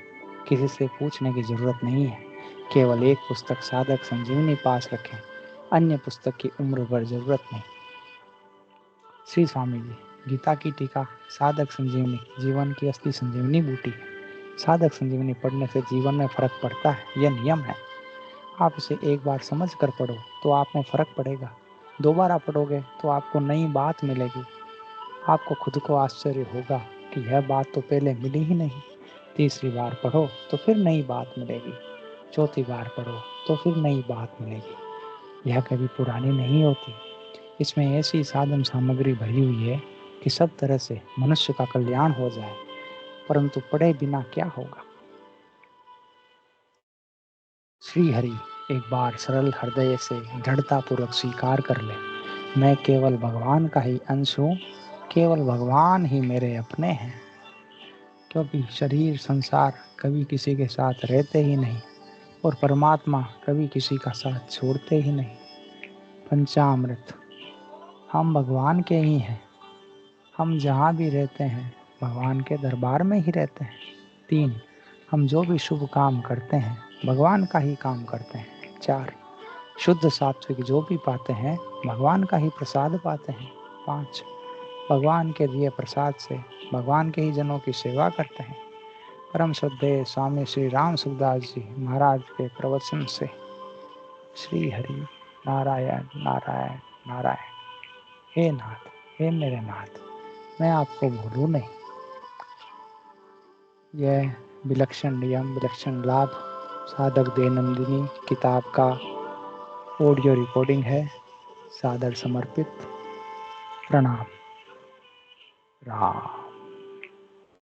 किसी से पूछने की जरूरत नहीं है। केवल एक पुस्तक साधक संजीवनी पास रखें, अन्य पुस्तक की उम्र भर जरूरत नहीं। श्री स्वामी जी, गीता की टीका साधक संजीवनी जीवन की असली संजीवनी बूटी है। साधक संजीवनी पढ़ने से जीवन में फर्क पड़ता है, यह नियम है। आप इसे एक बार समझ कर पढ़ो तो आप में फर्क पड़ेगा। दोबारा पढ़ोगे तो आपको नई बात मिलेगी। आपको खुद को आश्चर्य होगा कि यह बात तो पहले मिली ही नहीं। तीसरी बार पढ़ो तो फिर नई बात मिलेगी। चौथी बार पढ़ो तो फिर नई बात मिलेगी। यह कभी पुरानी नहीं होती। इसमें ऐसी साधन सामग्री भरी हुई है कि सब तरह से मनुष्य का कल्याण हो जाए, परंतु पढ़े बिना क्या होगा। श्री हरि, एक बार सरल हृदय से दृढ़ता पूर्वक स्वीकार कर ले, मैं केवल भगवान का ही अंश हूँ, केवल भगवान ही मेरे अपने हैं। क्योंकि शरीर संसार कभी किसी के साथ रहते ही नहीं और परमात्मा कभी किसी का साथ छोड़ते ही नहीं। पंचामृत, हम भगवान के ही हैं। हम जहाँ भी रहते हैं भगवान के दरबार में ही रहते हैं। 3, हम जो भी शुभ काम करते हैं भगवान का ही काम करते हैं। 4, शुद्ध सात्विक जो भी पाते हैं भगवान का ही प्रसाद पाते हैं। 5, भगवान के दिए प्रसाद से भगवान के ही जनों की सेवा करते हैं। परम श्रद्धेय स्वामी श्री राम सुखदास जी महाराज के प्रवचन से। श्री हरि, नारायण नारायण नारायण। हे नाथ, हे मेरे नाथ, मैं आपको भूलूं नहीं। यह विलक्षण नियम विलक्षण लाभ साधक दैनंदिनी किताब का ऑडियो रिकॉर्डिंग है। सादर समर्पित। प्रणाम। राम।